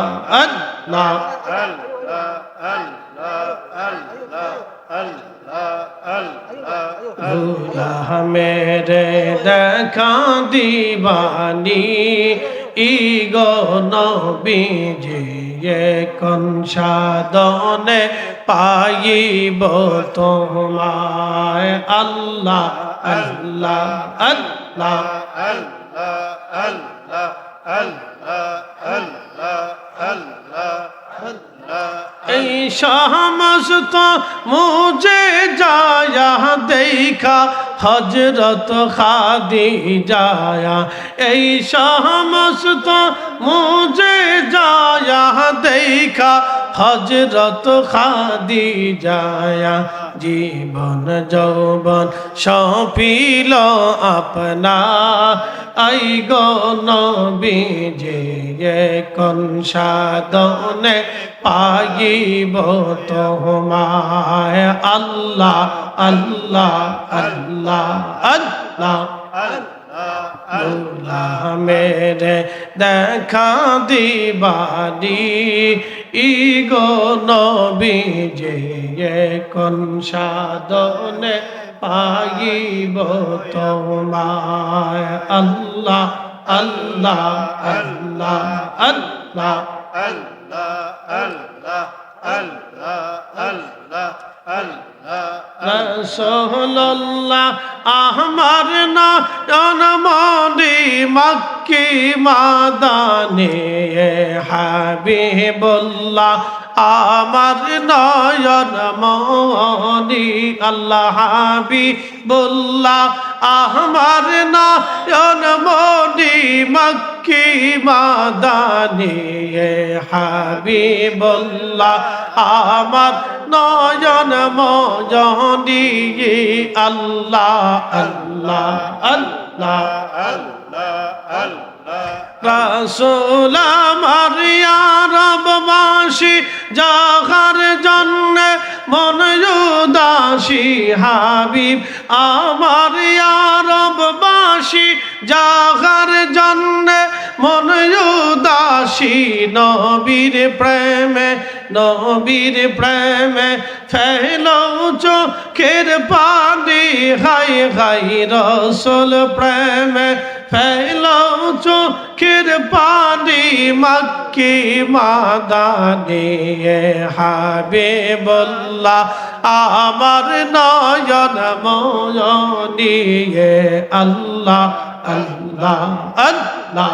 আল্লাহ মেরে দেখা দিবানি ইগো নবীজি কোন সাধনে পাইব তোমায় আল্লাহ আল্লাহ আল্লাহ এই সমস্ত মুঝে যায়া দেখা হজরত খাদিজায়া এই সমস্ত মুঝে যায়া দেখা হজরত খাদিজায়া জীবন যৌবন সপিল আপনা আই গো নবীজি কোন সাধনে পাইব তোমায় আল্লাহ আল্লাহ আল্লাহ আল্লাহ মেরে দেখা দিবানি ইগো নবীজি কোন সাধনে পাইব তোমায় আল্লাহ আল্লাহ আল্লাহ আল্লাহ রাসূলুল্লাহ আমার নয়ন মনি মক্কি মাদানে হাবিবুল্লাহ আমার নয়ন মনি আল্লাহ হাবিবুল্লাহ আমার নয়ন মনি মক্কি মাদানে হাবিবুল্লাহ আমার নয়ন মনি আল্লাহ আল্লাহ আল্লাহ রাসূল আমার ইয়া রববাসী যাহার জন্যে মন উদাসী হাবিব আমার ইয়া রববাসী যাহার জন্যে মন উদাসী নবীর প্রেমে ফেলো চোখের পানি হাই হাই রসুল প্রেমে ফেলো চোখের পানি মক্কি মাদানে হাবিবুল্লাহ আমার নয়ন মনি আল্লাহ আল্লাহ আল্লাহ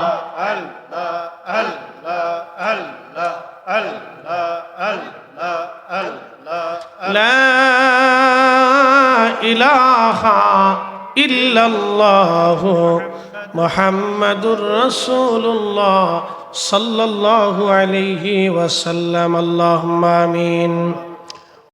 লা ইলাহা ইল্লাল্লাহু মুহাম্মাদুর রাসূলুল্লাহ সাল্লাল্লাহু আলাইহি ওয়াসাল্লাম আল্লাহুম্মা আমিন।